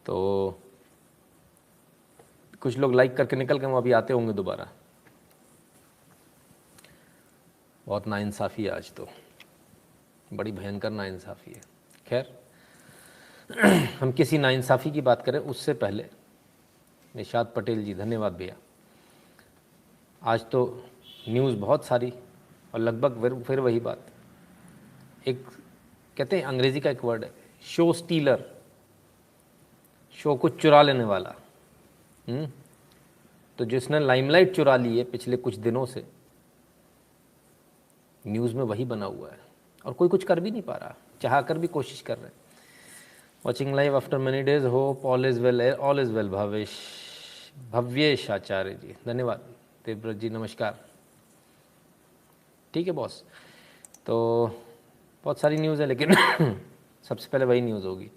तो कुछ लोग लाइक करके निकल गए, वो अभी आते होंगे दोबारा। बहुत नाइंसाफ़ी है आज, तो बड़ी भयंकर नाइंसाफ़ी है। खैर, हम किसी नाइंसाफ़ी की बात करें उससे पहले, निशात पटेल जी धन्यवाद भैया। आज तो न्यूज़ बहुत सारी और लगभग फिर वही बात। एक कहते हैं अंग्रेज़ी का एक वर्ड है शो स्टीलर, शो को चुरा लेने वाला। तो जिसने लाइमलाइट चुरा ली है पिछले कुछ दिनों से, न्यूज़ में वही बना हुआ है और कोई कुछ कर भी नहीं पा रहा, चाह कर भी कोशिश कर रहे हैं। Watching live after many days, hope all is well. Bhavyesh Acharya ji धन्यवाद। देवव्रत जी नमस्कार। ठीक है बॉस, तो बहुत सारी न्यूज़ है लेकिन सबसे पहले वही न्यूज़ होगी।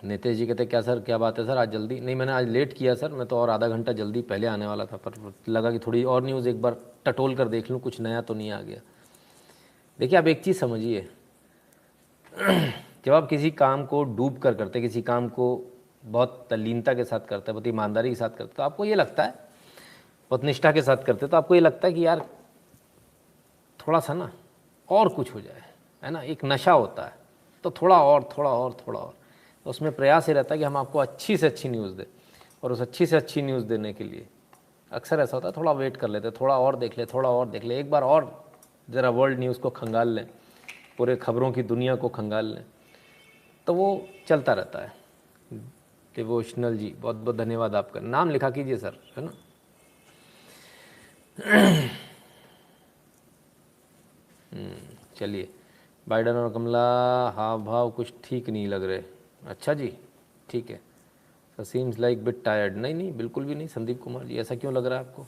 नितेश जी कहते क्या सर, क्या बात है सर, आज जल्दी? नहीं, मैंने आज लेट किया सर, मैं तो और आधा घंटा जल्दी पहले आने वाला था, पर लगा कि थोड़ी और न्यूज़ एक बार टटोल कर देख लूँ, कुछ नया तो नहीं आ गया। देखिए, आप एक चीज़ समझिए, जब आप किसी काम को डूब कर करते, किसी काम को बहुत तल्लीनता के साथ करते, बहुत ईमानदारी के साथ करते, तो आपको ये लगता है, बहुत निष्ठा के साथ करते, तो आपको ये लगता है कि यार थोड़ा सा ना और कुछ हो जाए, है ना, एक नशा होता है, तो थोड़ा और थोड़ा और थोड़ा और। तो उसमें प्रयास ये रहता है कि हम आपको अच्छी से अच्छी न्यूज़ दें, और उस अच्छी से अच्छी न्यूज़ देने के लिए अक्सर ऐसा होता है थोड़ा वेट कर लेते, थोड़ा और देख ले, थोड़ा और देख ले, एक बार और ज़रा वर्ल्ड न्यूज़ को खंगाल लें, पूरे खबरों की दुनिया को खंगाल लें, तो वो चलता रहता है। डिवोशनल जी बहुत बहुत धन्यवाद, आपका नाम लिखा कीजिए सर, है ना। चलिए, बाइडन और कमला हाव भाव कुछ ठीक नहीं लग रहे। अच्छा जी, ठीक है। Sir seems like bit tired. नहीं नहीं, बिल्कुल भी नहीं संदीप कुमार जी, ऐसा क्यों लग रहा है आपको?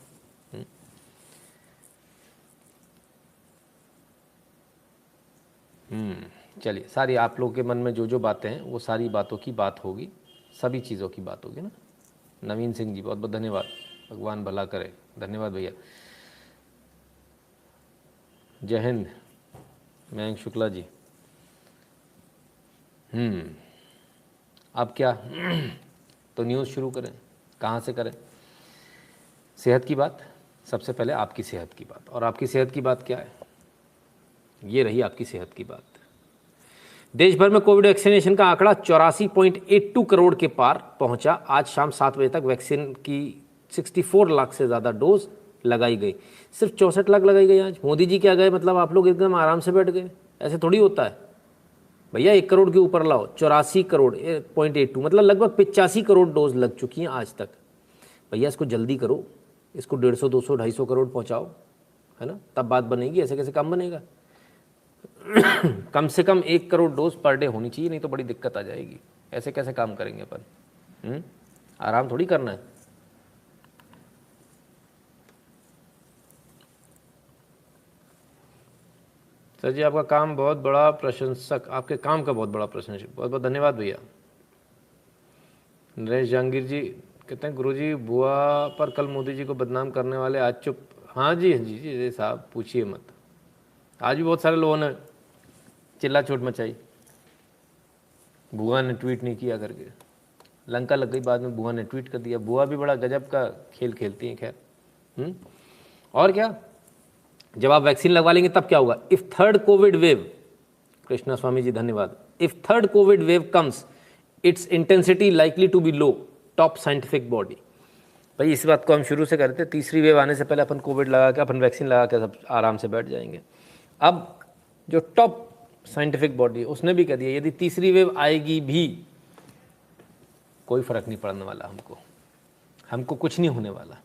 चलिए, सारी आप लोगों के मन में जो जो बातें हैं वो सारी बातों की बात होगी, सभी चीज़ों की बात होगी ना। नवीन सिंह जी बहुत बहुत धन्यवाद, भगवान भला करे, धन्यवाद भैया। जय हिंद मयंक शुक्ला जी। अब क्या तो न्यूज़ शुरू करें, कहाँ से करें? सेहत की बात, सबसे पहले आपकी सेहत की बात। और आपकी सेहत की बात क्या है? ये रही आपकी सेहत की बात। देश भर में कोविड वैक्सीनेशन का आंकड़ा 84.82 करोड़ के पार पहुंचा। आज शाम 7 बजे तक वैक्सीन की 64 लाख से ज़्यादा डोज लगाई गई। सिर्फ 64 लाख लगाई गई आज। मोदी जी क्या गए, मतलब आप लोग एकदम आराम से बैठ गए? ऐसे थोड़ी होता है भैया, 1 करोड़ के ऊपर लाओ। 84 करोड़ .82 मतलब लगभग 85 करोड़ डोज लग चुकी हैं आज तक। भैया इसको जल्दी करो, इसको 150, 200, 250 करोड़ पहुँचाओ, है ना, तब बात बनेगी। ऐसे कैसे काम बनेगा? कम से कम 1 करोड़ डोज पर डे होनी चाहिए, नहीं तो बड़ी दिक्कत आ जाएगी। ऐसे कैसे काम करेंगे अपन? आराम थोड़ी करना है। सर जी आपका काम बहुत बड़ा प्रशंसक, आपके काम का बहुत बड़ा प्रशंसक, बहुत बहुत धन्यवाद भैया। नरेश जहांगीर जी कहते हैं गुरुजी बुआ पर कल मोदी जी को बदनाम करने वाले आज चुप। हाँ जी, हाँ जी जी साहब, पूछिए मत। आज भी बहुत सारे लोगों ने चिल्ला चोट मचाई, बुआ ने ट्वीट नहीं किया करके। लंका लग गई, बाद में बुआ ने ट्वीट कर दिया। बुआ भी बड़ा गजब का खेल खेलती हैं। खैर, और क्या, जब आप वैक्सीन लगवा लेंगे तब क्या होगा? If third COVID wave, Krishna Swami ji धन्यवाद, if third COVID wave comes its intensity likely to be low, top scientific body. भाई इस बात को हम शुरू से करते, तीसरी वेव आने से पहले अपन कोविड लगा के, अपन वैक्सीन लगा के सब आराम से बैठ जाएंगे। अब जो टॉप साइंटिफिक बॉडी उसने भी कह दिया यदि तीसरी वेव आएगी भी कोई फ़र्क नहीं पड़ने वाला, हमको कुछ नहीं होने वाला,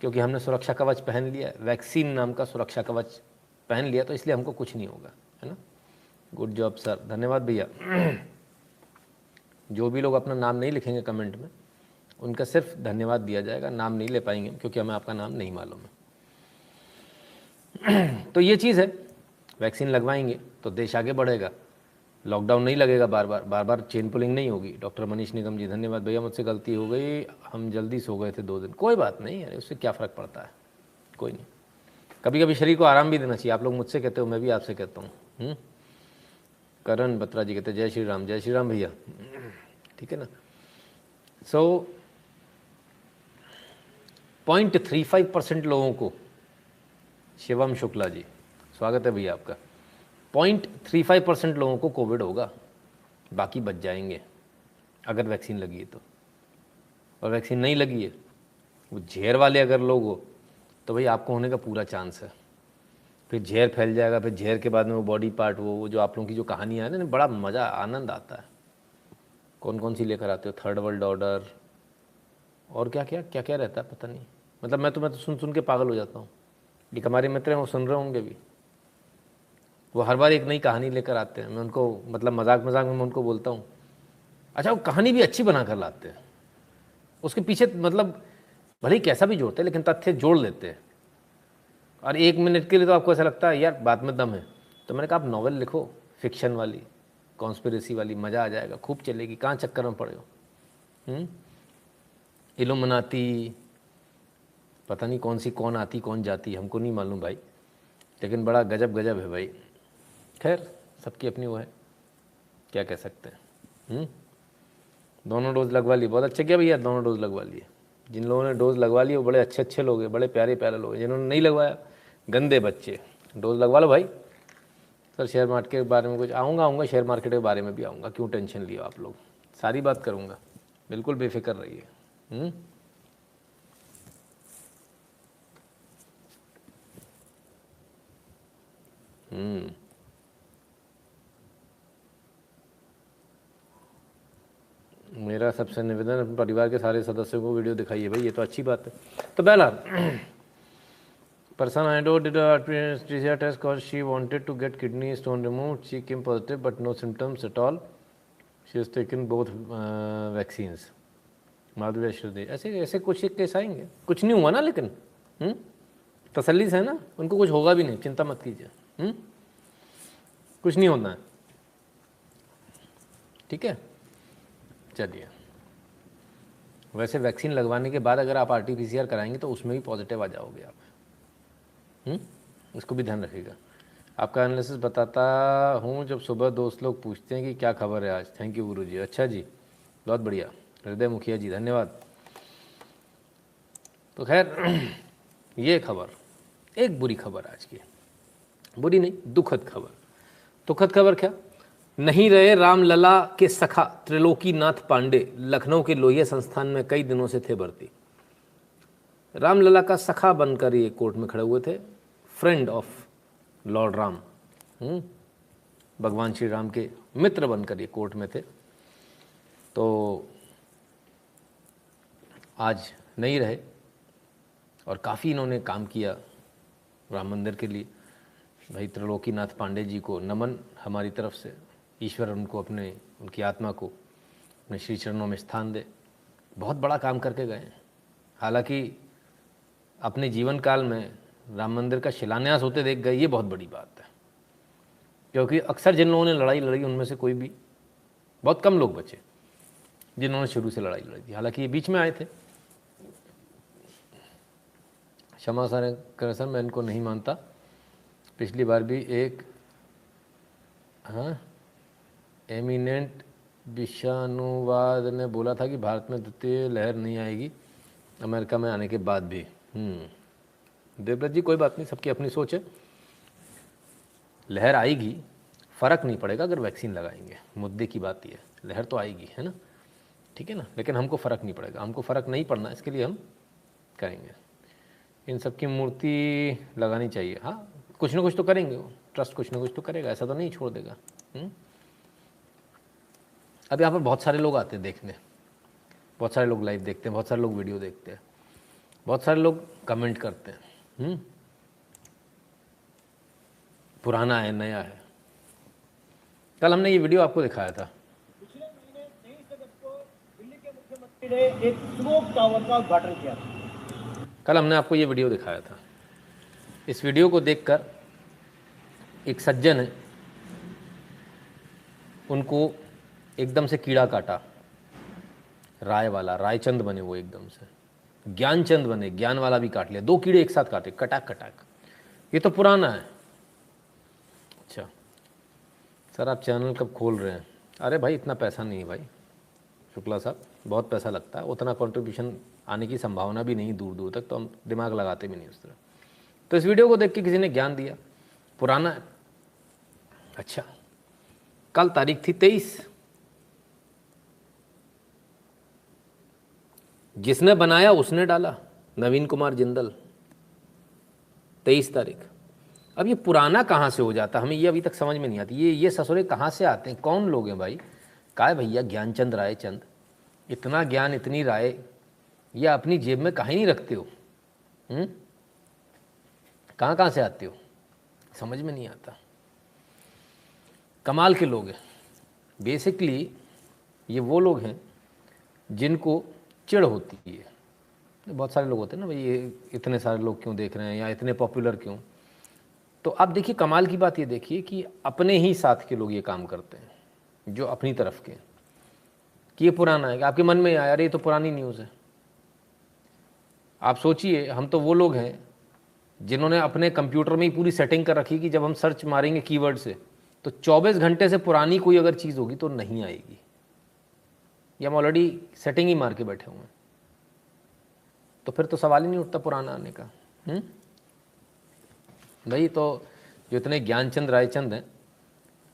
क्योंकि हमने सुरक्षा कवच पहन लिया, वैक्सीन नाम का सुरक्षा कवच पहन लिया, तो इसलिए हमको कुछ नहीं होगा, है ना। गुड जॉब सर, धन्यवाद भैया। जो भी लोग अपना नाम नहीं लिखेंगे कमेंट में, उनका सिर्फ धन्यवाद दिया जाएगा, नाम नहीं ले पाएंगे क्योंकि हमें आपका नाम नहीं मालूम है। तो ये चीज़ है, वैक्सीन लगवाएंगे तो देश आगे बढ़ेगा, लॉकडाउन नहीं लगेगा, बार बार चेन पुलिंग नहीं होगी। डॉक्टर मनीष निगम जी धन्यवाद भैया, मुझसे गलती हो गई, हम जल्दी सो गए थे 2 दिन। कोई बात नहीं है, उससे क्या फ़र्क पड़ता है, कोई नहीं। कभी कभी शरीर को आराम भी देना चाहिए। आप लोग मुझसे कहते हो, मैं भी आपसे कहता हूँ। करण बत्रा जी कहते जय श्री राम, जय श्री राम भैया। ठीक है ना। सो 0.35% लोगों को, शिवम शुक्ला जी स्वागत है भैया आपका, 0.35% लोगों को कोविड होगा, बाकी बच जाएंगे अगर वैक्सीन लगी है तो। और वैक्सीन नहीं लगी है, वो झेर वाले अगर लोग हो तो भाई आपको होने का पूरा चांस है। फिर झेर फैल जाएगा, फिर झेर के बाद में वो बॉडी पार्ट, वो जो आप लोगों की जो कहानियाँ है ना, बड़ा मज़ा आनंद आता है। कौन कौन सी लेकर आते हो, थर्ड वर्ल्ड ऑर्डर और क्या क्या क्या क्या रहता है पता नहीं। मतलब मैं तो सुन सुन के पागल हो जाता हूँ। एक हमारे मित्र हैं, वो सुन रहे होंगे भी, वो हर बार एक नई कहानी लेकर आते हैं। मैं उनको मतलब मजाक मजाक में मैं उनको बोलता हूँ, अच्छा वो कहानी भी अच्छी बना कर लाते हैं, उसके पीछे मतलब भले ही कैसा भी जोड़ते हैं लेकिन तथ्य जोड़ लेते हैं। और 1 मिनट के लिए तो आपको ऐसा लगता है यार बात में दम है, तो मैंने कहा आप नॉवेल लिखो, फिक्शन वाली, कॉन्स्पिरेसी वाली, मज़ा आ जाएगा, खूब चलेगी, कहाँ चक्कर में पड़े हो। इल्यूमिनाती, पता नहीं कौन सी कौन आती कौन जाती, हमको नहीं मालूम भाई, लेकिन बड़ा गजब गजब है भाई। खैर सबकी अपनी वो है, क्या कह सकते हैं। दोनों डोज लगवा ली, बहुत अच्छा किया भैया, दोनों डोज लगवा लिए। जिन लोगों ने डोज लगवा ली वो बड़े अच्छे अच्छे लोग हैं, बड़े प्यारे प्यारे लोग हैं। जिन्होंने नहीं लगवाया गंदे बच्चे, डोज लगवा लो भाई। सर शेयर मार्केट के बारे में कुछ, आऊँगा शेयर मार्केट के बारे में भी आऊँगा, क्यों टेंशन लियो आप लोग, सारी बात करूँगा, बिल्कुल बेफिक्र रहिए। मेरा सबसे निवेदन अपने परिवार के सारे सदस्यों को वीडियो दिखाइए भाई, ये तो अच्छी बात है। तो पहला person I know did a anesthesia test because she wanted to get kidney stone removed. She came positive but no symptoms at all. She has taken both vaccines. माधुरी श्रुति, ऐसे ऐसे कुछ एक केस आएंगे, कुछ नहीं हुआ ना, लेकिन तसल्ली से है ना, उनको कुछ होगा भी नहीं, चिंता मत कीजिए। कुछ नहीं होना है, ठीक है। चलिए, वैसे वैक्सीन लगवाने के बाद अगर आप RT-PCR कराएंगे तो उसमें भी पॉजिटिव आ जाओगे आप। इसको भी ध्यान रखिएगा। आपका एनालिसिस बताता हूँ जब सुबह दोस्त लोग पूछते हैं कि क्या खबर है आज। थैंक यू गुरु जी। अच्छा जी, बहुत बढ़िया। हृदय मुखिया जी धन्यवाद। तो खैर ये खबर, एक बुरी खबर आज की, बुरी नहीं दुखद खबर। दुखद खबर क्या, नहीं रहे रामलला के सखा त्रिलोकीनाथ पांडे, लखनऊ के लोहिया संस्थान में कई दिनों से थे भर्ती। रामलला का सखा बनकर ये कोर्ट में खड़े हुए थे, फ्रेंड ऑफ लॉर्ड राम, भगवान श्री राम के मित्र बनकर ये कोर्ट में थे। तो आज नहीं रहे और काफ़ी इन्होंने काम किया राम मंदिर के लिए। भाई त्रिलोकीनाथ पांडे जी को नमन हमारी तरफ से, ईश्वर उनको अपने, उनकी आत्मा को अपने श्री चरणों में स्थान दे। बहुत बड़ा काम करके गए हैं। हालांकि अपने जीवन काल में राम मंदिर का शिलान्यास होते देख गए, ये बहुत बड़ी बात है, क्योंकि अक्सर जिन लोगों ने लड़ाई लड़ी उनमें से कोई भी, बहुत कम लोग बचे जिन्होंने शुरू से लड़ाई लड़ी थी। हालांकि ये बीच में आए थे। क्षमा करें सर, मैं इनको नहीं मानता। पिछली बार भी एक एमिनेंट विषाणुवाद ने बोला था कि भारत में द्वितीय लहर नहीं आएगी अमेरिका में आने के बाद भी। देवव्रत जी कोई बात नहीं, सबकी अपनी सोच है। लहर आएगी, फ़र्क नहीं पड़ेगा अगर वैक्सीन लगाएंगे, मुद्दे की बात ये है। लहर तो आएगी, है ना, ठीक है ना, लेकिन हमको फ़र्क नहीं पड़ेगा, हमको फ़र्क नहीं पड़ना, इसके लिए हम करेंगे। इन सब की मूर्ति लगानी चाहिए। हाँ, कुछ ना कुछ तो करेंगे, वो ट्रस्ट कुछ ना कुछ तो करेगा, ऐसा तो नहीं छोड़ देगा। अब यहाँ पर बहुत सारे लोग आते हैं देखने, बहुत सारे लोग लाइव देखते हैं, बहुत सारे लोग वीडियो देखते हैं, बहुत सारे लोग कमेंट करते हैं। पुराना है, नया है। कल हमने ये वीडियो आपको दिखाया था। पिछले महीने 23 अगस्त को दिल्ली के मुख्यमंत्री ने एक स्मोक टावर का उद्घाटन किया था। कल हमने आपको ये वीडियो दिखाया था। इस वीडियो को देखकर एक सज्जन है, उनको एकदम से कीड़ा काटा, राय वाला, रायचंद बने वो, एकदम से ज्ञानचंद बने, ज्ञान वाला भी काट लिया, 2 कीड़े एक साथ काटे, कटाक कटाक। ये तो पुराना है। अच्छा सर, आप चैनल कब खोल रहे हैं? अरे भाई इतना पैसा नहीं है भाई, शुक्ला साहब, बहुत पैसा लगता है, उतना कंट्रीब्यूशन आने की संभावना भी नहीं दूर दूर तक, तो हम दिमाग लगाते भी नहीं उस तरह। तो इस वीडियो को देख के किसी ने ज्ञान दिया, पुराना है। अच्छा, कल तारीख थी 23, जिसने बनाया उसने डाला, नवीन कुमार जिंदल, 23 तारीख। अब ये पुराना कहाँ से हो जाता, हमें ये अभी तक समझ में नहीं आती। ये ससुरे कहाँ से आते हैं, कौन लोग हैं भाई? काय भैया ज्ञानचंद रायचंद, इतना ज्ञान इतनी राय ये अपनी जेब में कहीं नहीं रखते हो? कहाँ कहाँ से आते हो, समझ में नहीं आता। कमाल के लोग हैं। बेसिकली ये वो लोग हैं जिनको चिढ़ होती है। बहुत सारे लोग होते हैं ना, भाई ये इतने सारे लोग क्यों देख रहे हैं या इतने पॉपुलर क्यों। तो आप देखिए, कमाल की बात ये देखिए कि अपने ही साथ के लोग ये काम करते हैं, जो अपनी तरफ के, कि ये पुराना है। आपके मन में आया, अरे ये तो पुरानी न्यूज़ है। आप सोचिए, हम तो वो लोग हैं जिन्होंने अपने कंप्यूटर में ही पूरी सेटिंग कर रखी कि जब हम सर्च मारेंगे कीवर्ड से तो 24 घंटे से पुरानी कोई अगर चीज़ होगी तो नहीं आएगी। ये हम ऑलरेडी सेटिंग ही मार के बैठे हुए हैं, तो फिर तो सवाल ही नहीं उठता पुराना आने का। भाई तो जो इतने ज्ञानचंद रायचंद हैं,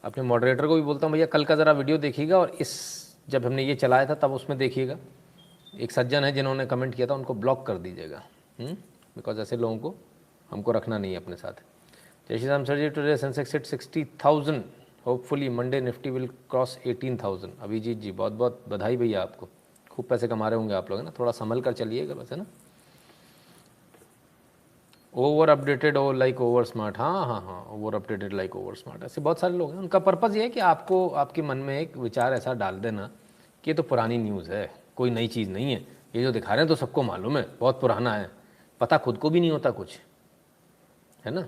अपने मॉडरेटर को भी बोलता हूँ, भैया कल का ज़रा वीडियो देखिएगा, और जब हमने ये चलाया था तब उसमें देखिएगा। एक सज्जन है जिन्होंने कमेंट किया था, उनको ब्लॉक कर दीजिएगा, बिकॉज ऐसे लोगों को हमको रखना नहीं है अपने साथ। जय श्री राम सर जी, today Sensex hit 60,000, hopefully Monday Nifty will cross 18,000। Abhijit ji बहुत बहुत बधाई भैया, आपको खूब पैसे कमा रहे होंगे आप लोग, है ना। थोड़ा संभल कर चलिएगा बस, है ना। ओवर अपडेटेड हो लाइक ओवर स्मार्ट, हाँ, over updated like over smart, ऐसे बहुत सारे लोग हैं। उनका पर्पज़ ये है कि आपको, आपके मन में एक विचार ऐसा डाल देना कि ये तो पुरानी न्यूज़ है, कोई नई चीज़ नहीं है, ये जो दिखा रहे हैं तो सबको मालूम है, बहुत पुराना है, पता खुद को भी नहीं होता कुछ, है ना।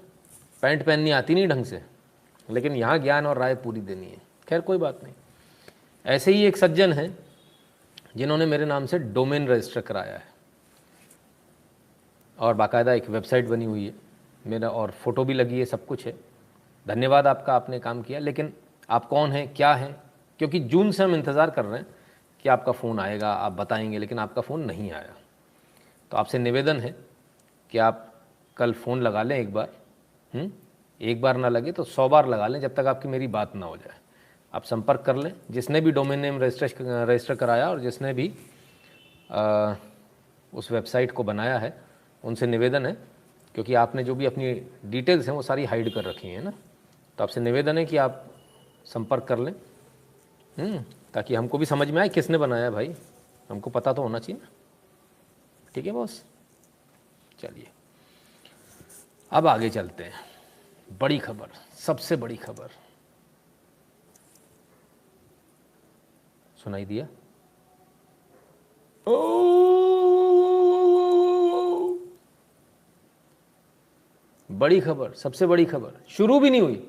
पैंट पहननी आती नहीं ढंग से, लेकिन यहाँ ज्ञान और राय पूरी देनी है। खैर कोई बात नहीं। ऐसे ही एक सज्जन हैं जिन्होंने मेरे नाम से डोमेन रजिस्टर कराया है, और बाकायदा एक वेबसाइट बनी हुई है मेरा, और फ़ोटो भी लगी है, सब कुछ है। धन्यवाद आपका, आपने काम किया। लेकिन आप कौन हैं, क्या हैं? क्योंकि जून से हम इंतज़ार कर रहे हैं कि आपका फ़ोन आएगा, आप बताएंगे, लेकिन आपका फ़ोन नहीं आया। तो आपसे निवेदन है कि आप कल फ़ोन लगा लें एक बार, एक बार ना लगे तो 100 बार लगा लें, जब तक आपकी मेरी बात ना हो जाए। आप संपर्क कर लें, जिसने भी डोमेन नेम रजिस्टर कराया और जिसने भी उस वेबसाइट को बनाया है, उनसे निवेदन है, क्योंकि आपने जो भी अपनी डिटेल्स हैं वो सारी हाइड कर रखी हैं ना, तो आपसे निवेदन है कि आप संपर्क कर लें, ताकि हमको भी समझ में आए किसने बनाया भाई, हमको पता तो होना चाहिए ना। ठीक है बॉस, चलिए अब आगे चलते हैं। बड़ी खबर, सबसे बड़ी खबर सुनाई दिया? बड़ी खबर, सबसे बड़ी खबर, शुरू भी नहीं हुई,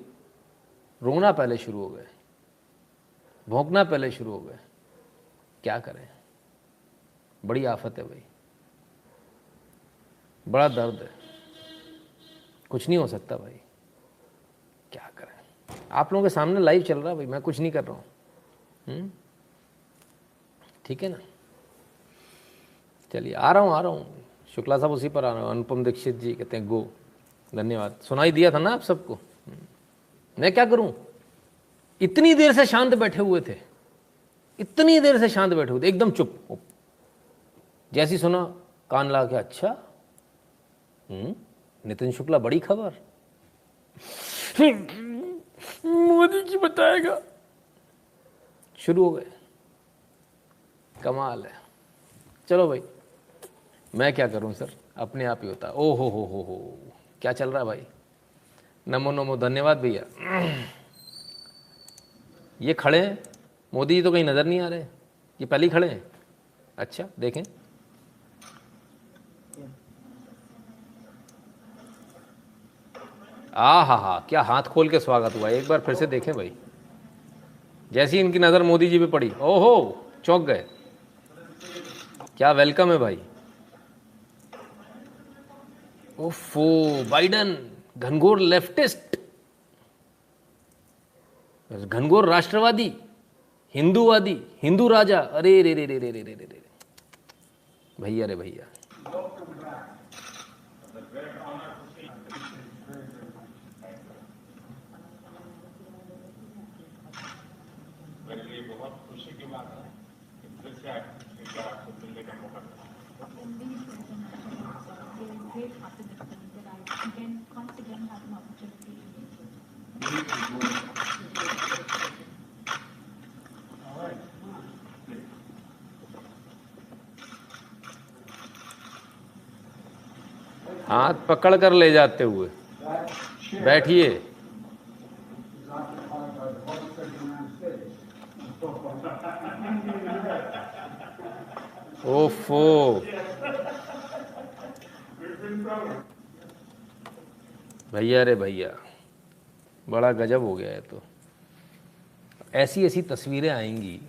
रोना पहले शुरू हो गए, भौंकना पहले शुरू हो गए। क्या करें, बड़ी आफत है भाई, बड़ा दर्द है, कुछ नहीं हो सकता भाई, क्या करें। आप लोगों के सामने लाइव चल रहा है भाई, मैं कुछ नहीं कर रहा हूँ, ठीक है ना। चलिए आ रहा हूँ, शुक्ला साहब उसी पर आ रहा हूँ। अनुपम दीक्षित जी कहते हैं गो, धन्यवाद। सुनाई दिया था ना आप सबको। मैं क्या करूं, इतनी देर से शांत बैठे हुए थे, इतनी देर से शांत बैठे हुए थे, एकदम चुप। जैसी सुना कान ला के, अच्छा नितिन शुक्ला बड़ी खबर, मोदी जी बताएगा, शुरू हो गए। कमाल है। चलो भाई, मैं क्या करूं सर, अपने आप ही होता है। ओ हो, क्या चल रहा है भाई। नमो नमो, धन्यवाद भैया। ये खड़े हैं, मोदी जी तो कहीं नज़र नहीं आ रहे, ये पहले ही खड़े हैं। अच्छा देखें, हा, क्या हाथ खोल के स्वागत हुआ। एक बार फिर से देखें भाई, जैसी इनकी नज़र मोदी जी पे पड़ी, ओहो चौंक गए। क्या वेलकम है भाई। ओफो, बाइडन घनघोर लेफ्टिस्ट, घनघोर राष्ट्रवादी, हिंदूवादी, हिंदू राजा, अरे रे रे रे रे रे रे रे रे, भैया रे भैया। हाथ पकड़ कर ले जाते हुए, बैठिए। ओफो, भैया रे भैया, बड़ा गजब हो गया है। तो ऐसी ऐसी तस्वीरें आएंगी,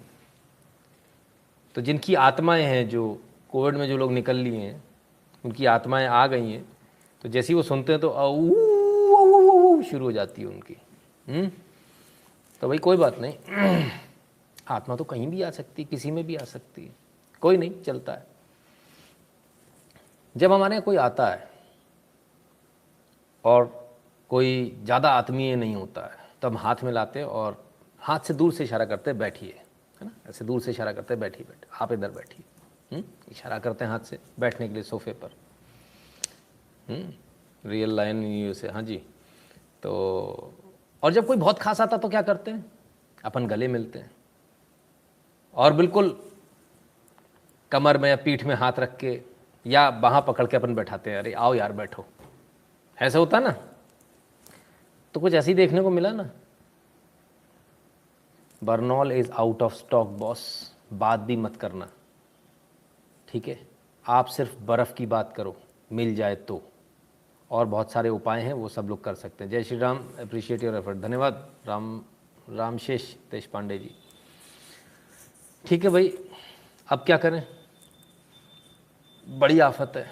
तो जिनकी आत्माएं हैं, जो कोविड में जो लोग निकल लिए हैं, उनकी आत्माएं आ गई हैं, तो जैसे ही वो सुनते हैं तो शुरू हो जाती है उनकी। तो भाई कोई बात नहीं, आत्मा तो कहीं भी आ सकती है, किसी में भी आ सकती है, कोई नहीं, चलता है। जब हमारे यहाँ कोई आता है और कोई ज़्यादा आत्मीय नहीं होता है, तो हम हाथ में लाते हैं और हाथ से दूर से इशारा करते हैं, बैठिए, है ना, ऐसे दूर से इशारा करते हैं, बैठिए, आप इधर बैठिए। इशारा करते हैं हाथ से बैठने के लिए सोफे पर। रियल लाइन यू से, हाँ जी। तो और जब कोई बहुत खास आता तो क्या करते हैं, अपन गले मिलते हैं और बिल्कुल कमर में या पीठ में हाथ रख के या बाहाँ पकड़ के अपन बैठाते हैं, अरे आओ यार बैठो, ऐसा होता ना। तो कुछ ऐसे ही देखने को मिला ना। Burnol is out of stock boss, बात भी मत करना, ठीक है, आप सिर्फ बर्फ़ की बात करो, मिल जाए तो। और बहुत सारे उपाय हैं, वो सब लोग कर सकते हैं। जय Shri Ram, appreciate your effort, धन्यवाद रामशेष देश पांडे जी। ठीक है भाई, अब क्या करें, बड़ी आफत है।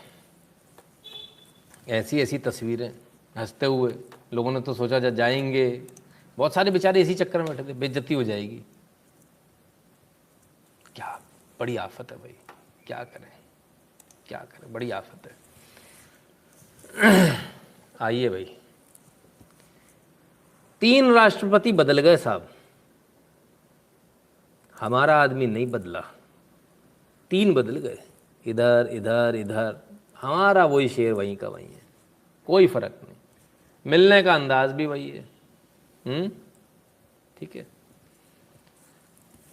ऐसी ऐसी तस्वीरें, हंसते हुए लोगों ने तो सोचा जाएंगे, बहुत सारे बेचारे इसी चक्कर में बैठे थे, बेइज्जती हो जाएगी। क्या बड़ी आफत है भाई, क्या करें क्या करें, बड़ी आफत है। आइए भाई, 3 राष्ट्रपति बदल गए साहब, हमारा आदमी नहीं बदला, 3 बदल गए, इधर इधर इधर, हमारा वही शेर वहीं का वहीं है, कोई फर्क नहीं, मिलने का अंदाज भी वही है। ठीक है,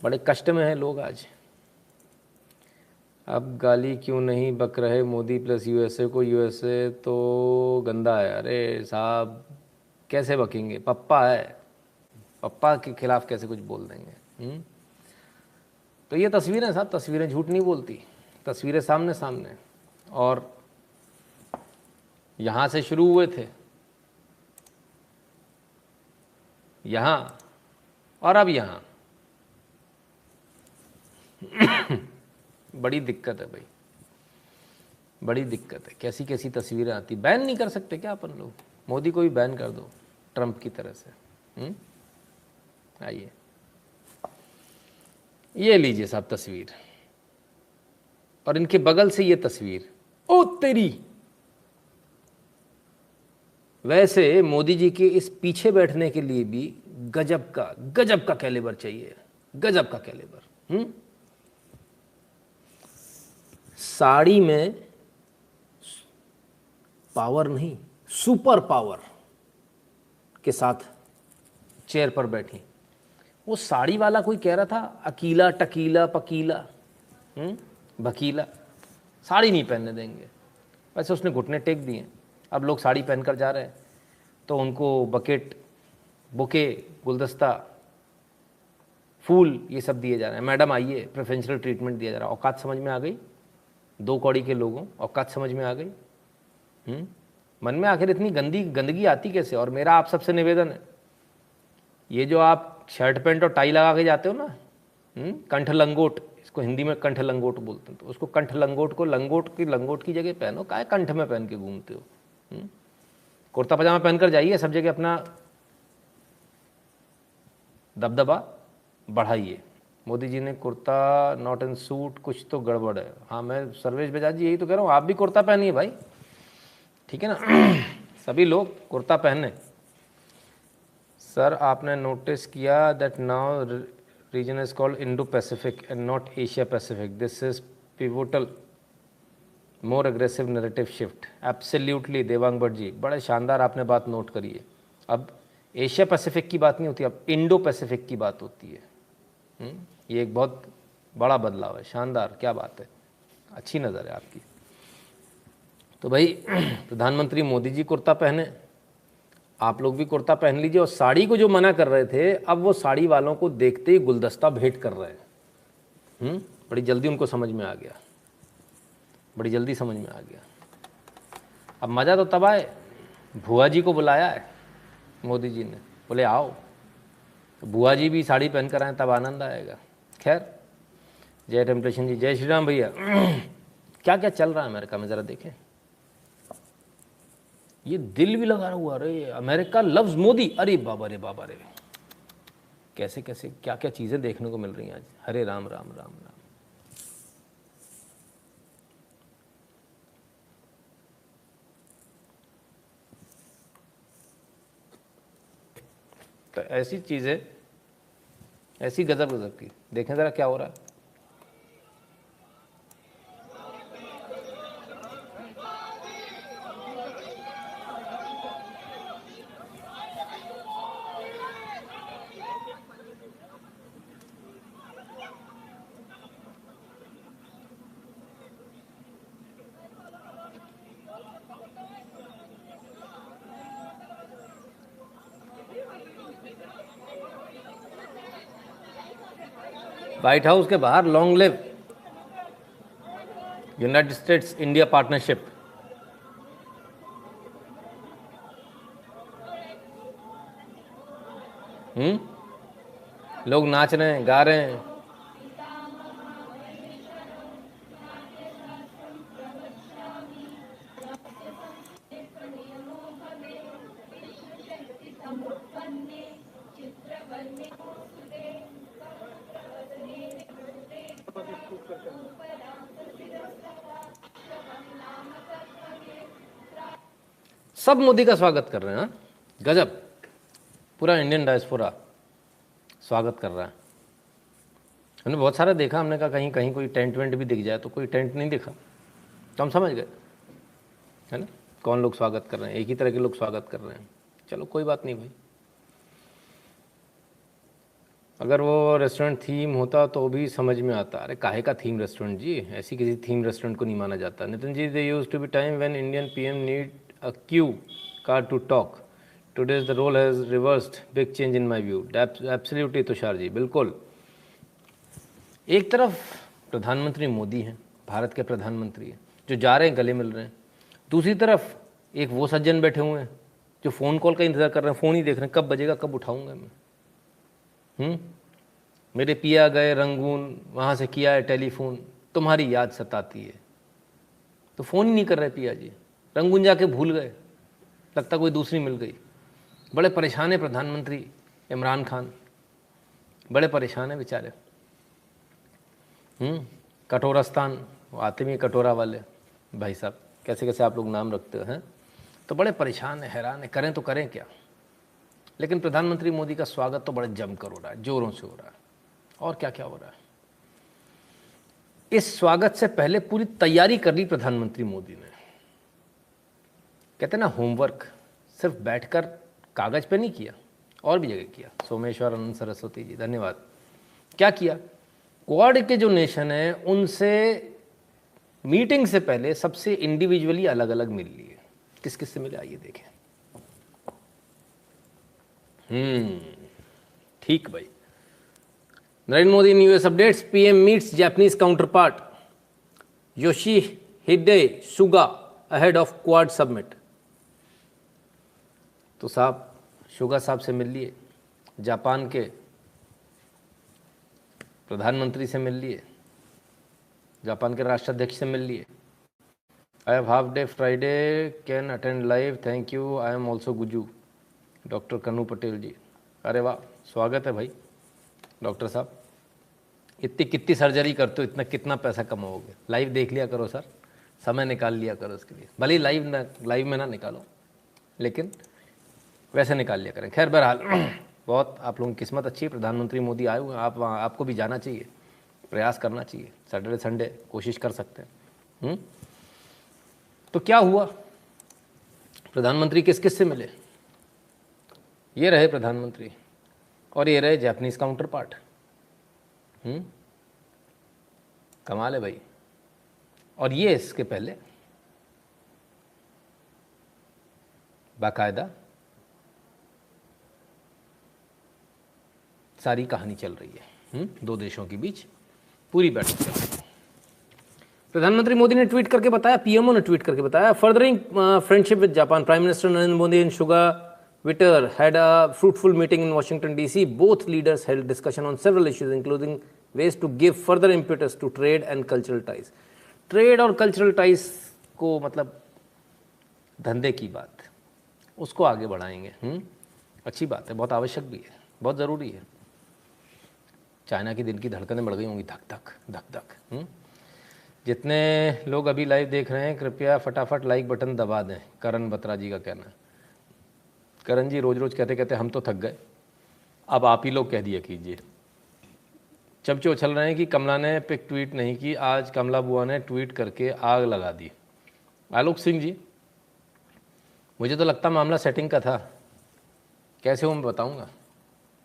बड़े कष्ट में हैं लोग आज। अब गाली क्यों नहीं बक रहे मोदी प्लस यूएसए को, यूएसए तो गंदा है। अरे साहब कैसे बकेंगे, पप्पा है, पप्पा के खिलाफ कैसे कुछ बोल देंगे। तो ये तस्वीरें साहब, तस्वीरें झूठ नहीं बोलती, तस्वीरें सामने सामने। और यहाँ से शुरू हुए थे, यहाँ और अब यहाँ। बड़ी दिक्कत है भाई, बड़ी दिक्कत है। कैसी कैसी तस्वीरें आती, बैन नहीं कर सकते क्या अपन लोग? मोदी को भी बैन कर दो ट्रंप की तरह से। आइए, ये लीजिए साहब तस्वीर, और इनके बगल से ये तस्वीर, ओ तेरी। वैसे मोदी जी के इस पीछे बैठने के लिए भी गजब का कैलिबर चाहिए, गजब का कैलिबर। साड़ी में पावर नहीं, सुपर पावर के साथ चेयर पर बैठी। वो साड़ी वाला कोई कह रहा था अकीला टकीला पकीला भकीला, साड़ी नहीं पहनने देंगे। वैसे उसने घुटने टेक दिए, अब लोग साड़ी पहनकर जा रहे हैं, तो उनको बकेट, बुके, गुलदस्ता, फूल, ये सब दिए जा रहे हैं। मैडम आइए, प्रेफरेंशियल ट्रीटमेंट दिया जा रहा है। औकात समझ में आ गई 2 कौड़ी के लोगों, औकात समझ में आ गई। मन में आखिर इतनी गंदगी आती कैसे? और मेरा आप सबसे निवेदन है, ये जो आप शर्ट पैंट और टाई लगा के जाते हो ना, कंठ लंगोट, इसको हिंदी में कंठ लंगोट बोलते हैं, तो उसको कंठ लंगोट को लंगोट की जगह पहनो, काहे कंठ में पहन के घूमते हो? कुर्ता पजामा पहनकर जाइए, सब जगह अपना दबदबा बढ़ाइए। मोदी जी ने कुर्ता नॉट इन सूट, कुछ तो गड़बड़ है। हाँ, मैं सर्वेश बजाज जी यही तो कह रहा हूँ, आप भी कुर्ता पहनिए भाई, ठीक है ना। सभी लोग कुर्ता पहने। सर आपने नोटिस किया that now region is called Indo Pacific and not Asia Pacific, this is pivotal more aggressive narrative shift. Absolutely Devang Bhatt ji, बड़े शानदार आपने बात नोट करी है। अब एशिया पैसिफिक की बात नहीं होती, अब इंडो पैसिफिक की बात होती है। ये एक बहुत बड़ा बदलाव है, शानदार, क्या बात है, अच्छी नज़र है आपकी। तो भाई प्रधानमंत्री मोदी जी कुर्ता पहने, आप लोग भी कुर्ता पहन लीजिए। और साड़ी को जो मना कर रहे थे, अब वो साड़ी वालों को देखते ही गुलदस्ता भेंट कर रहे हैं। बड़ी जल्दी उनको समझ में आ गया, बड़ी जल्दी समझ में आ गया। अब मज़ा तो तब आए, भुआ जी को बुलाया है मोदी जी ने, बोले आओ, तो बुआ जी भी साड़ी पहन कर आए, तब आनंद आएगा। खैर, जय टेम्पटेशन जी, जय श्री राम भैया। क्या क्या चल रहा है अमेरिका में, ज़रा देखें। ये दिल भी लगा हुआ, अरे अमेरिका लव्स मोदी, अरे बाबा रे बाबा रे, कैसे कैसे क्या क्या चीज़ें देखने को मिल रही हैं आज। हरे राम राम राम राम। तो ऐसी चीज़ें, ऐसी गजब गजब की, देखें ज़रा क्या हो रहा है। व्हाइट हाउस के बाहर long live United states India partnership. लोग नाच रहे हैं, गा रहे हैं। सब मोदी का स्वागत कर रहे हैं। हाँ, गजब, पूरा इंडियन डायस्पोरा स्वागत कर रहा है। हमने बहुत सारा देखा, हमने कहा कहीं कहीं कोई टेंट वेंट भी दिख जाए, तो कोई टेंट नहीं दिखा, तो हम समझ गए, है ना, कौन लोग स्वागत कर रहे हैं। एक ही तरह के लोग स्वागत कर रहे हैं। चलो कोई बात नहीं भाई, अगर वो रेस्टोरेंट थीम होता तो भी समझ में आता। अरे काहे का थीम रेस्टोरेंट जी, ऐसी किसी थीम रेस्टोरेंट को नहीं माना जाता। Nitin ji, they use to be time when Indian PM need a cue card to talk, today's the role has reversed, big change in my view. Absolutely Tushar ji, बिल्कुल। एक तरफ प्रधानमंत्री मोदी हैं, भारत के प्रधानमंत्री हैं, जो जा रहे हैं गले मिल रहे हैं। दूसरी तरफ एक वो सज्जन बैठे हुए हैं जो फ़ोन कॉल का इंतज़ार कर रहे हैं, फ़ोन ही देख रहे हैं, कब बजेगा, कब उठाऊंगा मैं। मेरे पिया गए रंगून, वहाँ से किया है टेलीफोन, तुम्हारी याद सताती है। तो फ़ोन ही नहीं कर रहे पिया जी, रंगून जाके भूल गए, लगता कोई दूसरी मिल गई। बड़े परेशान है प्रधानमंत्री इमरान खान, बड़े परेशान है बेचारे। कटोरस्तान, वो आते भी कटोरा वाले भाई साहब, कैसे कैसे आप लोग नाम रखते हैं। तो बड़े परेशान है, हैरान है, करें तो करें क्या। लेकिन प्रधानमंत्री मोदी का स्वागत तो बड़े जमकर हो रहा है, जोरों से हो रहा है। और क्या क्या हो रहा है। इस स्वागत से पहले पूरी तैयारी कर ली प्रधानमंत्री मोदी ने। कहते हैं ना, होमवर्क सिर्फ बैठकर कागज पे नहीं किया, और भी जगह किया। सोमेश्वर आनंद सरस्वती जी, धन्यवाद। क्या किया, क्वाड के जो नेशन है उनसे मीटिंग से पहले सबसे इंडिविजुअली अलग अलग मिल लिए। किस किस से मिले, आइए देखें। ठीक भाई। Narendra Modi in US updates, PM meets Japanese counterpart Yoshihide Suga ahead of Quad summit। तो साहब सुगा साहब से मिल लिए, जापान के प्रधानमंत्री से मिल लिए, जापान के राष्ट्राध्यक्ष से मिल लिए। I have half day Friday, can attend live, thank you, I am also Gujju. Doctor Kannu Patel ji, अरे वाह, स्वागत है भाई डॉक्टर साहब। इतनी कितनी सर्जरी करते हो, इतना कितना पैसा कमाओगे? लाइव देख लिया करो सर, समय निकाल लिया करो उसके लिए। भले ही लाइव में ना निकालो, लेकिन वैसे निकाल लिया करें। खैर बहरहाल बहुत आप लोगों की किस्मत अच्छी है, प्रधानमंत्री मोदी आए हुए हैं। आपको भी जाना चाहिए, प्रयास करना चाहिए। सैटरडे संडे कोशिश कर सकते हैं। तो क्या हुआ, प्रधानमंत्री किस किस से मिले? ये रहे प्रधानमंत्री और ये रहे जापानीज काउंटर पार्ट। कमाल है भाई। और ये इसके पहले बाकायदा सारी कहानी चल रही है, दो देशों के बीच पूरी बैठक चल रही है। प्रधानमंत्री मोदी ने ट्वीट करके बताया, पीएमओ ने ट्वीट करके बताया, furthering friendship with Japan, prime minister Narendra Modi and Suga विटर had a fruitful meeting in Washington DC. Both leaders held discussion on several issues, including ways to give further impetus to trade and cultural ties. Trade और cultural ties को मतलब धंधे की बात, उसको आगे बढ़ाएंगे। अच्छी बात है, बहुत आवश्यक भी है, बहुत ज़रूरी है। चाइना की दिन की धड़कनें बढ़ गई होंगी, धक धक धक धक। जितने लोग अभी लाइव देख रहे हैं, कृपया फटाफट लाइक बटन दबा दें। करण बत्रा जी का कहना है। करण जी रोज रोज कहते कहते हम तो थक गए, अब आप ही लोग कह दिया कीजिए। चमचे उछल रहे हैं कि कमला ने पिक ट्वीट नहीं की, आज कमला बुआ ने ट्वीट करके आग लगा दी। आलोक सिंह जी, मुझे तो लगता मामला सेटिंग का था। कैसे हो मैं बताऊंगा।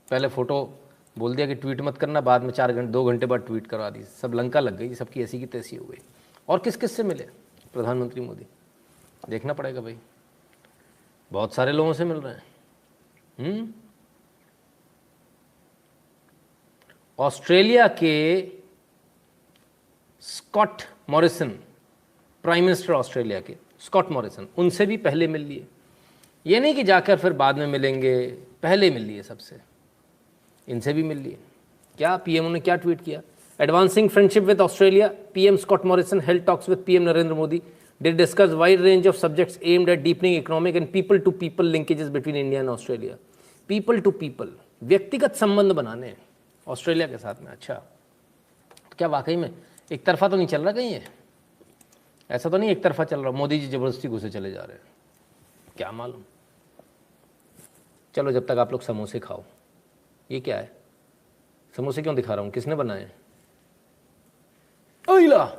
पहले फ़ोटो बोल दिया कि ट्वीट मत करना, बाद में 2 घंटे बाद ट्वीट करवा दी। सब लंका लग गई, सबकी ऐसी की तैसी हो गई। और किस किस से मिले प्रधानमंत्री मोदी, देखना पड़ेगा भाई। बहुत सारे लोगों से मिल रहे हैं। ऑस्ट्रेलिया के Scott Morrison, prime minister Australia के स्कॉट मॉरिसन, उनसे भी पहले मिल लिए। ये नहीं कि जाकर फिर बाद में मिलेंगे, पहले मिल लिए सबसे, इनसे भी मिल लिए। क्या पीएम ने क्या ट्वीट किया? Advancing friendship with Australia, PM Scott Morrison held talks with PM Narendra Modi. They discussed wide range of subjects aimed at deepening economic and people-to-people linkages between India and Australia. People-to-people, व्यक्तिगत संबंध बनाने हैं Australia के साथ में। अच्छा, तो क्या वाकई में एक तरफा तो नहीं चल रहा कहीं? ऐसा तो नहीं एक तरफा चल रहा, मोदी जी जबरदस्ती घुसे चले जा रहे हैं, क्या मालूम। चलो जब तक आप लोग समोसे खाओ। ये क्या है? समोसे क्यों दिखा रहा हूँ? किसने बनाए? ओइला,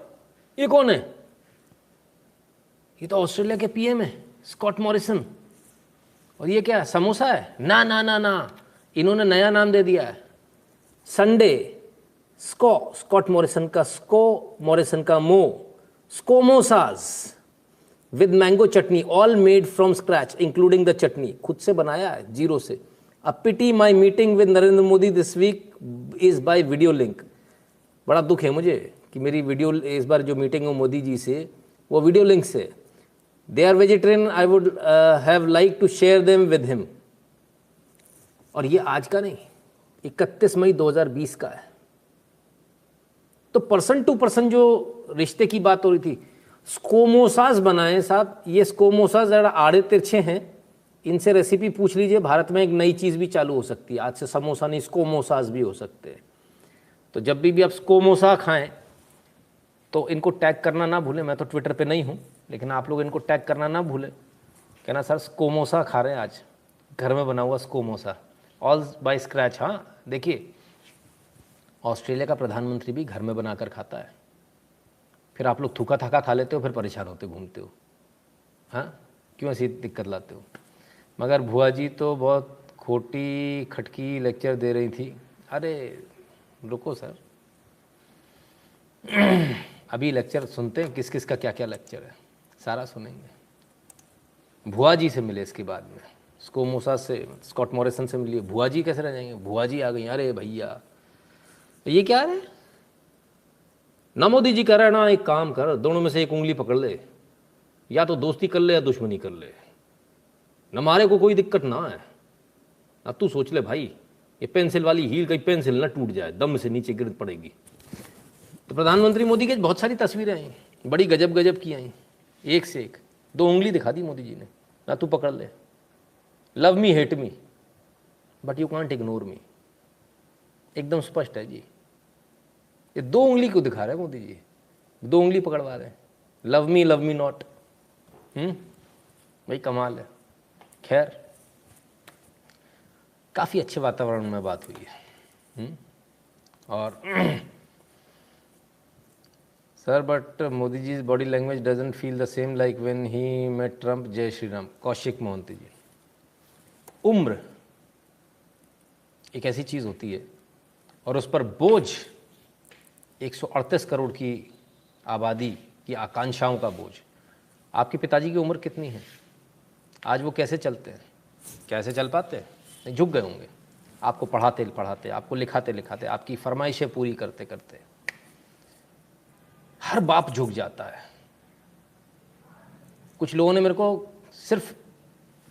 ये कौन है? ये तो ऑस्ट्रेलिया के पीएम है, स्कॉट मॉरिसन। और ये क्या है? समोसा है? ना ना ना ना, इन्होंने नया नाम दे दिया है, संडे स्कॉट मॉरिसन का scomosas with mango chutney, all made from scratch including the chutney. खुद से बनाया है, जीरो से। A pity my meeting with Narendra Modi this week is by video link. बड़ा दुख है मुझे कि मेरी वीडियो इस बार जो मीटिंग हो मोदी जी से, वो वीडियो लिंक से। They are vegetarian. I would have liked to share them with him. और ये आज का नहीं, 31 मई 2020 का है। तो पर्सन टू पर्सन जो रिश्ते की बात हो रही थी, स्कोमोसास बनाए साहब। ये स्कोमोसास ज़रा आड़े तिरछे हैं, इनसे रेसिपी पूछ लीजिए। भारत में एक नई चीज़ भी चालू हो सकती है, आज से समोसा नहीं स्कोमोसास भी हो सकते हैं। तो जब भी आप स्कोमोसा खाएं तो इनको टैग करना ना भूलें। मैं तो ट्विटर पे नहीं हूँ, लेकिन आप लोग इनको टैग करना ना भूलें, कहना सर स्कोमोसा खा रहे हैं आज, घर में बना हुआ स्कोमोसा, ऑल बाय स्क्रैच। हाँ देखिए, ऑस्ट्रेलिया का प्रधानमंत्री भी घर में बनाकर खाता है। फिर आप लोग थूका थाका खा लेते हो, फिर परेशान होते घूमते हो। हाँ, क्यों ऐसी दिक्कत लाते हो? मगर भुआ जी तो बहुत खोटी खटकी लेक्चर दे रही थी। अरे रुको सर, अभी लेक्चर सुनते हैं, किस किस का क्या क्या लेक्चर है, सारा सुनेंगे। भुआ जी से मिले, इसके बाद में स्कोमोसा से, स्कॉट मॉरिसन से मिलिए। भुआ जी कैसे रह जाएंगे? भुआ जी आ गई। अरे भैया ये क्या है ना, मोदी जी कह रहा है ना, एक काम कर, दोनों में से एक उंगली पकड़ ले, या तो दोस्ती कर ले या दुश्मनी कर ले, न हमारे को कोई दिक्कत ना है। ना तू सोच ले भाई, ये पेंसिल वाली हील कहीं पेंसिल ना टूट जाए, दम से नीचे गिर पड़ेगी। तो प्रधानमंत्री मोदी की बहुत सारी तस्वीरें आई, बड़ी गजब गजब की आई, एक से एक। 2 उंगली दिखा दी मोदी जी ने, ना तू पकड़ ले। Love me, hate me, but you can't ignore me. एकदम स्पष्ट है जी। ये 2 उंगली को दिखा रहे हैं मोदी जी, 2 उंगली पकड़वा रहे हैं, लव मी नॉट। भाई कमाल है। खैर काफ़ी अच्छे वातावरण में बात हुई है। और sir but Modi ji body language doesn't feel the same like when he met Trump. जय श्री राम। कौशिक मोहंती जी, उम्र एक ऐसी चीज़ होती है और उस पर बोझ 138 करोड़ की आबादी की आकांक्षाओं का बोझ। आपके पिताजी की उम्र कितनी है? आज वो कैसे चलते हैं? कैसे चल पाते हैं? नहीं, झुक गए होंगे आपको पढ़ाते पढ़ाते, आपको लिखाते लिखाते, आपकी फरमाइशें पूरी करते करते। हर बाप झुक जाता है। कुछ लोगों ने मेरे को सिर्फ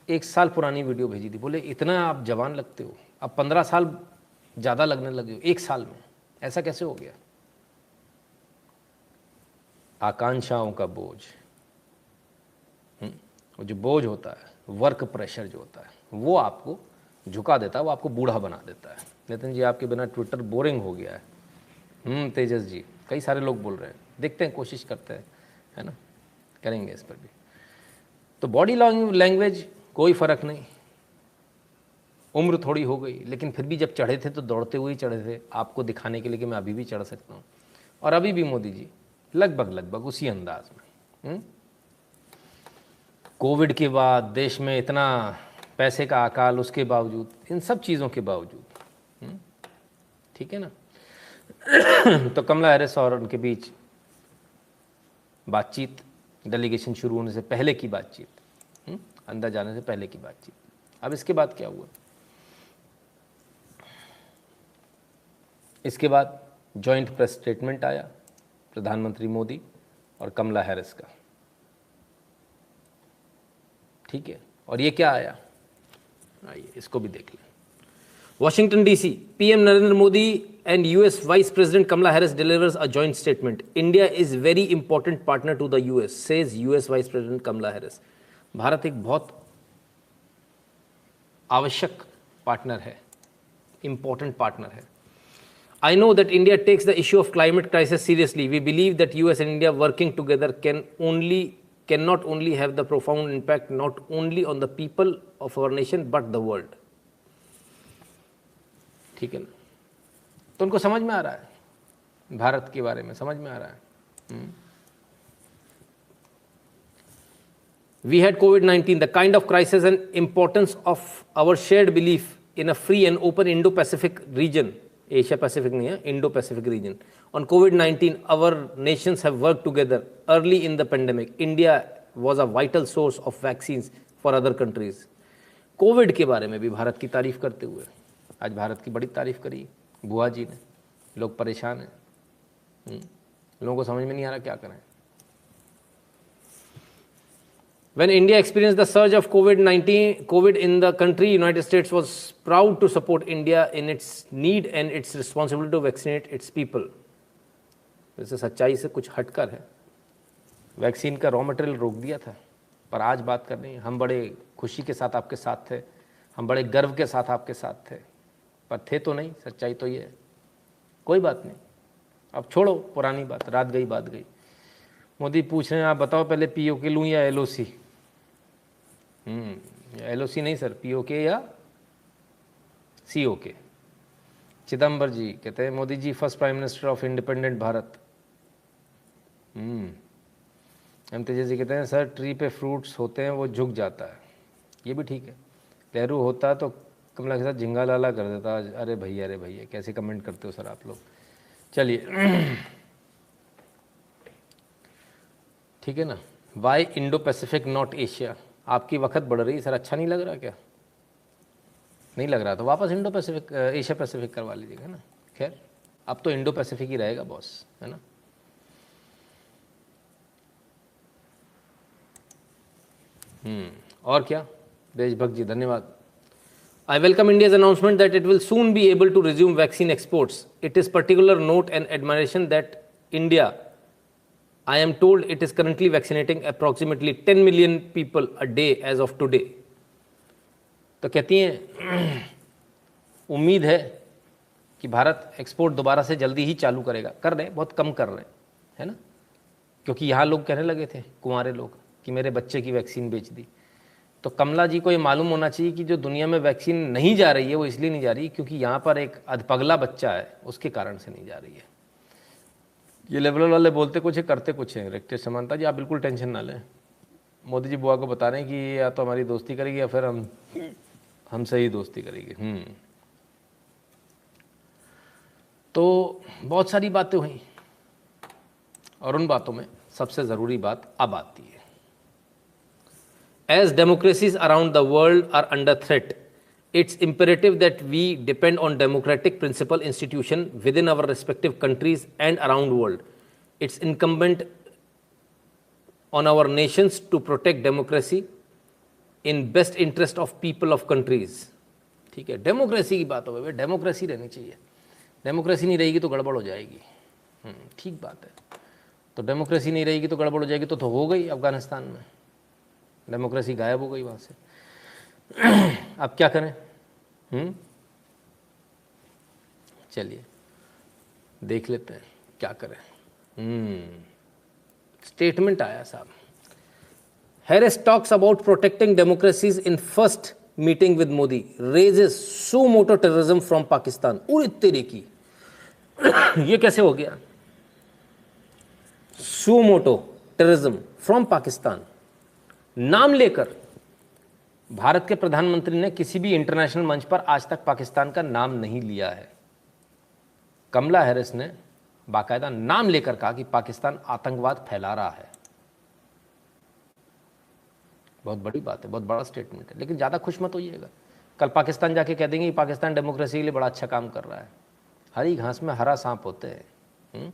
1 साल पुरानी वीडियो भेजी थी, बोले इतना आप जवान लगते हो, अब 15 साल ज़्यादा लगने लगे हो 1 साल में, ऐसा कैसे हो गया? आकांक्षाओं का बोझ, वो जो बोझ होता है, वर्क प्रेशर जो होता है, वो आपको झुका देता है, वो आपको बूढ़ा बना देता है। नितिन जी आपके बिना ट्विटर बोरिंग हो गया है। तेजस जी, कई सारे लोग बोल रहे हैं, देखते हैं, कोशिश करते हैं, है ना, करेंगे इस पर भी। तो बॉडी लैंग्वेज कोई फ़र्क नहीं, उम्र थोड़ी हो गई, लेकिन फिर भी जब चढ़े थे तो दौड़ते हुए ही चढ़े थे, आपको दिखाने के लिए कि मैं अभी भी चढ़ सकता हूँ। और अभी भी मोदी जी लगभग उसी अंदाज में। कोविड के बाद देश में इतना पैसे का अकाल, उसके बावजूद, इन सब चीज़ों के बावजूद, ठीक है ना। तो कमला हैरिस और उनके बीच बातचीत, डेलीगेशन शुरू होने से पहले की बातचीत, अंदर जाने से पहले की बातचीत। अब इसके बाद क्या हुआ? इसके बाद जॉइंट प्रेस स्टेटमेंट आया प्रधानमंत्री मोदी और कमला हैरिस का, ठीक है। और ये क्या आया, आइए इसको भी देख लें। Washington DC, PM Narendra Modi and US Vice President Kamala Harris delivers a joint statement. India is very important partner to the US, says US Vice President Kamala Harris. Bharat एक बहुत आवश्यक पार्टनर है, important पार्टनर है। I know that India takes the issue of climate crisis seriously. We believe that US and India working together cannot only have the profound impact not only on the people of our nation but the world. ठीक है ना। तो उनको समझ में आ रहा है, भारत के बारे में समझ में आ रहा है। We had COVID-19, the kind of crisis and importance of our shared belief in a free and open Indo-Pacific region, Asia Pacific नहीं है, Indo-Pacific region. On COVID-19, our nations have worked together early in the pandemic. India was a vital source of vaccines for other countries. Covid के बारे में भी भारत की तारीफ करते हुए आज भारत की बड़ी तारीफ करी बुआ जी ने। लोग परेशान हैं, लोगों को समझ में नहीं आ रहा क्या करें। When India experienced the surge of COVID in the country, United States was proud to support India in its need and its responsibility to vaccinate its people. वैसे सच्चाई से कुछ हटकर है, वैक्सीन का रॉ मटेरियल रोक दिया था, पर आज बात कर रही, हम बड़े खुशी के साथ आपके साथ थे, हम बड़े गर्व के साथ आपके साथ थे, पर थे तो नहीं। सच्चाई तो ये है। कोई बात नहीं, अब छोड़ो पुरानी बात, रात गई बात गई। मोदी पूछ रहे हैं आप बताओ पहले पीओके लूँ या एलओसी? एलओसी नहीं सर, पीओके या सीओके। चिदम्बर जी कहते हैं Modi ji first prime minister of independent Bharat. एम तेजस जी कहते हैं सर ट्री पे फ्रूट्स होते हैं वो झुक जाता है। ये भी ठीक है। नेहरू होता तो कमला के साथ झिंगा लाला कर देता। अरे भैया कैसे कमेंट करते हो सर आप लोग। चलिए ठीक है ना। Why Indo Pacific not Asia? आपकी वक्त बढ़ रही है सर, अच्छा नहीं लग रहा क्या? नहीं लग रहा तो वापस इंडो पैसिफिक एशिया पैसिफिक करवा लीजिएगा ना। खैर अब तो इंडो पैसिफिक ही रहेगा बॉस, है ना। और क्या देशभक्त जी, धन्यवाद। I welcome India's announcement that it will soon be able to resume vaccine exports. It is particular note and admiration that India, I am told it is currently vaccinating approximately 10 million people a day as of today. तो कहती हैं उम्मीद है कि Bharat export दोबारा से जल्दी ही चालू करेगा, कर रहे हैं, बहुत कम कर रहे हैं, है ना, क्योंकि यहाँ लोग कहने लगे थे, कुंवारे लोग, कि मेरे बच्चे की वैक्सीन बेच दी। तो कमला जी को ये मालूम होना चाहिए कि जो दुनिया में वैक्सीन नहीं जा रही है वो इसलिए नहीं जा रही क्योंकि यहाँ पर एक अधपगला बच्चा है, उसके कारण से नहीं जा रही है। ये लिबरल वाले बोलते कुछ है, करते कुछ है। रेक्टर समानता जी, आप बिल्कुल टेंशन ना लें, मोदी जी बुआ को बता रहे हैं कि या तो हमारी दोस्ती करेगी या फिर हमसे ही दोस्ती करेगी। तो बहुत सारी बातें हुई और उन बातों में सबसे ज़रूरी बात अब आती है। As democracies around the world are under threat, it's imperative that we depend on democratic principle institution within our respective countries and around world. It's incumbent on our nations to protect democracy in best interest of people of countries. ठीक है, democracy की बात हो गई, democracy रहनी चाहिए, democracy नहीं रहेगी तो गड़बड़ हो जाएगी। ठीक बात है, तो डेमोक्रेसी नहीं रहेगी तो गड़बड़ हो जाएगी, तो हो गई अफगानिस्तान में डेमोक्रेसी गायब हो गई वहाँ से। अब क्या करें? चलिए देख लेते हैं क्या करें। स्टेटमेंट आया साहब, Harris talks about protecting democracies in first meeting with Modi, raises suo motu terrorism from Pakistan. उरे तेरे की, ये कैसे हो गया? Suo motu terrorism from Pakistan नाम लेकर भारत के प्रधानमंत्री ने किसी भी इंटरनेशनल मंच पर आज तक पाकिस्तान का नाम नहीं लिया है। कमला हैरिस ने बाकायदा नाम लेकर कहा कि पाकिस्तान आतंकवाद फैला रहा है। बहुत बड़ी बात है, बहुत बड़ा स्टेटमेंट है, लेकिन ज़्यादा खुश मत होइएगा। कल पाकिस्तान जाके कह देंगे कि पाकिस्तान डेमोक्रेसी के लिए बड़ा अच्छा काम कर रहा है। हरी घास में हरा सांप होते हैं।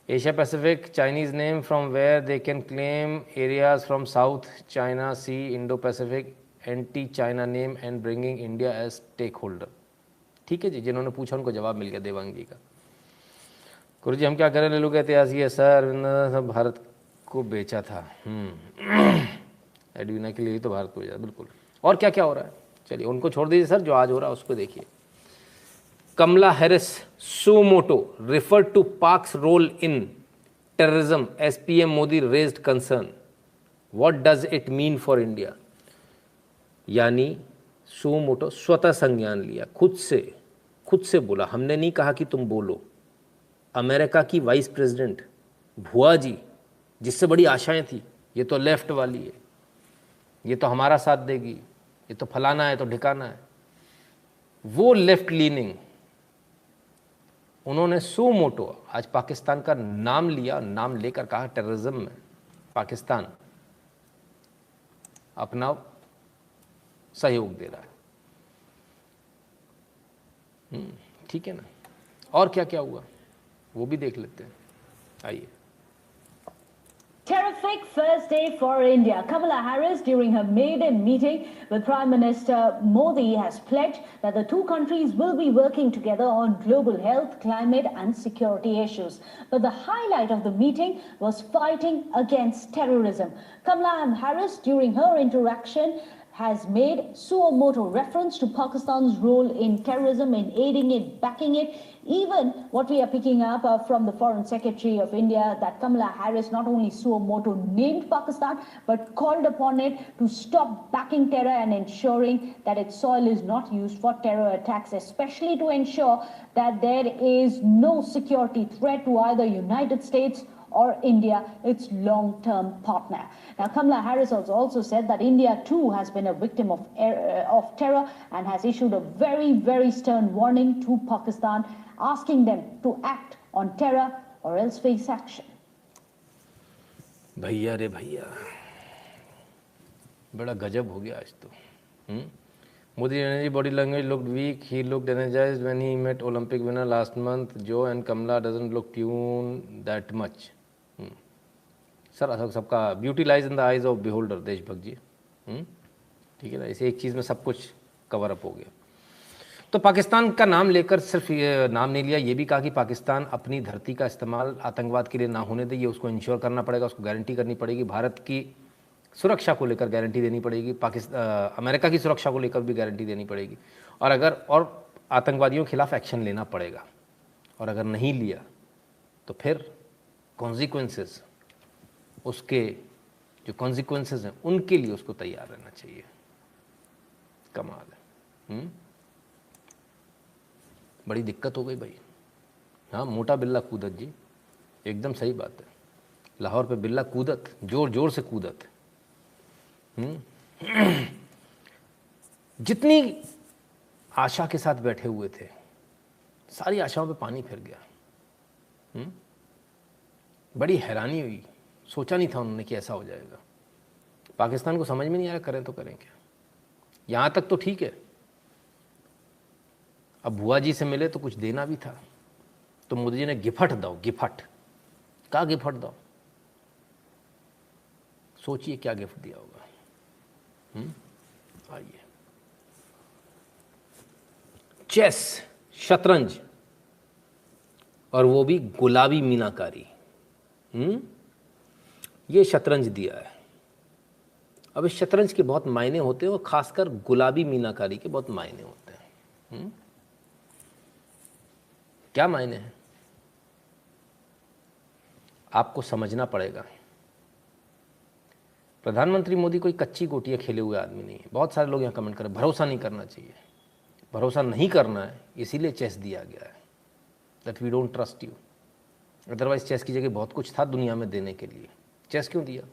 Asia Pacific, Chinese name from where they can claim areas from South China Sea, Indo-Pacific, anti-China name and bringing India as stakeholder। ठीक है जी, जिन्होंने पूछा उनको जवाब मिल गया देवांग जी का। गुरु जी हम क्या करें, ले लो कहते हैं सर सब भारत को बेचा था। एडवीना के लिए तो भारत को बेचा, बिल्कुल। और क्या क्या हो रहा है, चलिए उनको छोड़ दीजिए सर, जो आज हो रहा है उसको देखिए। Kamala Harris so moto referred to Pak's role in terrorism as PM Modi raised concern. What does it mean for India? यानी सो मोटो स्वतः संज्ञान लिया, खुद से बोला, हमने नहीं कहा कि तुम बोलो। अमेरिका की वाइस प्रेसिडेंट भुआ जी, जिससे बड़ी आशाएं थी, ये तो लेफ्ट वाली है, ये तो हमारा साथ देगी, ये तो फलाना है तो ठिकाना है, वो लेफ्ट लीनिंग, उन्होंने सो मोटो आज पाकिस्तान का नाम लिया, नाम लेकर कहा टेररिज्म में पाकिस्तान अपना सहयोग दे रहा है। ठीक है ना, और क्या क्या हुआ वो भी देख लेते हैं, आइए। Terrific first day for India. Kamala Harris, during her maiden meeting with Prime Minister Modi, has pledged that the two countries will be working together on global health, climate and security issues. But the highlight of the meeting was fighting against terrorism. Kamala Harris, during her interaction, has made suo moto reference to Pakistan's role in terrorism, in aiding it, backing it. Even what we are picking up from the Foreign Secretary of India, that Kamala Harris not only suo moto named Pakistan, but called upon it to stop backing terror and ensuring that its soil is not used for terror attacks, especially to ensure that there is no security threat to either United States or India, its long-term partner. Now, Kamala Harris has also said that India too has been a victim of terror and has issued a very, very stern warning to Pakistan, asking them to act on terror or else face action. भैया रे भैया, बड़ा गजब हो गया आज तो। Modi energy body language looked weak. He looked energized when he met Olympic winner last month. Joe and Kamala doesn't look tuned that much. Sir सबका beauty lies in the eyes of beholder, देशभक्त जी। ठीक है ना, इसे एक चीज़ में सब कुछ कवर अप हो गया। तो पाकिस्तान का नाम लेकर सिर्फ ये नाम नहीं लिया, ये भी कहा कि पाकिस्तान अपनी धरती का इस्तेमाल आतंकवाद के लिए ना होने दे, ये उसको इंश्योर करना पड़ेगा, उसको गारंटी करनी पड़ेगी, भारत की सुरक्षा को लेकर गारंटी देनी पड़ेगी, अमेरिका की सुरक्षा को लेकर भी गारंटी देनी पड़ेगी। और आतंकवादियों के खिलाफ एक्शन लेना पड़ेगा, और अगर नहीं लिया तो फिर कॉन्सिक्वेंसेस, उसके जो कॉन्सिक्वेंसेस हैं उनके लिए उसको तैयार रहना चाहिए। कमाल है। बड़ी दिक्कत हो गई भाई। हाँ, मोटा बिल्ला कूदत जी, एकदम सही बात है। लाहौर पे बिल्ला कूदत, जोर जोर से कूदत। जितनी आशा के साथ बैठे हुए थे, सारी आशाओं पे पानी फिर गया। बड़ी हैरानी हुई, सोचा नहीं था उन्होंने कि ऐसा हो जाएगा। पाकिस्तान को समझ में नहीं आ रहा करें तो करें क्या। यहाँ तक तो ठीक है, अब बुआ जी से मिले तो कुछ देना भी था, तो मोदी जी ने गिफ्ट दो, गिफ्ट का गिफ्ट दो। सोचिए क्या गिफ्ट दिया होगा। आइए, चेस, शतरंज, और वो भी गुलाबी मीनाकारी। ये शतरंज दिया है। अब इस शतरंज के बहुत मायने होते हैं, और खासकर गुलाबी मीनाकारी के बहुत मायने होते हैं। क्या मायने हैं आपको समझना पड़ेगा। प्रधानमंत्री मोदी कोई कच्ची गोटियां खेले हुए आदमी नहीं है। बहुत सारे लोग यहाँ कमेंट करें भरोसा नहीं करना चाहिए। भरोसा नहीं करना है, इसीलिए चेस दिया गया है, that we don't trust you. Otherwise चेस की जगह बहुत कुछ था दुनिया में देने के लिए, चेस क्यों दिया?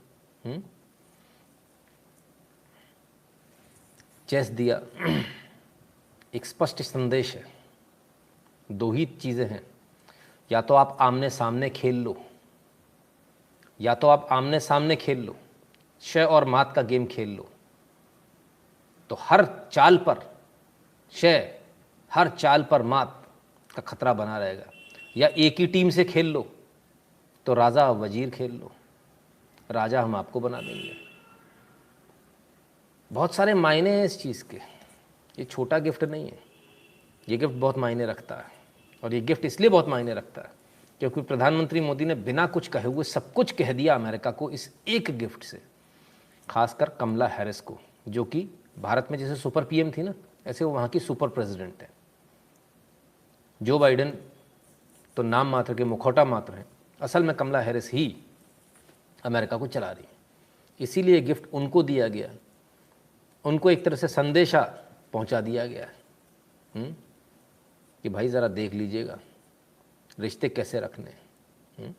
चेस दिया, एक स्पष्ट संदेश है। दो ही चीज़ें हैं, या तो आप आमने सामने खेल लो, या तो आप आमने सामने खेल लो, शय और मात का गेम खेल लो, तो हर चाल पर शय, हर चाल पर मात का खतरा बना रहेगा। या एक ही टीम से खेल लो, तो राजा वजीर खेल लो, राजा हम आपको बना देंगे। बहुत सारे मायने हैं इस चीज़ के, ये छोटा गिफ्ट नहीं है। ये गिफ्ट बहुत मायने रखता है, और ये गिफ्ट इसलिए बहुत मायने रखता है क्योंकि प्रधानमंत्री मोदी ने बिना कुछ कहे हुए सब कुछ कह दिया अमेरिका को इस एक गिफ्ट से। खासकर कमला हैरिस को, जो कि भारत में जैसे सुपर पीएम थी ना, ऐसे वो वहाँ की सुपर प्रेसिडेंट है। जो बाइडेन तो नाम मात्र के मुखौटा मात्र हैं, असल में कमला हैरिस ही अमेरिका को चला रही है। इसीलिए गिफ्ट उनको दिया गया, उनको एक तरह से संदेशा पहुंचा दिया गया है कि भाई ज़रा देख लीजिएगा रिश्ते कैसे रखने हैं।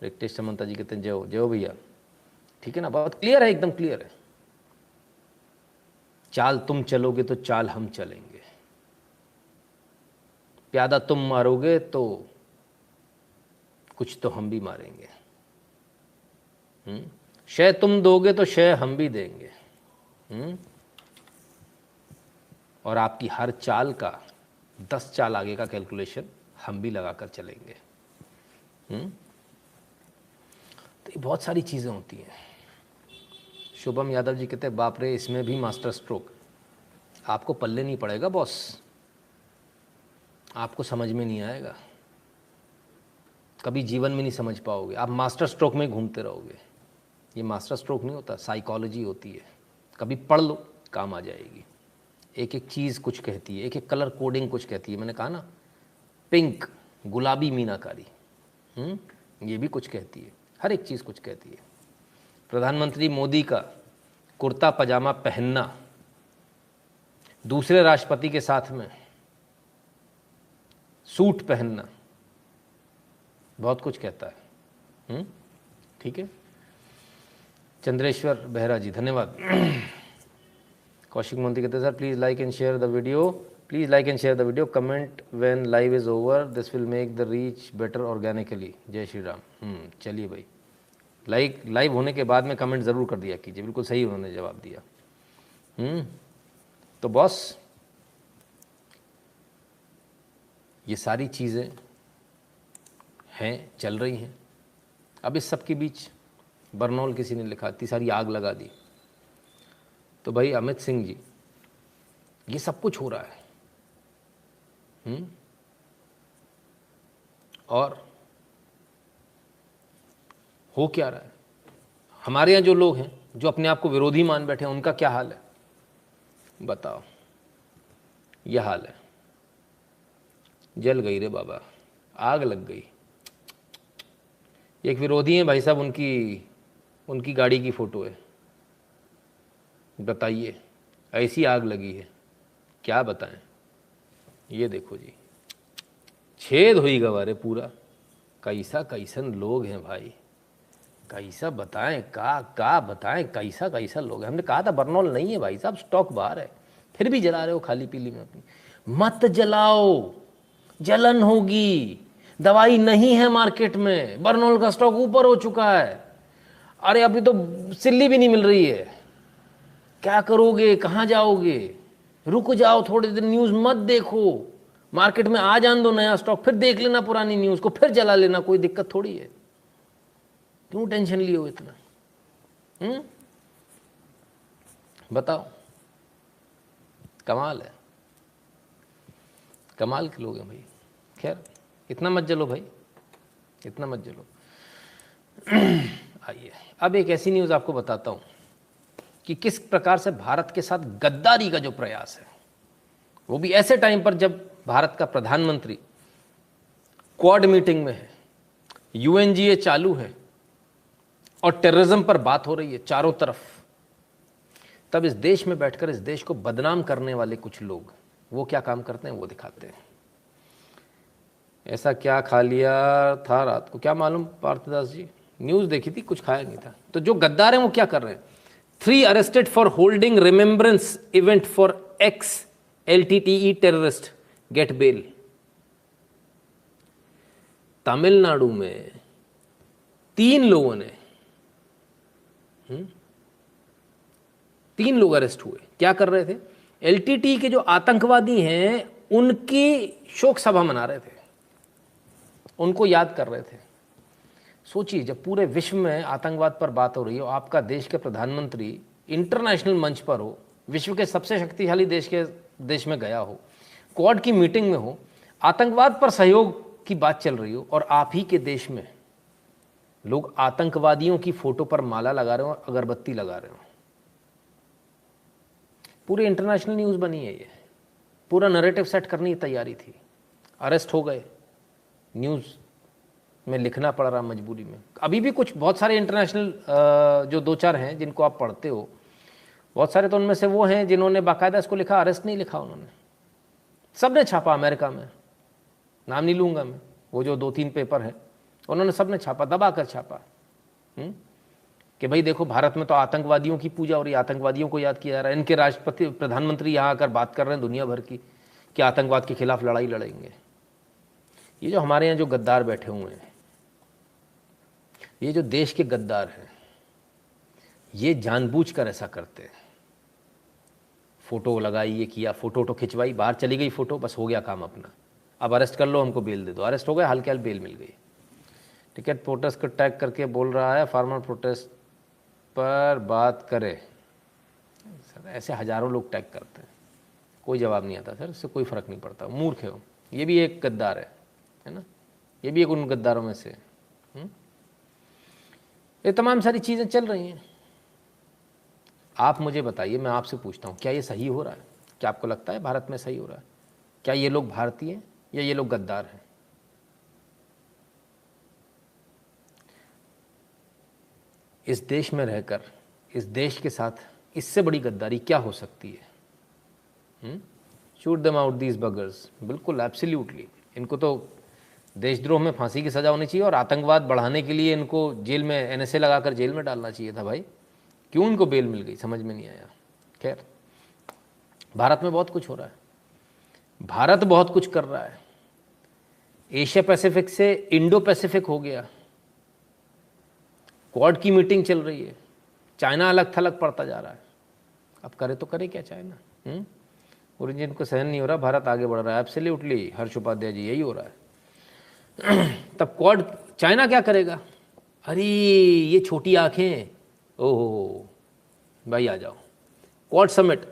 रितेश समंता जी कहते हैं जय हो भैया, ठीक है ना, बहुत क्लियर है, एकदम क्लियर है। चाल तुम चलोगे तो चाल हम चलेंगे, प्यादा तुम मारोगे तो कुछ तो हम भी मारेंगे, शय तुम दोगे तो शय हम भी देंगे, और आपकी हर चाल का 10 चाल आगे का कैलकुलेशन हम भी लगाकर चलेंगे। तो ये बहुत सारी चीज़ें होती हैं। शुभम यादव जी कहते हैं बाप रे, इसमें भी मास्टर स्ट्रोक। आपको पल्ले नहीं पड़ेगा बॉस, आपको समझ में नहीं आएगा, कभी जीवन में नहीं समझ पाओगे। आप मास्टर स्ट्रोक में घूमते रहोगे। ये मास्टर स्ट्रोक नहीं होता, साइकोलॉजी होती है। कभी पढ़ लो, काम आ जाएगी। एक एक चीज़ कुछ कहती है, एक एक कलर कोडिंग कुछ कहती है। मैंने कहा ना, पिंक, गुलाबी मीनाकारी, ये भी कुछ कहती है। हर एक चीज़ कुछ कहती है। प्रधानमंत्री मोदी का कुर्ता पजामा पहनना, दूसरे राष्ट्रपति के साथ में सूट पहनना, बहुत कुछ कहता है। ठीक है। चंद्रेश्वर बेहरा जी धन्यवाद। कौशिक मोदी कहते हैं sir please like and share the video, please like and share the video, comment when live is over, this will make the reach better organically. जय श्री राम। चलिए भाई, लाइव होने के बाद में कमेंट ज़रूर कर दिया कीजिए। बिल्कुल सही उन्होंने जवाब दिया। तो बॉस, ये सारी चीज़ें हैं, चल रही हैं। अब इस सब के बीच बरनौल किसी ने लिखा, इतनी सारी आग लगा दी। तो भाई अमित सिंह जी, ये सब कुछ हो रहा है। और हो क्या रहा है? हमारे यहाँ जो लोग हैं, जो अपने आप को विरोधी मान बैठे हैं, उनका क्या हाल है बताओ? यह हाल है। जल गई रे बाबा, आग लग गई। एक विरोधी हैं भाई साहब, उनकी गाड़ी की फ़ोटो है। बताइए, ऐसी आग लगी है, क्या बताएं। ये देखो जी, छेद हुई गवारे पूरा। कैसन लोग हैं भाई, कैसा बताएं, का बताएं, कैसा लोग हैं। हमने कहा था बर्नौल नहीं है भाई साहब, स्टॉक बाहर है, फिर भी जला रहे हो खाली पीली में अपनी। मत जलाओ, जलन होगी। दवाई नहीं है मार्केट में, बर्नौल का स्टॉक ऊपर हो चुका है। अरे अभी तो सिल्ली भी नहीं मिल रही है, क्या करोगे, कहाँ जाओगे? रुक जाओ थोड़े दिन, न्यूज़ मत देखो, मार्केट में आ जान दो नया स्टॉक, फिर देख लेना पुरानी न्यूज़ को, फिर जला लेना, कोई दिक्कत थोड़ी है। क्यों टेंशन लिए हो इतना? बताओ, कमाल है, कमाल के लोग हैं भाई। खैर, इतना मत जलो भाई, इतना मत जलो। आइए अब एक ऐसी न्यूज़ आपको बताता हूँ कि किस प्रकार से भारत के साथ गद्दारी का जो प्रयास है, वो भी ऐसे टाइम पर जब भारत का प्रधानमंत्री क्वाड मीटिंग में है, यूएनजीए चालू है और टेररिज्म पर बात हो रही है चारों तरफ, तब इस देश में बैठकर इस देश को बदनाम करने वाले कुछ लोग वो क्या काम करते हैं वो दिखाते हैं। ऐसा क्या खा लिया था रात को, क्या मालूम पार्थदास जी, न्यूज़ देखी थी, कुछ खाया नहीं था। तो जो गद्दार हैं वो क्या कर रहे हैं? 3 arrested for holding remembrance event for ex LTTE terrorist get bail. Tamil Nadu में 3 लोगों ने 3 लोग अरेस्ट हुए। क्या कर रहे थे? LTTE के जो आतंकवादी हैं उनकी शोक सभा मना रहे थे, उनको याद कर रहे थे। सोचिए, जब पूरे विश्व में आतंकवाद पर बात हो रही हो, आपका देश के प्रधानमंत्री इंटरनेशनल मंच पर हो, विश्व के सबसे शक्तिशाली देश में गया हो, क्वाड की मीटिंग में हो, आतंकवाद पर सहयोग की बात चल रही हो, और आप ही के देश में लोग आतंकवादियों की फोटो पर माला लगा रहे हो, अगरबत्ती लगा रहे हो। पूरी इंटरनेशनल न्यूज़ बनी है, ये पूरा नैरेटिव सेट करने की तैयारी थी। अरेस्ट हो गए, न्यूज़ में लिखना पड़ रहा मजबूरी में। अभी भी कुछ बहुत सारे इंटरनेशनल जो 2-4 हैं जिनको आप पढ़ते हो, बहुत सारे तो उनमें से वो हैं जिन्होंने बाकायदा इसको लिखा, अरेस्ट नहीं लिखा उन्होंने, सब ने छापा। अमेरिका में, नाम नहीं लूँगा मैं, वो जो 2-3 पेपर हैं उन्होंने सब ने छापा, दबा कर छापा कि भाई देखो भारत में तो आतंकवादियों की पूजा हो रही है, आतंकवादियों को याद किया जा रहा है, इनके राष्ट्रपति प्रधानमंत्री यहाँ आकर बात कर रहे हैं दुनिया भर की कि आतंकवाद के खिलाफ लड़ाई लड़ेंगे। ये जो हमारे यहाँ जो गद्दार बैठे हुए हैं, ये जो देश के गद्दार हैं, ये जानबूझकर ऐसा करते हैं। फोटो लगाई, ये किया, फोटो खिंचवाई, बाहर चली गई फोटो, बस हो गया काम अपना, अब अरेस्ट कर लो, हमको बेल दे दो। अरेस्ट हो गए, हाल के हाल बेल मिल गई। टिकट प्रोटेस्ट को टैग करके बोल रहा है फार्मर प्रोटेस्ट पर बात करे। सर ऐसे हज़ारों लोग टैग करते हैं, कोई जवाब नहीं आता सर, इससे कोई फ़र्क नहीं पड़ता, मूर्ख हो। ये भी एक गद्दार है ना, ये भी एक उन गद्दारों में से। ये तमाम सारी चीज़ें चल रही हैं। आप मुझे बताइए, मैं आपसे पूछता हूँ, क्या ये सही हो रहा है? क्या आपको लगता है भारत में सही हो रहा है? क्या ये लोग भारतीय हैं या ये लोग गद्दार हैं? इस देश में रहकर इस देश के साथ इससे बड़ी गद्दारी क्या हो सकती है? Shoot them out these buggers. बिल्कुल, एब्सोल्युटली। इनको तो देशद्रोह में फांसी की सज़ा होनी चाहिए और आतंकवाद बढ़ाने के लिए इनको जेल में NSA लगाकर जेल में डालना चाहिए था भाई। क्यों इनको बेल मिल गई, समझ में नहीं आया। खैर, भारत में बहुत कुछ हो रहा है, भारत बहुत कुछ कर रहा है। एशिया पैसिफिक से इंडो पैसिफिक हो गया, क्वाड की मीटिंग चल रही है, चाइना अलग थलग पड़ता जा रहा है। अब करे तो करे क्या चाइना? ओरिजिन को सहन नहीं हो रहा, भारत आगे बढ़ रहा है। एब्सोल्युटली हर्ष उपाध्याय जी, यही हो रहा है। तब क्वाड, चाइना क्या करेगा? अरे ये छोटी आंखें, ओहो भाई आ जाओ। क्वाड समिट,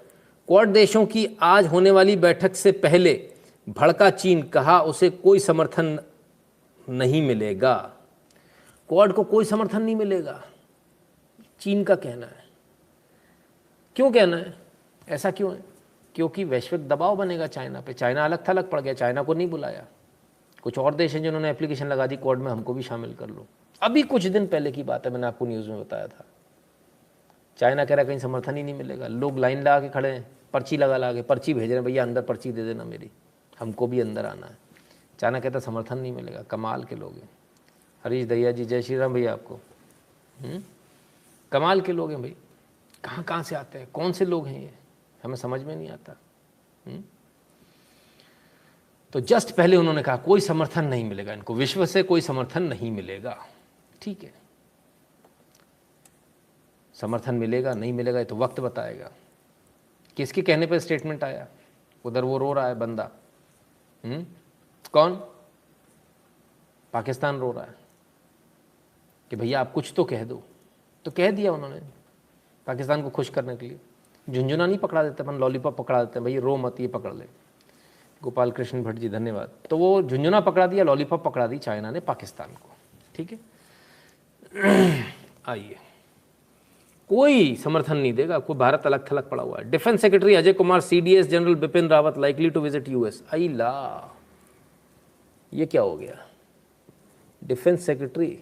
क्वाड देशों की आज होने वाली बैठक से पहले भड़का चीन, कहा उसे कोई समर्थन नहीं मिलेगा। क्वाड को कोई समर्थन नहीं मिलेगा, चीन का कहना है। क्यों कहना है? ऐसा क्यों है? क्योंकि वैश्विक दबाव बनेगा चाइना पे। चाइना अलग थलग पड़ गया, चाइना को नहीं बुलाया। कुछ और देश हैं जिन्होंने एप्लीकेशन लगा दी क्वाड में, हमको भी शामिल कर लो। अभी कुछ दिन पहले की बात है, मैंने आपको न्यूज़ में बताया था। चाइना कह रहा है कहीं समर्थन ही नहीं मिलेगा, लोग लाइन लगा के खड़े हैं, पर्ची लगा के पर्ची भेज रहे हैं, भैया अंदर पर्ची दे देना मेरी, हमको भी अंदर आना है। चाइना कहता समर्थन नहीं मिलेगा। कमाल के लोग हैं। हरीश दहिया जी, जय श्री राम भैया आपको। कमाल के लोग हैं भाई। कहाँ कहाँ से आते हैं, कौन से लोग हैं ये, हमें समझ में नहीं आता। तो जस्ट पहले उन्होंने कहा कोई समर्थन नहीं मिलेगा इनको, विश्व से कोई समर्थन नहीं मिलेगा। ठीक है, समर्थन मिलेगा नहीं मिलेगा ये तो वक्त बताएगा। किसके कहने पर स्टेटमेंट आया? उधर वो रो रहा है बंदा। कौन? पाकिस्तान रो रहा है कि भैया आप कुछ तो कह दो। तो कह दिया उन्होंने पाकिस्तान को खुश करने के लिए। झुंझुना नहीं पकड़ा देते अपन, लॉलीपॉप पकड़ा देते हैं, भैया रो मत, ये पकड़ ले। गोपाल कृष्ण भट्ट जी धन्यवाद। तो वो झुंझुना पकड़ा दिया, लॉलीपॉप पकड़ा दी चाइना ने पाकिस्तान को। ठीक है, आइए, कोई समर्थन नहीं देगा, कोई भारत अलग थलग पड़ा हुआ है। Defence secretary Ajay Kumar, CDS general Bipin Rawat likely to visit US. आई ला, ये क्या हो गया? डिफेंस सेक्रेटरी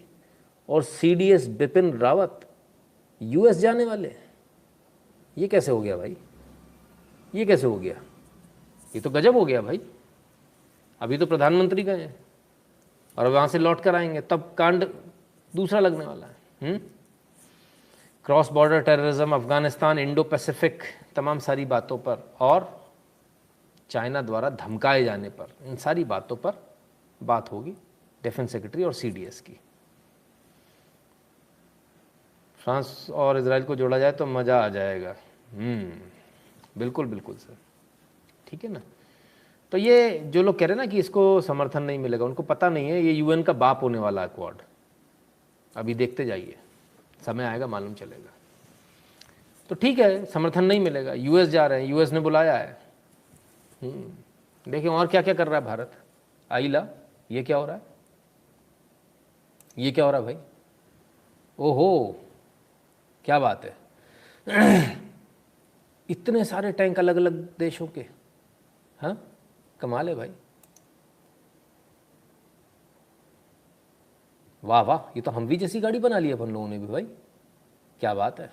और सीडीएस बिपिन रावत यूएस जाने वाले, ये कैसे हो गया भाई? ये कैसे हो गया? ये तो गजब हो गया भाई। अभी तो प्रधानमंत्री गए हैं और वहां से लौट कर आएंगे, तब कांड दूसरा लगने वाला है। Cross border terrorism, Afghanistan, Indo Pacific, तमाम सारी बातों पर और चाइना द्वारा धमकाए जाने पर, इन सारी बातों पर बात होगी डिफेंस सेक्रेटरी और सीडीएस की। फ्रांस और इजराइल को जोड़ा जाए तो मज़ा आ जाएगा। बिल्कुल बिल्कुल सर, ठीक है ना। तो ये जो लोग कह रहे हैं ना कि इसको समर्थन नहीं मिलेगा, उनको पता नहीं है ये यूएन का बाप होने वाला है क्वाड। अभी देखते जाइए, समय आएगा मालूम चलेगा। तो ठीक है, समर्थन नहीं मिलेगा, यूएस जा रहे हैं, यूएस ने बुलाया है। देखिए और क्या क्या कर रहा है भारत। आइला, ये क्या हो रहा है? ये क्या हो रहा है भाई? ओहो, क्या बात है। इतने सारे टैंक अलग अलग देशों के। हाँ, कमाल है भाई। वाह वाह, ये तो हम भी जैसी गाड़ी बना ली अपन लोगों ने भी भाई, क्या बात है।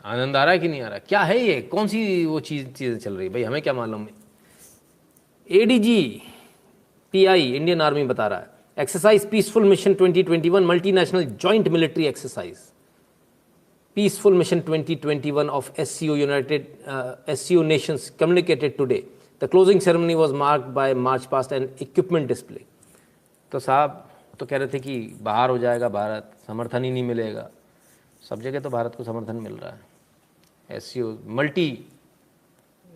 आनंद आ रहा है कि नहीं आ रहा? क्या है ये, कौन सी वो चीज़ें चल रही है भाई, हमें क्या मालूम है। एडीजी पीआई इंडियन आर्मी बता रहा है, exercise peaceful mission 2021 multinational joint military exercise, peaceful mission 2021 of SCO United SCO nations communicated today. The closing ceremony was marked by march past and equipment display. तो साहब तो कह रहे थे कि बाहर हो जाएगा भारत, समर्थन ही नहीं मिलेगा। सब जगह तो भारत को समर्थन मिल रहा है। SCO multi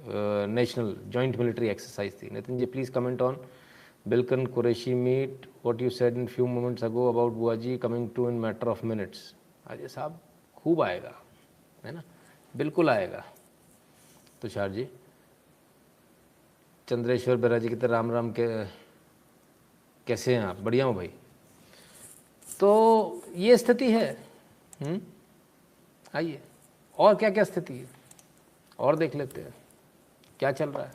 national joint military exercise थी। Nitin ji please comment on Bilkan Qureshi meet, what you said in few moments ago about बुआजी coming to in matter of minutes. Ajay साहब खूब आएगा, है ना, बिल्कुल आएगा। तुषार जी, चंद्रेश्वर बेरा जी की तरह राम राम के, कैसे हैं आप? बढ़िया हो भाई। तो ये स्थिति है। आइए, और क्या क्या स्थिति है और देख लेते हैं क्या चल रहा है।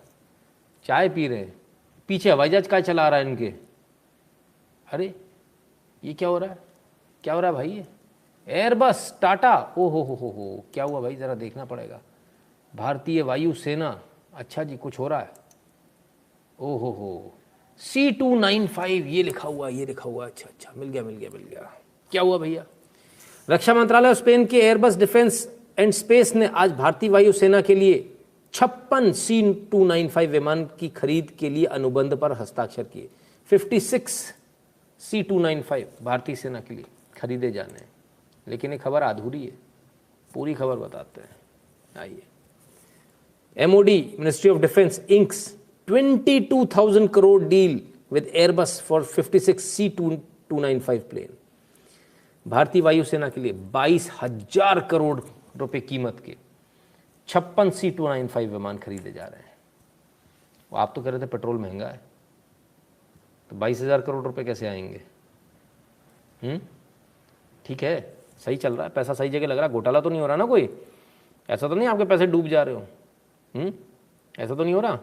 चाय पी रहे हैं, पीछे हवाई जहाज का चला रहा है इनके। अरे ये क्या हो रहा है, क्या हो रहा है भाई? ये एयरबस टाटा, ओ हो, क्या हुआ भाई, ज़रा देखना पड़ेगा। भारतीय वायुसेना, अच्छा जी कुछ हो रहा है। ओ हो, C295 ये लिखा हुआ, ये लिखा हुआ। अच्छा, मिल गया। क्या हुआ भैया? रक्षा मंत्रालय और स्पेन के एयरबस डिफेंस एंड स्पेस ने आज भारतीय वायुसेना के लिए 56 C295 विमान की खरीद के लिए अनुबंध पर हस्ताक्षर किए। 56 C295 भारतीय सेना के लिए खरीदे जाने हैं। लेकिन ये खबर अधूरी है, पूरी खबर बताते हैं। आइए, MOD ministry of defence inks 22,000 crore deal with Airbus for 56 C295 plane. भारतीय वायुसेना के लिए 22,000 करोड़ रुपए कीमत के 56 C295 विमान खरीदे जा रहे हैं। आप तो कह रहे थे पेट्रोल महंगा है, तो 22,000 करोड़ रुपए कैसे आएंगे? ठीक है, सही चल रहा है, पैसा सही जगह लग रहा है, घोटाला तो नहीं हो रहा ना कोई, ऐसा तो नहीं आपके पैसे डूब जा रहे हो, ऐसा तो नहीं हो रहा।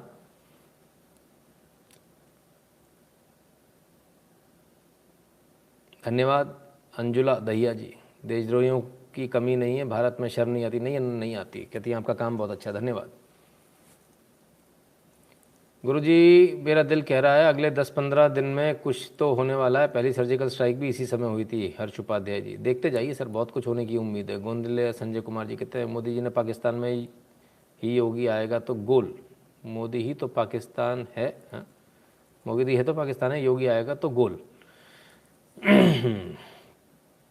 धन्यवाद अंजुला दहिया जी, देशद्रोहियों की कमी नहीं है, भारत में शर्म नहीं आती, नहीं आती, कहती है आपका काम बहुत अच्छा, धन्यवाद। गुरुजी मेरा दिल कह रहा है अगले 10-15 दिन में कुछ तो होने वाला है, पहली सर्जिकल स्ट्राइक भी इसी समय हुई थी। हर्ष उपाध्याय जी, देखते जाइए सर, बहुत कुछ होने की उम्मीद है। गोंदले संजय कुमार जी कहते हैं मोदी जी ने पाकिस्तान में ही योगी आएगा तो गोल, मोदी ही तो पाकिस्तान है, हाँ? मोदी है तो पाकिस्तान है, योगी आएगा तो गोल।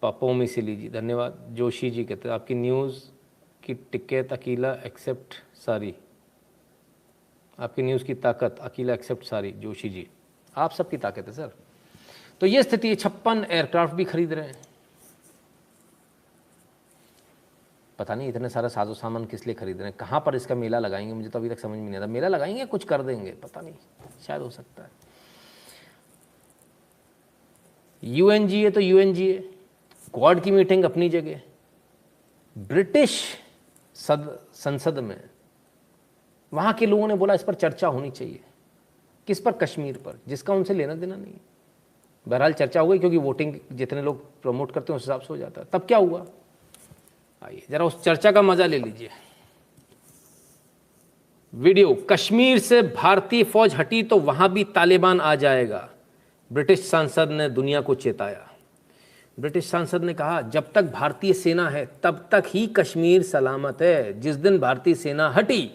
पपोमी सिली जी धन्यवाद। जोशी जी कहते हैं आपकी न्यूज़ की टिकट अकेला एक्सेप्ट सारी, आपकी न्यूज़ की ताकत अकेला एक्सेप्ट सारी। जोशी जी आप सबकी ताकत है सर। तो ये स्थिति है, 56 एयरक्राफ्ट भी खरीद रहे हैं। पता नहीं इतने सारा साजो सामान किस लिए खरीद रहे हैं, कहाँ पर इसका मेला लगाएंगे, मुझे तो अभी तक समझ में नहीं आता। मेला लगाएंगे कुछ कर देंगे, पता नहीं, शायद हो सकता है। यूएनजीए तो यूएनजीए, क्वाड की मीटिंग अपनी जगह, ब्रिटिश संसद में वहाँ के लोगों ने बोला इस पर चर्चा होनी चाहिए। किस पर? कश्मीर पर, जिसका उनसे लेना देना नहीं। बहरहाल चर्चा हो गई क्योंकि वोटिंग जितने लोग प्रमोट करते हैं उस हिसाब से हो जाता है। तब क्या हुआ, आइए जरा उस चर्चा का मजा ले लीजिए। वीडियो, कश्मीर से भारतीय फौज हटी तो वहां भी तालिबान आ जाएगा, ब्रिटिश सांसद ने दुनिया को चेताया। ब्रिटिश सांसद ने कहा जब तक भारतीय सेना है तब तक ही कश्मीर सलामत है, जिस दिन भारतीय सेना हटी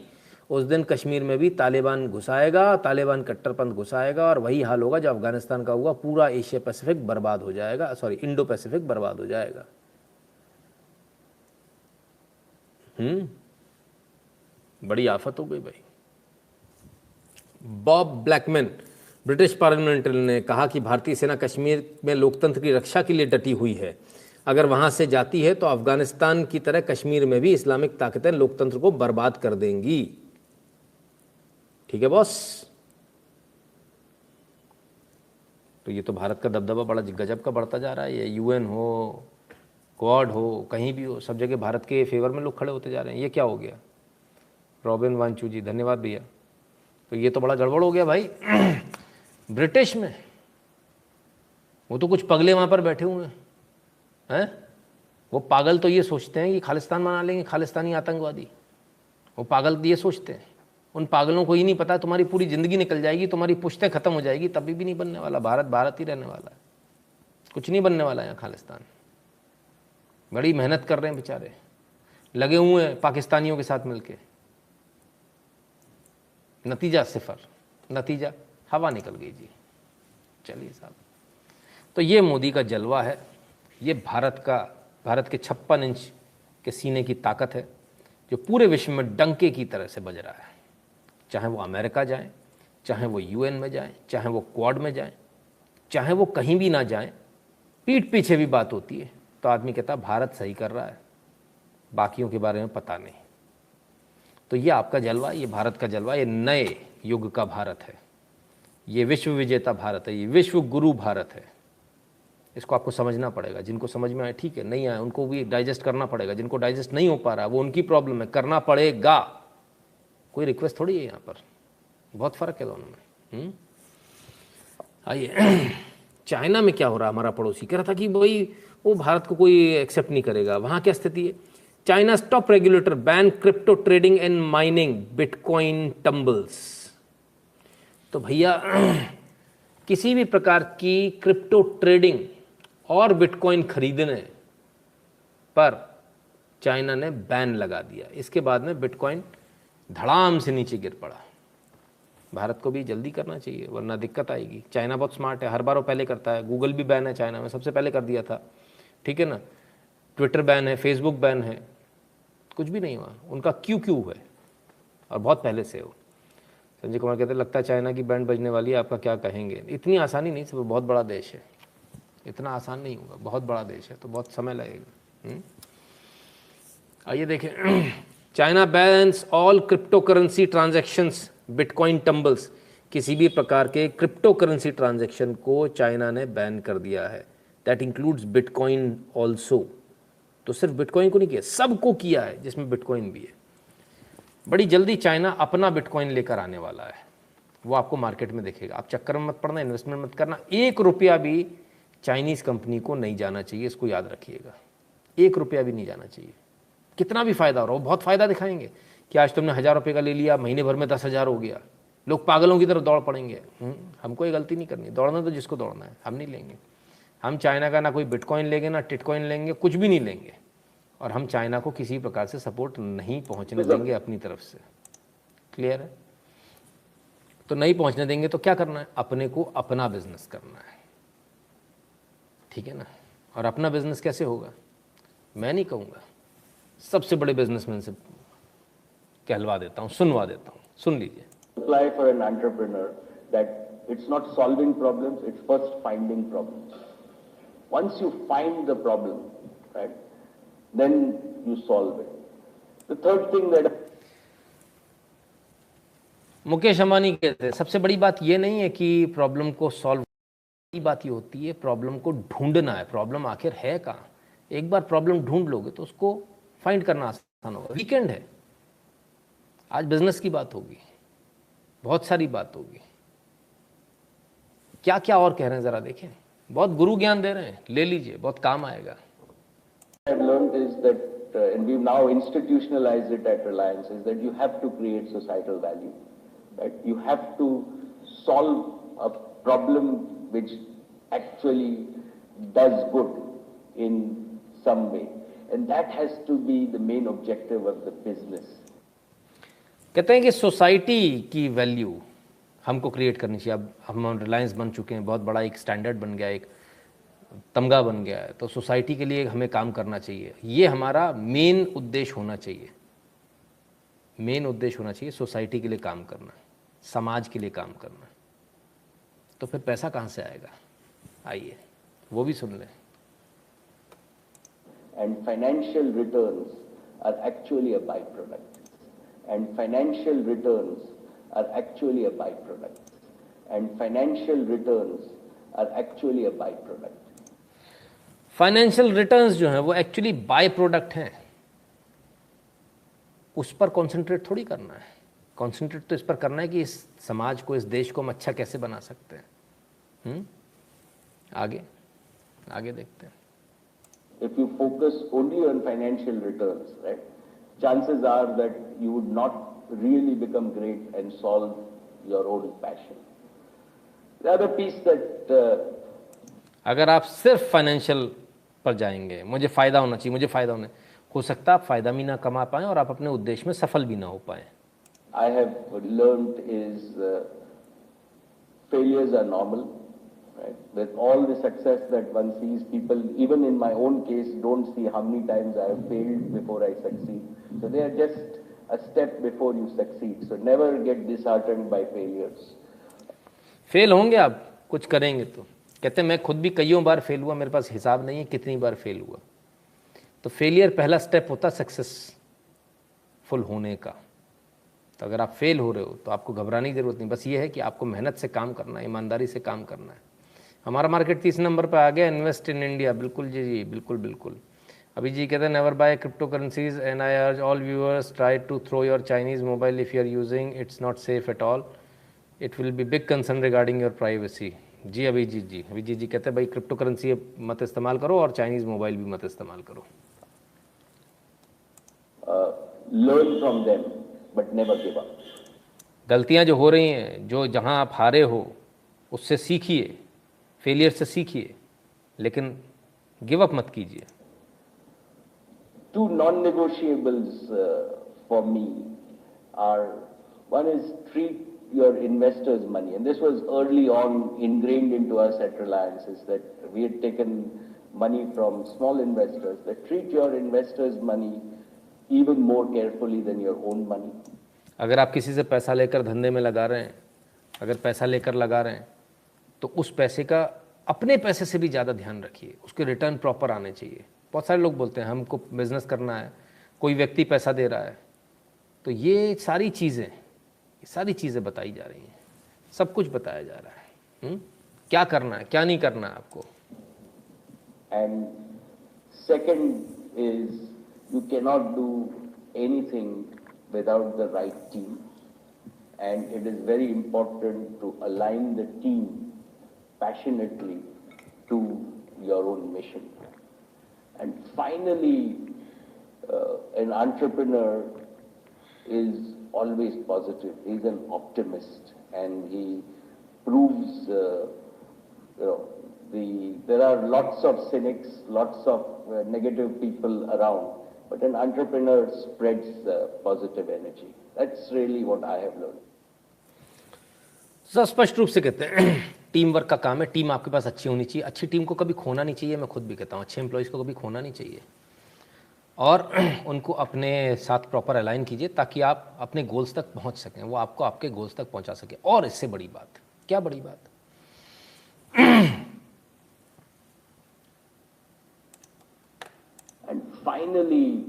उस दिन कश्मीर में भी तालिबान घुसाएगा, तालिबान कट्टरपंथ घुसाएगा, और वही हाल होगा जो अफगानिस्तान का हुआ, पूरा एशिया पैसिफिक बर्बाद हो जाएगा, सॉरी इंडो पैसिफिक बर्बाद हो जाएगा। बड़ी आफत हो गई भाई। बॉब ब्लैकमैन ब्रिटिश पार्लियामेंटेरियन ने कहा कि भारतीय सेना कश्मीर में लोकतंत्र की रक्षा के लिए डटी हुई है, अगर वहां से जाती है तो अफगानिस्तान की तरह कश्मीर में भी इस्लामिक ताकतें लोकतंत्र को बर्बाद कर देंगी। ठीक है बॉस। तो ये तो भारत का दबदबा बड़ा गजब का बढ़ता जा रहा है। ये यूएन हो, क्वाड हो, कहीं भी हो, सब जगह भारत के फेवर में लोग खड़े होते जा रहे हैं। ये क्या हो गया? रॉबिन वांचू जी धन्यवाद भैया। तो ये तो बड़ा गड़बड़ हो गया भाई। ब्रिटिश में वो तो कुछ पगले वहाँ पर बैठे हुए हैं, वो पागल तो ये सोचते हैं कि खालिस्तान बना लेंगे, खालिस्तानी आतंकवादी। वो पागल ये सोचते हैं। उन पागलों को ही नहीं पता तुम्हारी पूरी ज़िंदगी निकल जाएगी, तुम्हारी पुश्तें ख़त्म हो जाएगी, तभी भी नहीं बनने वाला भारत, भारत ही रहने वाला है। कुछ नहीं बनने वाला यहाँ खालिस्तान। बड़ी मेहनत कर रहे हैं बेचारे, लगे हुए हैं पाकिस्तानियों के साथ मिलके, नतीजा सिफर, नतीजा हवा निकल गई जी। चलिए साहब, तो ये मोदी का जलवा है, ये भारत के 56 इंच के सीने की ताकत है जो पूरे विश्व में डंके की तरह से बज रहा है। चाहे वो अमेरिका जाए, चाहे वो यूएन में जाए, चाहे वो क्वाड में जाए, चाहे वो कहीं भी ना जाए, पीठ पीछे भी बात होती है तो आदमी कहता भारत सही कर रहा है, बाकियों के बारे में पता नहीं। तो ये आपका जलवा, ये भारत का जलवा, ये नए युग का भारत है, ये विश्व विजेता भारत है, ये विश्व गुरु भारत है। इसको आपको समझना पड़ेगा। जिनको समझ में आए ठीक है, नहीं आए उनको भी डाइजेस्ट करना पड़ेगा। जिनको डाइजेस्ट नहीं हो पा रहा वो उनकी प्रॉब्लम है, करना पड़ेगा। कोई रिक्वेस्ट थोड़ी है यहाँ पर, बहुत फ़र्क है दोनों में। आइए, चाइना में क्या हो रहा है? हमारा पड़ोसी कह रहा था कि भाई वो भारत को कोई एक्सेप्ट नहीं करेगा। वहाँ क्या स्थिति है? China top regulator ban crypto trading and mining, bitcoin tumbles. तो भैया किसी भी प्रकार की क्रिप्टो ट्रेडिंग और बिटकॉइन खरीदने पर चाइना ने बैन लगा दिया। इसके बाद में बिटकॉइन धड़ाम से नीचे गिर पड़ा। भारत को भी जल्दी करना चाहिए वरना दिक्कत आएगी। चाइना बहुत स्मार्ट है, हर बार वो पहले करता है। गूगल भी बैन है चाइना में, सबसे पहले कर दिया था, ठीक है ना। ट्विटर बैन है, फेसबुक बैन है, कुछ भी नहीं हुआ। उनका क्यू है और बहुत पहले से हो। संजय कुमार कहते लगता है चाइना की बैंड बजने वाली है, आपका क्या कहेंगे? इतनी आसानी नहीं, सब बहुत बड़ा देश है, इतना आसान नहीं होगा, बहुत बड़ा देश है तो बहुत समय लगेगा। आइए देखें, China bans all crypto currency transactions bitcoin tumbles. किसी भी प्रकार के क्रिप्टो करेंसी ट्रांजैक्शन को चाइना ने बैन कर दिया है। That includes bitcoin also. तो सिर्फ बिटकॉइन को नहीं किया, सबको किया है, जिसमें बिटकॉइन भी है। बड़ी जल्दी चाइना अपना बिटकॉइन लेकर आने वाला है, वो आपको मार्केट में देखेगा। आप चक्कर में मत पड़ना, इन्वेस्टमेंट मत करना। 1 रुपया भी चाइनीज़ कंपनी को नहीं जाना चाहिए, इसको याद रखिएगा। 1 रुपया भी नहीं जाना चाहिए, कितना भी फ़ायदा हो रहा हो। बहुत फ़ायदा दिखाएंगे कि आज तुमने 1000 रुपये का ले लिया, महीने भर में 10,000 हो गया, लोग पागलों की तरफ दौड़ पड़ेंगे। हमको ये गलती नहीं करनी, दौड़ना तो जिसको दौड़ना है, हम नहीं लेंगे। हम चाइना का ना कोई बिटकॉइन लेंगे, ना टिटकॉइन लेंगे, कुछ भी नहीं लेंगे। और हम चाइना को किसी प्रकार से सपोर्ट नहीं पहुंचने देंगे अपनी तरफ से। क्लियर है? तो नहीं पहुंचने देंगे तो क्या करना है, अपने को अपना बिजनेस करना है, ठीक है ना। और अपना बिजनेस कैसे होगा, मैं नहीं कहूँगा, सबसे बड़े बिजनेसमैन से कहलवा देता हूँ, सुनवा देता हूँ। सुन लीजिए। Apply for an entrepreneur that it's not solving problems, it's first finding problems. Once you find the problem, right, then you solve it. The third thing that Mukesh Ambani कहते हैं सबसे बड़ी बात ये नहीं है कि प्रॉब्लम को सॉल्व, की बात ये होती है प्रॉब्लम को ढूंढना है। प्रॉब्लम आखिर है कहाँ, एक बार प्रॉब्लम ढूंढ लोगे तो उसको फाइंड करना आसान होगा। वीकेंड है, आज बिजनेस की बात होगी, बहुत सारी बात होगी। क्या क्या और कह रहे हैं जरा देखें, बहुत गुरु ज्ञान दे रहे हैं, ले लीजिए, बहुत काम आएगा। I've learned is that, and we've now institutionalized it at Reliance, is that you have to create societal value. That you have to solve a problem which actually does good in some way, and that has to be the main objective of the business. कहते हैं कि society की value हमको create करनी चाहिए। अब हम रिलायंस बन चुके हैं, बहुत बड़ा एक स्टैंडर्ड बन गया, एक तमगा बन गया है, तो सोसाइटी के लिए हमें काम करना चाहिए। ये हमारा मेन उद्देश्य होना चाहिए, मेन उद्देश्य होना चाहिए सोसाइटी के लिए काम करना, समाज के लिए काम करना। तो फिर पैसा कहाँ से आएगा, आइए वो भी सुन लें। And financial returns are actually a byproduct. And financial returns are actually a byproduct. And financial returns are actually a byproduct. Financial returns जो हैं वो एक्चुअली बाय प्रोडक्ट हैं। उस पर कॉन्सेंट्रेट थोड़ी करना है, कॉन्सेंट्रेट तो इस पर करना है कि इस समाज को, इस देश को हम अच्छा कैसे बना सकते हैं। आगे आगे देखते हैं। If you focus only on financial returns, right, chances are that you would not really become great and solve your own passion. The other piece that अगर आप सिर्फ फाइनेंशियल पर जाएंगे, मुझे फ़ायदा होना चाहिए, मुझे फ़ायदा होना, हो सकता है आप फ़ायदा भी ना कमा पाएँ और आप अपने उद्देश्य में सफल भी ना हो पाएँ। I have learned is failures are normal. Right? With all the success that one sees, people, even in my own case, don't see how many times I have failed before I succeed. So they are just a step before you succeed. So never get disheartened by failures. Fail होंगे आप, कुछ करेंगे तो। कहते हैं मैं खुद भी कईयों बार फेल हुआ, मेरे पास हिसाब नहीं है कितनी बार फेल हुआ। तो फेलियर पहला स्टेप होता है सक्सेसफुल होने का। तो अगर आप फेल हो रहे हो तो आपको घबराने की ज़रूरत नहीं, बस ये है कि आपको मेहनत से काम करना है, ईमानदारी से काम करना है। हमारा मार्केट 30 नंबर पर आ गया, इन्वेस्ट इन इंडिया। बिल्कुल जी जी, बिल्कुल बिल्कुल। अभी जी कहते हैं never buy cryptocurrencies and I urge all viewers try to throw your Chinese mobile if you are using it's not safe at all, it will be big concern regarding your privacy. जी अभिजीत जी, अभिजीत जी कहते हैं भाई crypto currency मत इस्तेमाल करो और Chinese mobile भी मत इस्तेमाल करो। Learn from them, but never give up. गलतियां जो हो रही हैं, जो जहां आप हारे हो उससे सीखिए, फेलियर से सीखिए, लेकिन गिव अप मत कीजिए। Two non-negotiables for me are, one is treat your investors' money, and this was early on ingrained into us at Reliance, is that we had taken money from small investors, that treat your investors' money even more carefully than your own money. अगर आप किसी से पैसा लेकर धंधे में लगा रहे हैं, अगर पैसा लेकर लगा रहे हैं तो उस पैसे का अपने पैसे से भी ज़्यादा ध्यान रखिए, उसके रिटर्न प्रॉपर आने चाहिए। बहुत सारे लोग बोलते हैं हमको बिजनेस करना है, कोई व्यक्ति पैसा दे रहा है, तो ये सारी चीज़ें बताई जा रही हैं, सब कुछ बताया जा रहा है। क्या करना है, क्या नहीं करना है आपको। And second is you cannot do anything without the right team, and it is very important to align the team passionately to your own mission. And finally, an entrepreneur is always positive. He's an optimist, and he proves, there are lots of cynics, lots of negative people around, but an entrepreneur spreads positive energy. That's really what I have learned. Sir स्पष्ट रूप से कहते हैं team work का काम है, team आपके पास अच्छी होनी चाहिए, अच्छी टीम को कभी खोना नहीं चाहिए, मैं खुद भी कहता हूँ अच्छे एम्प्लॉयज़ को कभी खोना नहीं चाहिए, और उनको अपने साथ प्रॉपर अलाइन कीजिए ताकि आप अपने गोल्स तक पहुँच सकें, वो आपको आपके गोल्स तक पहुँचा सके। और इससे बड़ी बात क्या, बड़ी बात And finally,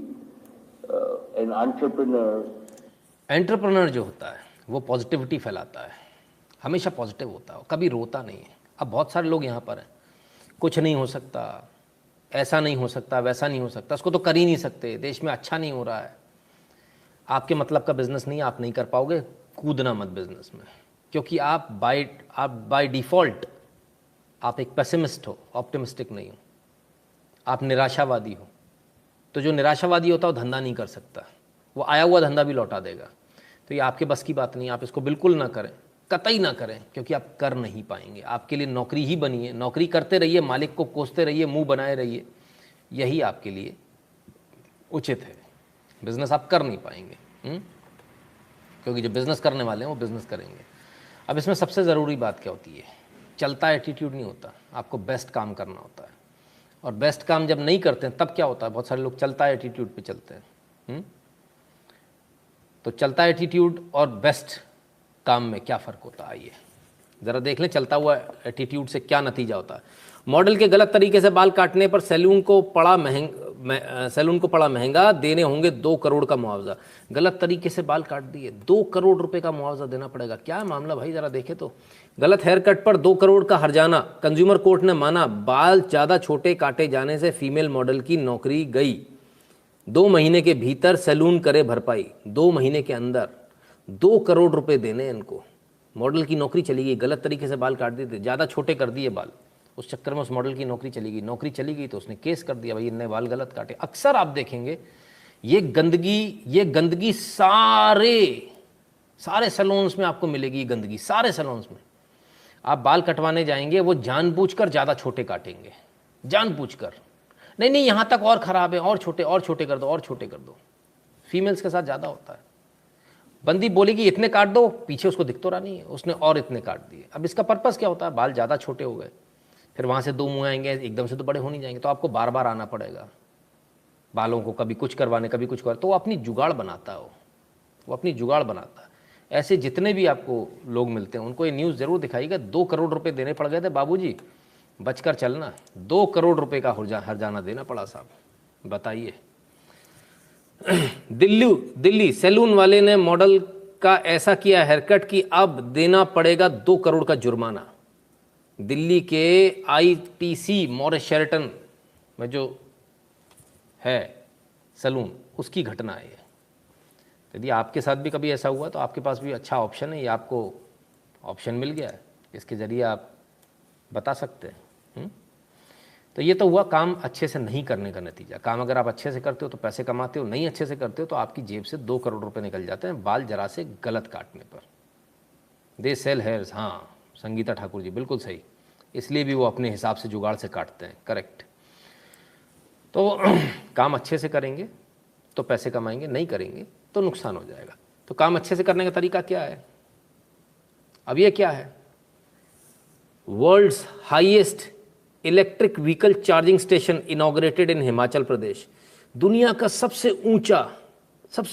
an entrepreneur entrepreneur जो होता है वो पॉजिटिविटी फैलाता है, हमेशा पॉजिटिव होता है, कभी रोता नहीं है। अब बहुत सारे लोग यहाँ पर हैं, कुछ नहीं हो सकता, ऐसा नहीं हो सकता, वैसा नहीं हो सकता, उसको तो कर ही नहीं सकते, देश में अच्छा नहीं हो रहा है, आपके मतलब का बिजनेस नहीं, आप नहीं कर पाओगे, कूदना मत बिजनेस में, क्योंकि आप बाय डिफ़ॉल्ट आप एक पेसिमिस्ट हो, ऑप्टिमिस्टिक नहीं हो, आप निराशावादी हो। तो जो निराशावादी होता है वो धंधा नहीं कर सकता, वो आया हुआ धंधा भी लौटा देगा। तो ये आपके बस की बात नहीं, आप इसको बिल्कुल ना करें, कतई ना करें, क्योंकि आप कर नहीं पाएंगे। आपके लिए नौकरी ही बनी है, नौकरी करते रहिए, मालिक को कोसते रहिए, मुंह बनाए रहिए, यही आपके लिए उचित है। बिजनेस आप कर नहीं पाएंगे, क्योंकि जो बिजनेस करने वाले हैं वो बिजनेस करेंगे। अब इसमें सबसे ज़रूरी बात क्या होती है, चलता एटीट्यूड नहीं होता, आपको बेस्ट काम करना होता है। और बेस्ट काम जब नहीं करते हैं तब क्या होता है, बहुत सारे लोग चलता एटीट्यूड पे चलते हैं। तो चलता एटीट्यूड और बेस्ट काम में क्या फ़र्क होता है, आइए ज़रा देख लें चलता हुआ एटीट्यूड से क्या नतीजा होता है। मॉडल के गलत तरीके से बाल काटने पर सैलून को पड़ा महंगा, देने होंगे 2 करोड़ का मुआवजा। गलत तरीके से बाल काट दिए, 2 करोड़ रुपए का मुआवजा देना पड़ेगा, क्या मामला भाई, ज़रा देखें तो। गलत हेयर कट पर 2 करोड़ का हर्जाना, कंज्यूमर कोर्ट ने माना, बाल ज़्यादा छोटे काटे जाने से फीमेल मॉडल की नौकरी गई। 2 महीने के भीतर सैलून करे भरपाई, 2 महीने के अंदर 2 करोड़ रुपए देने इनको, मॉडल की नौकरी चली गई। गलत तरीके से बाल काट दिए थे, ज़्यादा छोटे कर दिए बाल, उस चक्कर में उस मॉडल की नौकरी चली गई। नौकरी चली गई तो उसने केस कर दिया, भाई इनने बाल गलत काटे। अक्सर आप देखेंगे ये गंदगी सारे सैलून्स में आपको मिलेगी, ये गंदगी सारे सैलून्स में। आप बाल कटवाने जाएंगे, वो जानबूझकर ज़्यादा छोटे काटेंगे, जानबूझकर, नहीं यहाँ तक और ख़राब है, और छोटे कर दो, और छोटे कर दो। फीमेल्स के साथ ज़्यादा होता है। बंदी बोलेगी इतने काट दो, पीछे उसको दिख तो रहा नहीं है, उसने और इतने काट दिए। अब इसका पर्पस क्या होता है, बाल ज़्यादा छोटे हो गए, फिर वहाँ से 2 मुँह आएंगे, एकदम से तो बड़े हो नहीं जाएंगे, तो आपको बार बार आना पड़ेगा बालों को, कभी कुछ करवाने, कभी कुछ करवाने। तो वो अपनी जुगाड़ बनाता है, वो अपनी जुगाड़ बनाता है। ऐसे जितने भी आपको लोग मिलते हैं उनको ये न्यूज़ ज़रूर दिखाइएगा, 2 करोड़ रुपए देने पड़ गए थे बाबूजी, बचकर चलना। 2 करोड़ रुपए का हर्जाना देना पड़ा साहब, बताइए। दिल्ली सैलून वाले ने मॉडल का ऐसा किया हेयरकट कि अब देना पड़ेगा 2 करोड़ का जुर्माना। दिल्ली के ITC मॉरिस शेरेटन में जो है सैलून, उसकी घटना है ये। यदि आपके साथ भी कभी ऐसा हुआ तो आपके पास भी अच्छा ऑप्शन है, ये आपको ऑप्शन मिल गया है, इसके ज़रिए आप बता सकते हैं। तो ये तो हुआ काम अच्छे से नहीं करने का नतीजा। काम अगर आप अच्छे से करते हो तो पैसे कमाते हो, नहीं अच्छे से करते हो तो आपकी जेब से 2 करोड़ रुपए निकल जाते हैं बाल जरा से गलत काटने पर। दे सेल हेयर्स, हाँ संगीता ठाकुर जी बिल्कुल सही, इसलिए भी वो अपने हिसाब से जुगाड़ से काटते हैं, करेक्ट। तो काम अच्छे से करेंगे तो पैसे कमाएंगे, नहीं करेंगे तो नुकसान हो जाएगा। तो काम अच्छे से करने का तरीका क्या है, अब ये क्या है, world's highest electric vehicle charging station inaugurated in Himachal Pradesh. दुनिया का सबसे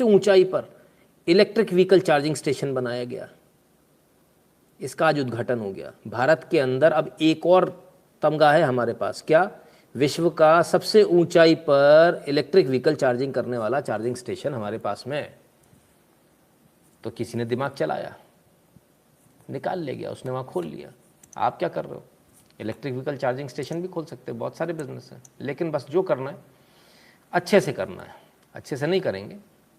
ऊंचाई पर इलेक्ट्रिक व्हीकल चार्जिंग स्टेशन बनाया गया, इसका आज उद्घाटन हो गया। भारत के अंदर अब एक और तमगा है हमारे पास, क्या, विश्व का सबसे ऊंचाई पर इलेक्ट्रिक व्हीकल चार्जिंग करने वाला चार्जिंग स्टेशन हमारे पास में है। तो किसी ने दिमाग चलाया, निकाल ले गया, उसने वहाँ खोल लिया। आप क्या कर रहे हो, इलेक्ट्रिक व्हीकल चार्जिंग स्टेशन भी खोल सकते हैं, बहुत सारे बिजनेस हैं, लेकिन बस जो करना है अच्छे से करना है, अच्छे से नहीं करेंगे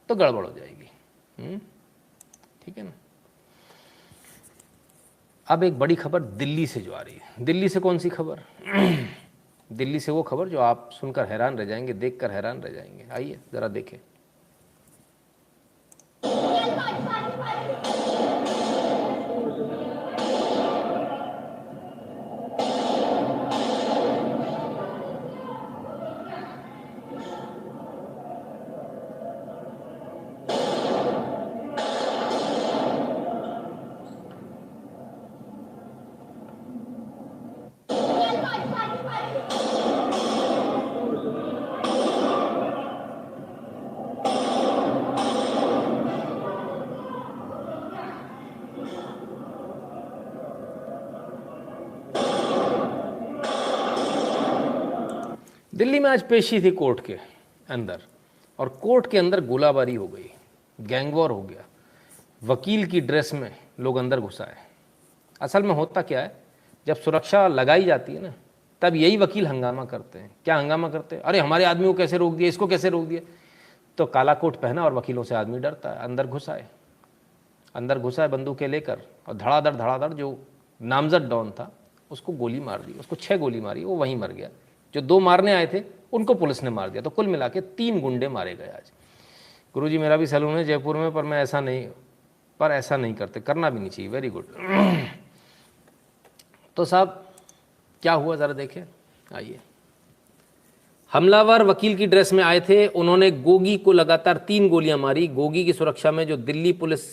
तो गड़बड़ हो जाएगी। ठीक है ना। अब एक बड़ी खबर दिल्ली से जो आ रही है। दिल्ली से कौन सी खबर? दिल्ली से वो खबर जो आप सुनकर हैरान रह जाएंगे, देखकर हैरान रह जाएंगे। आइए जरा देखें। दिल्ली में आज पेशी थी कोर्ट के अंदर, और कोर्ट के अंदर गोलाबारी हो गई, गैंगवॉर हो गया। वकील की ड्रेस में लोग अंदर घुस आए। असल में होता क्या है, जब सुरक्षा लगाई जाती है ना, तब यही वकील हंगामा करते हैं। क्या हंगामा करते हैं? अरे हमारे आदमी को कैसे रोक दिया, इसको कैसे रोक दिया। तो काला कोट पहना और वकीलों से आदमी डरता है, अंदर घुस आए बंदूकें लेकर, और धड़ाधड़ जो नामजद डॉन था उसको गोली मार दी। उसको 6 गोली मारी, वो वहीं मर गया। जो 2 मारने आए थे उनको पुलिस ने मार दिया। तो कुल मिला के 3 गुंडे मारे गए आज। गुरुजी मेरा भी सैलून है जयपुर में, पर मैं ऐसा नहीं करते, करना भी नहीं चाहिए। Very good. तो साहब क्या हुआ ज़रा देखें, आइए। हमलावर वकील की ड्रेस में आए थे, उन्होंने गोगी को लगातार 3 गोलियां मारी। गोगी की सुरक्षा में जो दिल्ली पुलिस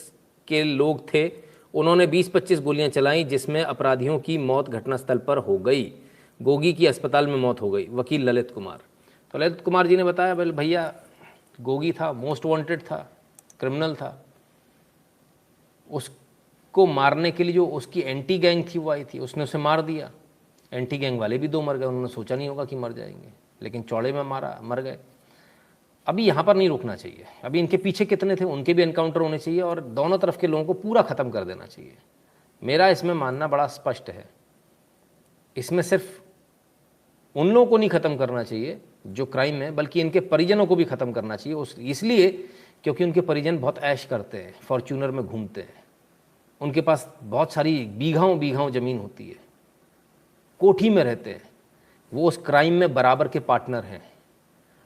के लोग थे उन्होंने 20-25 गोलियां चलाई, जिसमें अपराधियों की मौत घटनास्थल पर हो गई। गोगी की अस्पताल में मौत हो गई। वकील ललित कुमार, तो ललित कुमार जी ने बताया, भैया गोगी था, मोस्ट वांटेड था, क्रिमिनल था, उसको मारने के लिए जो उसकी एंटी गैंग थी वो आई थी, उसने उसे मार दिया। एंटी गैंग वाले भी 2 मर गए, उन्होंने सोचा नहीं होगा कि मर जाएंगे, लेकिन चौड़े में मारा, मर गए। अभी यहाँ पर नहीं रुकना चाहिए, अभी इनके पीछे कितने थे उनके भी एनकाउंटर होने चाहिए, और दोनों तरफ के लोगों को पूरा ख़त्म कर देना चाहिए। मेरा इसमें मानना बड़ा स्पष्ट है। इसमें सिर्फ उन लोगों को नहीं ख़त्म करना चाहिए जो क्राइम है, बल्कि इनके परिजनों को भी ख़त्म करना चाहिए। इसलिए क्योंकि उनके परिजन बहुत ऐश करते हैं, फॉर्च्यूनर में घूमते हैं, उनके पास बहुत सारी बीघाओं ज़मीन होती है, कोठी में रहते हैं, वो उस क्राइम में बराबर के पार्टनर हैं।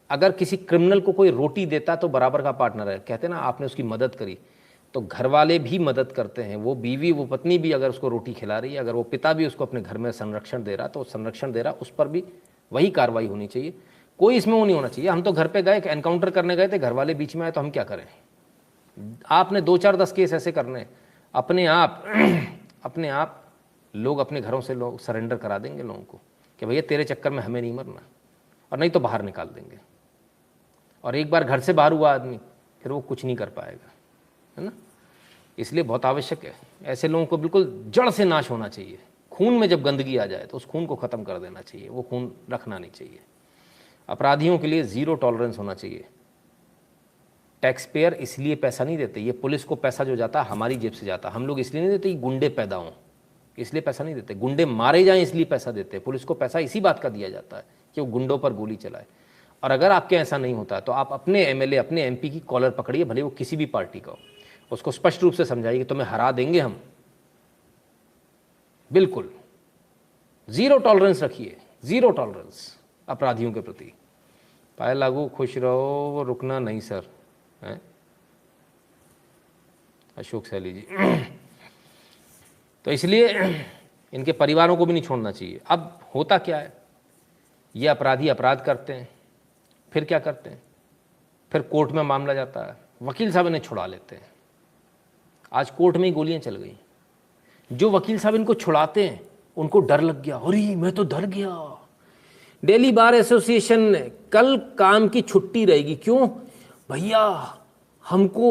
अगर किसी क्रिमिनल को कोई रोटी देता तो बराबर का पार्टनर है। कहते हैं ना, आपने उसकी मदद करी, तो घर वाले भी मदद करते हैं। वो बीवी, वो पत्नी भी अगर उसको रोटी खिला रही है, अगर वो पिता भी उसको अपने घर में संरक्षण दे रहा, तो संरक्षण दे रहा, उस पर भी वही कार्रवाई होनी चाहिए। कोई इसमें वो नहीं होना चाहिए। हम तो घर पे गए, एनकाउंटर करने गए थे, घर वाले बीच में आए तो हम क्या करें? आपने 2-4-10 केस ऐसे करने, अपने आप लोग अपने घरों से लोग सरेंडर करा देंगे लोगों को कि भैया तेरे चक्कर में हमें नहीं मरना, और नहीं तो बाहर निकाल देंगे। और एक बार घर से बाहर हुआ आदमी, फिर वो कुछ नहीं कर पाएगा, है ना। इसलिए बहुत आवश्यक है, ऐसे लोगों को बिल्कुल जड़ से नाश होना चाहिए। खून में जब गंदगी आ जाए तो उस खून को ख़त्म कर देना चाहिए, वो खून रखना नहीं चाहिए। अपराधियों के लिए 0 टॉलरेंस होना चाहिए। टैक्स पेयर इसलिए पैसा नहीं देते, ये पुलिस को पैसा जो जाता है हमारी जेब से जाता है। हम लोग इसलिए नहीं देते कि गुंडे पैदा हों, इसलिए पैसा नहीं देते। गुंडे मारे जाएं इसलिए पैसा देते हैं। पुलिस को पैसा इसी बात का दिया जाता है कि वो गुंडों पर गोली चलाए। और अगर आपके ऐसा नहीं होता तो आप अपने एमएलए, अपने एमपी की कॉलर पकड़िए, भले वो किसी भी पार्टी का हो, उसको स्पष्ट रूप से समझाइए कि तुम्हें हरा देंगे हम। बिल्कुल 0 टॉलरेंस रखिए, 0 टॉलरेंस अपराधियों के प्रति। पायल लागू खुश रहो, रुकना नहीं सर, हैं अशोक सैली जी। तो इसलिए इनके परिवारों को भी नहीं छोड़ना चाहिए। अब होता क्या है, ये अपराधी अपराध करते हैं, फिर क्या करते हैं, फिर कोर्ट में मामला जाता है, वकील साहब इन्हें छुड़ा लेते हैं। आज कोर्ट में ही गोलियां चल गई। जो वकील साहब इनको छुड़ाते हैं उनको डर लग गया, अरे मैं तो डर गया। दिल्ली बार एसोसिएशन ने कल काम की छुट्टी रहेगी। क्यों भैया? हमको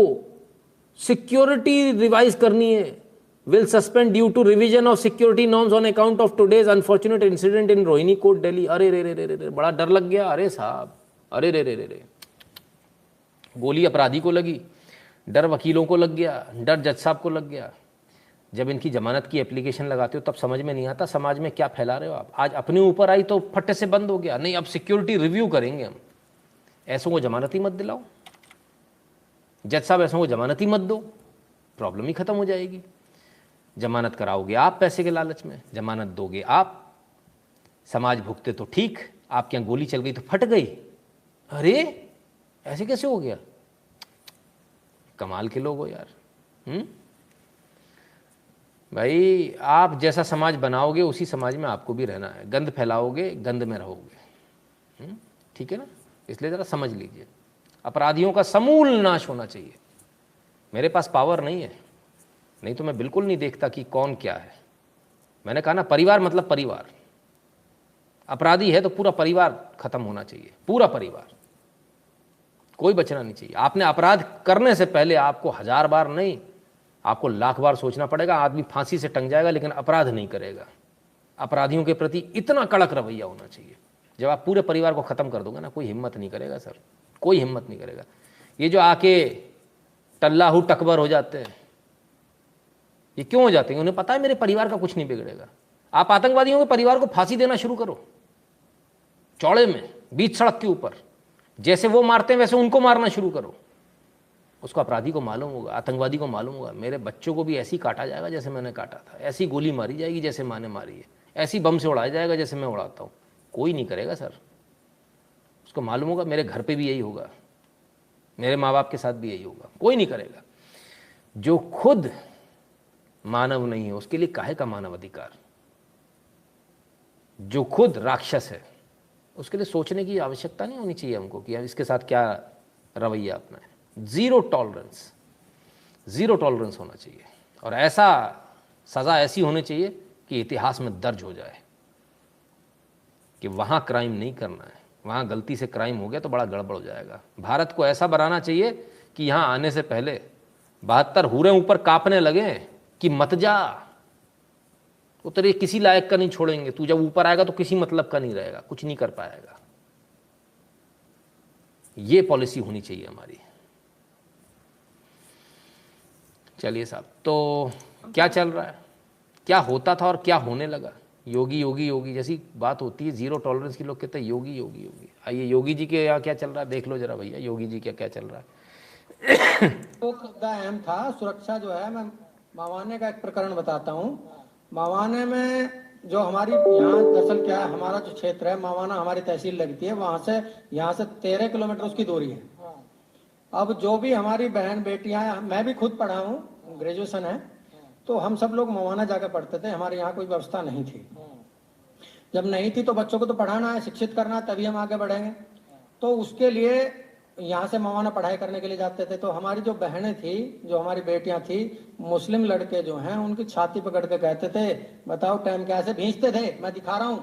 सिक्योरिटी रिवाइज करनी है। Will suspend due to revision of security norms on account of today's unfortunate incident in Rohini court Delhi. अरे रे रे रे रे, बड़ा डर लग गया। अरे साहब, अरे रे रे रे रे, गोली अपराधी को लगी, डर वकीलों को लग गया, डर जज साहब को लग गया। जब इनकी जमानत की एप्लीकेशन लगाते हो तब समझ में नहीं आता समाज में क्या फैला रहे हो आप। आज अपने ऊपर आई तो फट्टे से बंद हो गया। नहीं, अब सिक्योरिटी रिव्यू करेंगे हम। ऐसों को जमानत ही मत दिलाओ, जज साहब ऐसों को जमानत ही मत दो, प्रॉब्लम ही खत्म हो जाएगी। जमानत कराओगे आप पैसे के लालच में, जमानत दोगे आप, समाज भुगते तो ठीक, आपके यहाँ गोली चल गई तो फट गई, अरे ऐसे कैसे हो गया? कमाल के लोग हो यार। भाई आप जैसा समाज बनाओगे उसी समाज में आपको भी रहना है, गंद फैलाओगे गंद में रहोगे, ठीक है ना? इसलिए ज़रा समझ लीजिए, अपराधियों का समूल नाश होना चाहिए। मेरे पास पावर नहीं है, नहीं तो मैं बिल्कुल नहीं देखता कि कौन क्या है। मैंने कहा ना, परिवार मतलब परिवार, अपराधी है तो पूरा परिवार खत्म होना चाहिए, पूरा परिवार, कोई बचना नहीं चाहिए। आपने अपराध करने से पहले आपको 1000 बार नहीं, आपको 1,00,000 बार सोचना पड़ेगा। आदमी फांसी से टंग जाएगा लेकिन अपराध नहीं करेगा। अपराधियों के प्रति इतना कड़क रवैया होना चाहिए। जब आप पूरे परिवार को ख़त्म कर दोगे ना, कोई हिम्मत नहीं करेगा सर, कोई हिम्मत नहीं करेगा। ये जो आके टल्लाहू टकबर हो जाते हैं, ये क्यों हो जाते हैं? उन्हें पता है मेरे परिवार का कुछ नहीं बिगड़ेगा। आप आतंकवादियों के परिवार को फांसी देना शुरू करो, चौड़े में, बीच सड़क के ऊपर, जैसे वो मारते हैं वैसे उनको मारना शुरू करो। उसको अपराधी को मालूम होगा, आतंकवादी को मालूम होगा, मेरे बच्चों को भी ऐसी काटा जाएगा जैसे मैंने काटा था, ऐसी गोली मारी जाएगी जैसे माँ ने मारी है, ऐसी बम से उड़ाया जाएगा जैसे मैं उड़ाता हूँ। कोई नहीं करेगा सर, उसको मालूम होगा मेरे घर पे भी यही होगा, मेरे माँ बाप के साथ भी यही होगा, कोई नहीं करेगा। जो खुद मानव नहीं है उसके लिए काहे का मानव अधिकार? जो खुद राक्षस है उसके लिए सोचने की आवश्यकता नहीं होनी चाहिए हमको कि इसके साथ क्या रवैया अपना है। ज़ीरो टॉलरेंस, ज़ीरो टॉलरेंस होना चाहिए। और ऐसा सज़ा ऐसी होनी चाहिए कि इतिहास में दर्ज हो जाए कि वहाँ क्राइम नहीं करना है, वहाँ गलती से क्राइम हो गया तो बड़ा गड़बड़ हो जाएगा। भारत को ऐसा बनाना चाहिए कि यहाँ आने से पहले 72 हूरें ऊपर कांपने लगे कि मत जा, वो तेरे किसी लायक का नहीं छोड़ेंगे, तू जब ऊपर आएगा तो किसी मतलब का नहीं रहेगा, कुछ नहीं कर पाएगा। ये पॉलिसी होनी चाहिए हमारी। चलिए साहब, तो क्या चल रहा है, क्या होता था और क्या होने लगा? योगी योगी योगी जैसी बात होती है, जीरो टॉलरेंस की, लोग कहते हैं योगी योगी योगी। आइए योगी जी के यहाँ क्या चल रहा है देख लो जरा भैया, योगी जी क्या क्या चल रहा है। तो मुद्दा अहम था सुरक्षा जो है। मैं मावाने का एक प्रकरण बताता हूँ। मावाने में जो हमारी यहाँ दरअसल क्या है, हमारा जो क्षेत्र है मावाना हमारी तहसील लगती है, वहाँ से यहाँ से 13 किलोमीटर उसकी दूरी है। अब जो भी हमारी बहन बेटियां, मैं भी खुद पढ़ा हूँ, ग्रेजुएशन है, तो हम सब लोग मवाना जाकर पढ़ते थे। हमारे यहाँ कोई व्यवस्था नहीं थी। जब नहीं थी तो बच्चों को तो पढ़ाना है, शिक्षित करना है, तभी हम आगे बढ़ेंगे। तो उसके लिए यहाँ से मवाना पढ़ाई करने के लिए जाते थे। तो हमारी जो बहनें थी, जो हमारी बेटियां थी, मुस्लिम लड़के जो हैं उनकी छाती पकड़ के कहते थे, बताओ टाइम कैसे भींचते थे, मैं दिखा रहा हूँ,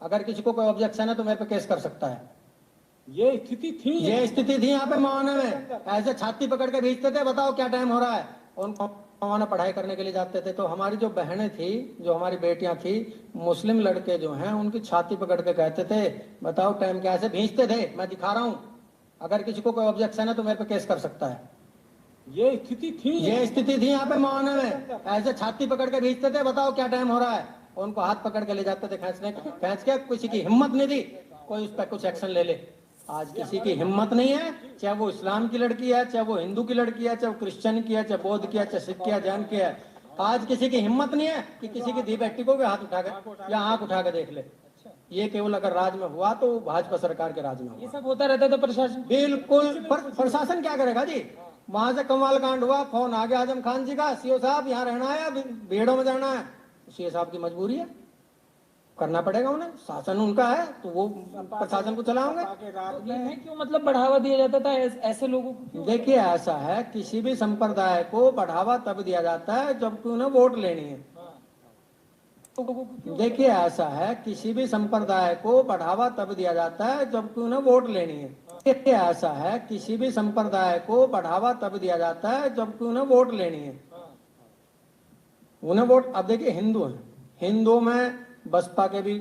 अगर किसी को कोई ऑब्जेक्शन है तो मेरे पे केस कर सकता है। ये स्थिति थी यहाँ पे मवाना में, ऐसे छाती पकड़ के भेजते थे, बताओ क्या टाइम हो रहा है। उनको मवाना पढ़ाई करने के लिए जाते थे। तो हमारी जो बहनें थी, जो हमारी बेटियां थी, मुस्लिम लड़के जो हैं उनकी छाती पकड़ के कहते थे, बताओ टाइम कैसे भींचते थे, मैं दिखा रहा हूँ, अगर किसी को कोई ऑब्जेक्शन है तो मेरे पे केस कर सकता है। ये स्थिति थी यहाँ पे मवाना में, ऐसे छाती पकड़ के भेजते थे, बताओ क्या टाइम हो रहा है। उनको हाथ पकड़ के ले जाते थे, खींच के, किसी की हिम्मत नहीं थी कोई उस पर कुछ एक्शन ले ले। आज किसी की हिम्मत नहीं है, चाहे वो इस्लाम की लड़की है, चाहे वो हिंदू की लड़की है, चाहे वो क्रिश्चियन की है, चाहे बौद्ध की है, चाहे सिख की है, जैन की है। आज किसी की हिम्मत नहीं है कि किसी की धी बेटी को भी हाथ उठा के या आंख उठा के देख ले। ये केवल अगर राज में हुआ तो भाजपा सरकार के राज में हुआ। ये सब होता रहता था प्रशासन, बिल्कुल। प्रशासन क्या करेगा जी? वहां से कमाल कांड हुआ, फोन आ गया आजम खान जी का, सीओ साहब यहाँ रहना है, भीड़ों में जाना है। सीओ साहब की मजबूरी है, करना पड़ेगा उन्हें, शासन उनका है तो वो प्रशासन को चलाओगे। क्यों मतलब बढ़ावा दिया जाता था ऐसे लोगों को? देखिए ऐसा है, किसी भी संप्रदाय को बढ़ावा तब दिया जाता है जबकि उन्हें वोट लेनी है। देखिए ऐसा है, किसी भी संप्रदाय को बढ़ावा तब दिया जाता है जबकि उन्हें वोट लेनी है। देखिए ऐसा है, किसी भी संप्रदाय को बढ़ावा तब दिया जाता है जबकि उन्हें वोट लेनी है। उन्हें वोट, अब देखिए हिंदू है, हिंदुओं में बसपा के भी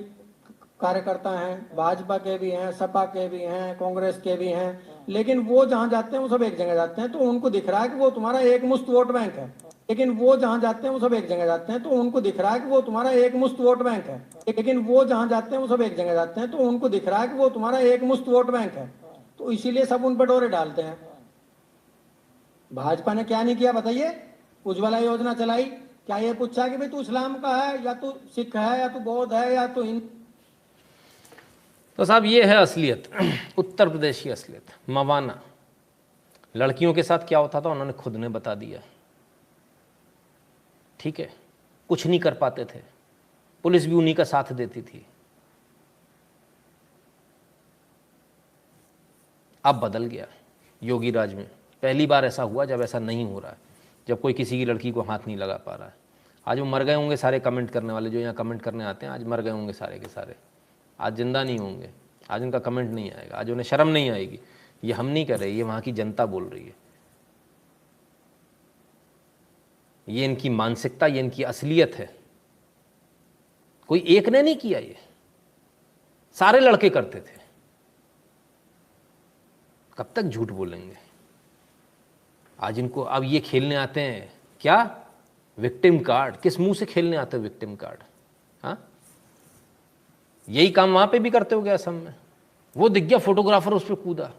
कार्यकर्ता हैं, भाजपा के भी हैं, सपा के भी हैं, कांग्रेस के भी हैं, लेकिन वो जहां जाते हैं वो सब एक जगह जाते हैं। तो उनको दिख रहा है कि वो तुम्हारा एक मुश्त वोट बैंक है। लेकिन वो जहां जाते हैं वो सब एक जगह जाते हैं, तो उनको दिख रहा है कि वो तुम्हारा एक मुश्त वोट बैंक है। लेकिन वो जहां जाते हैं वो सब एक जगह जाते हैं, तो उनको दिख रहा है कि वो तुम्हारा एक मुश्त वोट बैंक है। तो इसीलिए सब उन पर डोरे डालते हैं। भाजपा ने क्या नहीं किया बताइए? उज्ज्वला योजना चलाई, क्या ये पूछा कि भाई तू इस्लाम का है या तू सिख है या तू बौद्ध है या तू हिंदू? तो साहब ये है असलियत, उत्तर प्रदेश की असलियत। मवाना लड़कियों के साथ क्या होता था उन्होंने खुद ने बता दिया, ठीक है। कुछ नहीं कर पाते थे, पुलिस भी उन्हीं का साथ देती थी। अब बदल गया योगी राज में। पहली बार ऐसा हुआ जब ऐसा नहीं हो रहा है, जब कोई किसी की लड़की को हाथ नहीं लगा पा रहा है। आज वो मर गए होंगे सारे कमेंट करने वाले जो यहाँ कमेंट करने आते हैं, आज मर गए होंगे सारे के सारे, आज जिंदा नहीं होंगे, आज उनका कमेंट नहीं आएगा, आज उन्हें शर्म नहीं आएगी। ये हम नहीं कर रहे, ये वहाँ की जनता बोल रही है। ये इनकी मानसिकता, ये इनकी असलियत है। कोई एक ने नहीं किया, ये सारे लड़के करते थे। कब तक झूठ बोलेंगे? आज इनको अब ये खेलने आते हैं क्या, विक्टिम कार्ड। किस मुंह से खेलने आते हो विक्टिम कार्ड? हाँ, यही काम वहां पे भी करते हो गया असम में। वो दिख गया फोटोग्राफर, उस पर कूदा,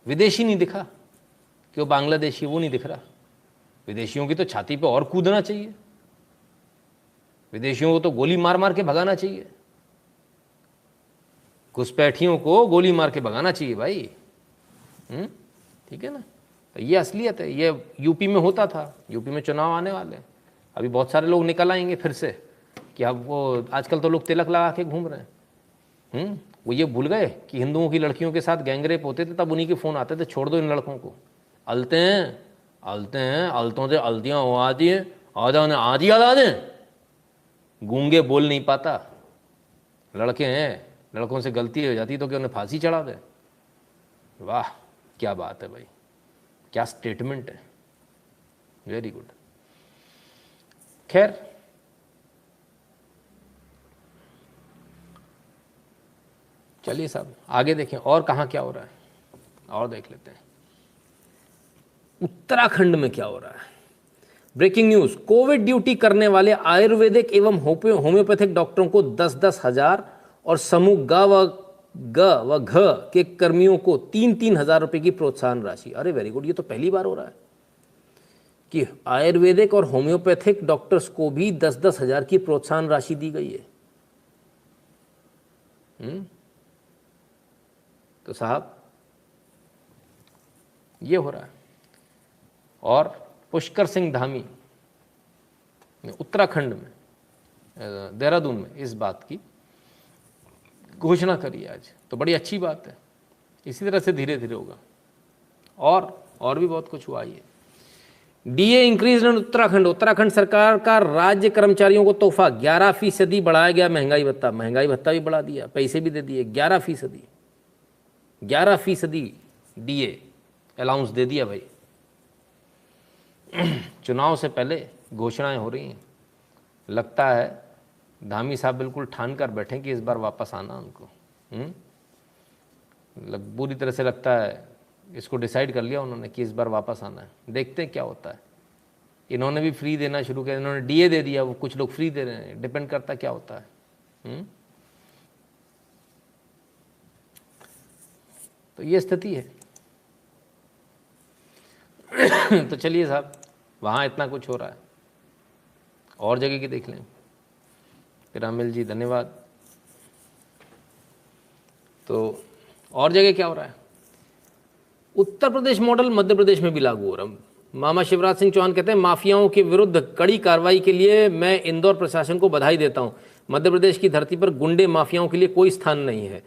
विदेशी नहीं दिखा कि वो बांग्लादेशी, वो नहीं दिख रहा। विदेशियों की तो छाती पे और कूदना चाहिए, विदेशियों को तो गोली मार मार के भगाना चाहिए, घुसपैठियों को गोली मार के भगाना चाहिए भाई। ठीक है ना? तो ये असलियत है। ये यूपी में होता था, यूपी में चुनाव आने वाले हैं, अभी बहुत सारे लोग निकल आएंगे फिर से कि अब वो आजकल तो लोग तिलक लगा के घूम रहे हैं। वो ये भूल गए कि हिंदुओं की लड़कियों के साथ गैंगरेप होते थे, तब उन्हीं के फ़ोन आते थे, छोड़ दो इन लड़कों को, अलते हैं अलतों से अलतियाँ हो आती हैं, आधा उन्हें आधी याद आ दें। गूंगे बोल नहीं पाता, लड़के हैं, लड़कों से गलती हो जाती तो कि उन्हें फांसी चढ़ा दे। वाह क्या बात है भाई, क्या स्टेटमेंट है, वेरी गुड। खैर चलिए साहब आगे देखें और कहाँ क्या हो रहा है, और देख लेते हैं उत्तराखंड में क्या हो रहा है। ब्रेकिंग न्यूज, कोविड ड्यूटी करने वाले आयुर्वेदिक एवं होम्योपैथिक डॉक्टरों को 10-10 हजार और समूह ग व घ के कर्मियों को 3-3 हजार रुपए की प्रोत्साहन राशि। अरे वेरी गुड, ये तो पहली बार हो रहा है कि आयुर्वेदिक और होम्योपैथिक डॉक्टर्स को भी 10-10 हजार की प्रोत्साहन राशि दी गई है। तो साहब ये हो रहा है। और पुष्कर सिंह धामी ने उत्तराखंड में, देहरादून में इस बात की घोषणा करी आज, तो बड़ी अच्छी बात है। इसी तरह से धीरे धीरे होगा और भी बहुत कुछ हुआ। ये DA increase in Uttarakhand, Uttarakhand सरकार का राज्य कर्मचारियों को तोहफा 11% बढ़ाया गया महंगाई भत्ता भी बढ़ा दिया, पैसे भी दे दिए 11% डीए अलाउंस दे दिया भाई। चुनाव से पहले घोषणाएं हो रही हैं, लगता है धामी साहब बिल्कुल ठान कर बैठे कि इस बार वापस आना उनको। पूरी तरह से लगता है इसको डिसाइड कर लिया उन्होंने कि इस बार वापस आना है। देखते हैं क्या होता है। इन्होंने भी फ्री देना शुरू किया, इन्होंने डीए दे दिया, वो कुछ लोग फ्री दे रहे हैं, डिपेंड करता है क्या होता है। तो ये स्थिति है। तो चलिए साहब, वहाँ इतना कुछ हो रहा है, और जगह की देख लें। पिरामिल जी धन्यवाद। तो और जगह क्या हो रहा है? उत्तर प्रदेश मॉडल मध्य प्रदेश में भी लागू हो रहा है। मामा शिवराज सिंह चौहान कहते हैं माफियाओं के विरुद्ध कड़ी कार्रवाई के लिए मैं इंदौर प्रशासन को बधाई देता हूं। मध्य प्रदेश की धरती पर गुंडे माफियाओं के लिए कोई स्थान नहीं है।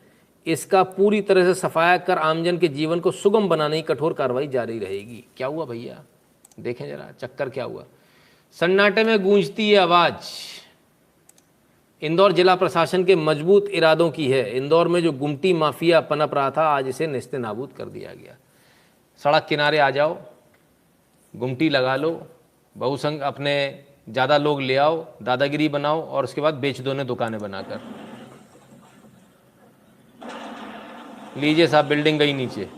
इसका पूरी तरह से सफाया कर आमजन के जीवन को सुगम बनाने की कठोर कार्रवाई जारी रहेगी। क्या हुआ भैया, देखें जरा चक्कर क्या हुआ। सन्नाटे में गूंजती है आवाज, इंदौर जिला प्रशासन के मजबूत इरादों की है। इंदौर में जो गुमटी माफिया पनप रहा था, आज इसे नेस्तनाबूद कर दिया गया। सड़क किनारे आ जाओ, गुमटी लगा लो, बहुसंग अपने ज़्यादा लोग ले आओ, दादागिरी बनाओ और उसके बाद बेच दो ने दुकानें बनाकर। लीजिए साहब, बिल्डिंग गई नीचे,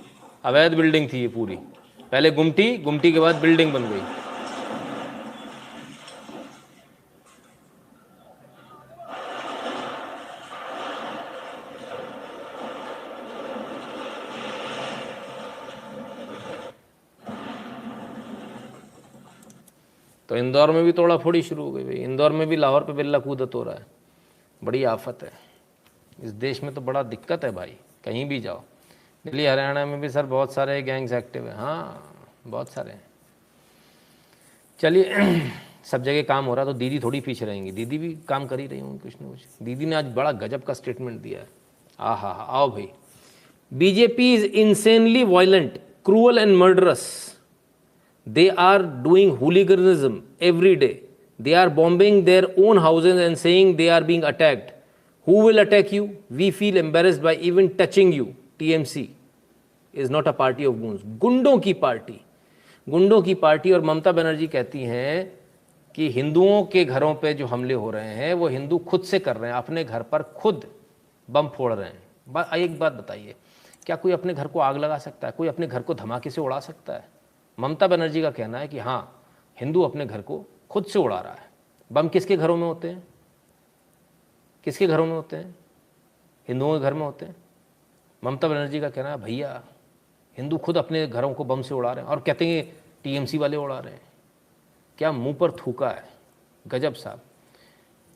अवैध बिल्डिंग थी ये पूरी। पहले गुमटी के बाद बिल्डिंग बन गई। तो इंदौर में भी तोड़ा फोड़ी शुरू हो गई भाई। इंदौर में भी लाहौर पे बिल्ला कूदत हो रहा है। बड़ी आफत है इस देश में, तो बड़ा दिक्कत है भाई। कहीं भी जाओ, दिल्ली हरियाणा में भी सर बहुत सारे गैंग्स एक्टिव हैं। हाँ बहुत सारे हैं। चलिए सब जगह काम हो रहा तो दीदी थोड़ी पीछे रहेंगी, दीदी भी काम कर ही रही होंगी कुछ ना कुछ। दीदी ने आज बड़ा गजब का स्टेटमेंट दिया है। आहा हा, आओ भाई। BJP is insanely violent, cruel and murderous. They are doing hooliganism every day. They are bombing their own houses and saying they are being attacked. Who will attack you? We feel embarrassed by even touching you. TMC is not a party of goons. गुंडों की party, गुंडों की party. और ममता बनर्जी कहती हैं कि हिंदुओं के घरों पे जो हमले हो रहे हैं वो हिंदू खुद से कर रहे हैं, अपने घर पर खुद बम फोड़ रहे हैं। एक बात बताइए, क्या कोई अपने घर को आग लगा सकता है? कोई अपने घर को धमाके से उड़ा सकता है? ममता बनर्जी का कहना है कि हाँ, हिंदू अपने घर को खुद से उड़ा रहा है। बम किसके घरों में होते हैं? किसके घरों में होते हैं? हिंदुओं के घर में होते हैं। ममता बनर्जी का कहना है भैया हिंदू खुद अपने घरों को बम से उड़ा रहे हैं, और कहते हैं टीएमसी वाले उड़ा रहे हैं। क्या मुंह पर थूका है, गजब साहब।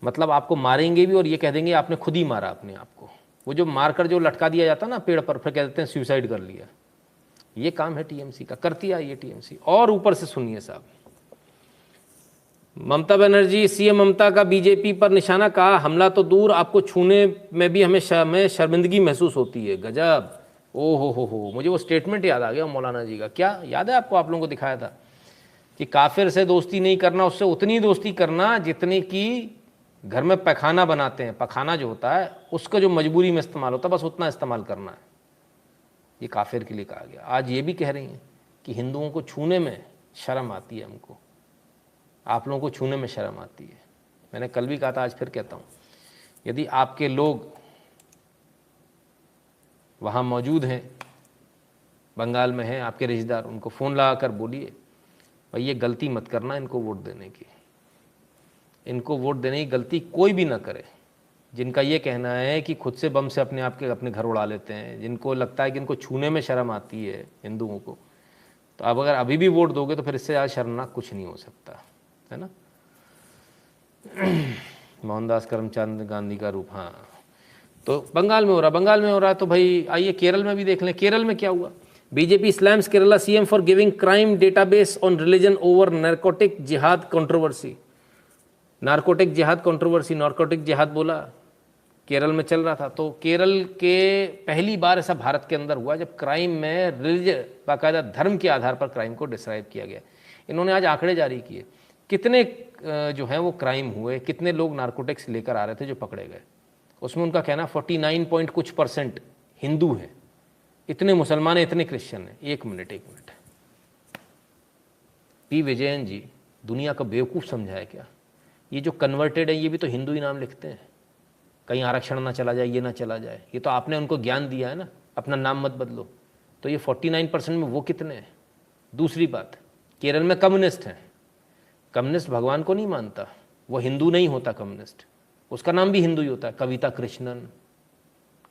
मतलब आपको मारेंगे भी और ये कह देंगे आपने खुद ही मारा अपने आप को। वो जो मारकर जो लटका दिया जाता ना पेड़ पर, फिर कह देते हैं सुसाइड कर लिया। ये काम है टीएमसी का, करती आई है टीएमसी। और ऊपर से सुनिए साहब, ममता बनर्जी, सीएम ममता का बीजेपी पर निशाना, कहा हमला तो दूर आपको छूने में भी हमें शर्मिंदगी महसूस होती है। गजब। ओ हो, मुझे वो स्टेटमेंट याद आ गया मौलाना जी का। क्या याद है आपको? आप लोगों को दिखाया था कि काफिर से दोस्ती नहीं करना, उससे उतनी दोस्ती करना जितनी की घर में पैखाना बनाते हैं। पखाना जो होता है उसका जो मजबूरी में इस्तेमाल होता है, बस उतना इस्तेमाल करना है। ये काफिर के लिए कहा गया। आज ये भी कह रही हैं कि हिंदुओं को छूने में शर्म आती है, हमको, आप लोगों को छूने में शर्म आती है। मैंने कल भी कहा था, आज फिर कहता हूँ, यदि आपके लोग वहाँ मौजूद हैं, बंगाल में हैं आपके रिश्तेदार, उनको फ़ोन लगा कर बोलिए भाई ये गलती मत करना, इनको वोट देने की। इनको वोट देने की गलती कोई भी ना करे। जिनका ये कहना है कि खुद से बम से अपने घर उड़ा लेते हैं, जिनको लगता है कि इनको छूने में शर्म आती है हिंदुओं को, तो अब अगर अभी भी वोट दोगे तो फिर इससे ज़्यादा शर्मनाक कुछ नहीं हो सकता है ना। मोहनदास करमचंद गांधी का रूप। हाँ, तो बंगाल में हो रहा है तो भाई आइए केरल में भी देख लें। केरल में क्या हुआ? BJP slams Kerala CM for giving crime database on religion over narcotic जिहाद कंट्रोवर्सी। नारकोटिक जिहाद बोला, केरल में चल रहा था। तो केरल के पहली बार ऐसा भारत के अंदर हुआ जब क्राइम में रिलीजन, बाकायदा धर्म के आधार पर क्राइम को डिस्क्राइब किया गया। इन्होंने आज आंकड़े जारी किए, कितने जो हैं वो क्राइम हुए, कितने लोग नारकोटिक्स लेकर आ रहे थे जो पकड़े गए। उसमें उनका कहना 49 कुछ % हिंदू हैं, इतने मुसलमान हैं, इतने क्रिश्चियन हैं। एक मिनट, पी विजयन जी दुनिया का बेवकूफ़ समझा है क्या? ये जो कन्वर्टेड है ये भी तो हिंदू ही नाम लिखते हैं, कहीं आरक्षण ना चला जाए, ये ना चला जाए। ये तो आपने उनको ज्ञान दिया है ना, अपना नाम मत बदलो। तो ये 49% में वो कितने हैं? दूसरी बात, केरल में कम्युनिस्ट हैं। कम्युनिस्ट भगवान को नहीं मानता, वो हिंदू नहीं होता कम्युनिस्ट, उसका नाम भी हिंदू ही होता है। कविता कृष्णन,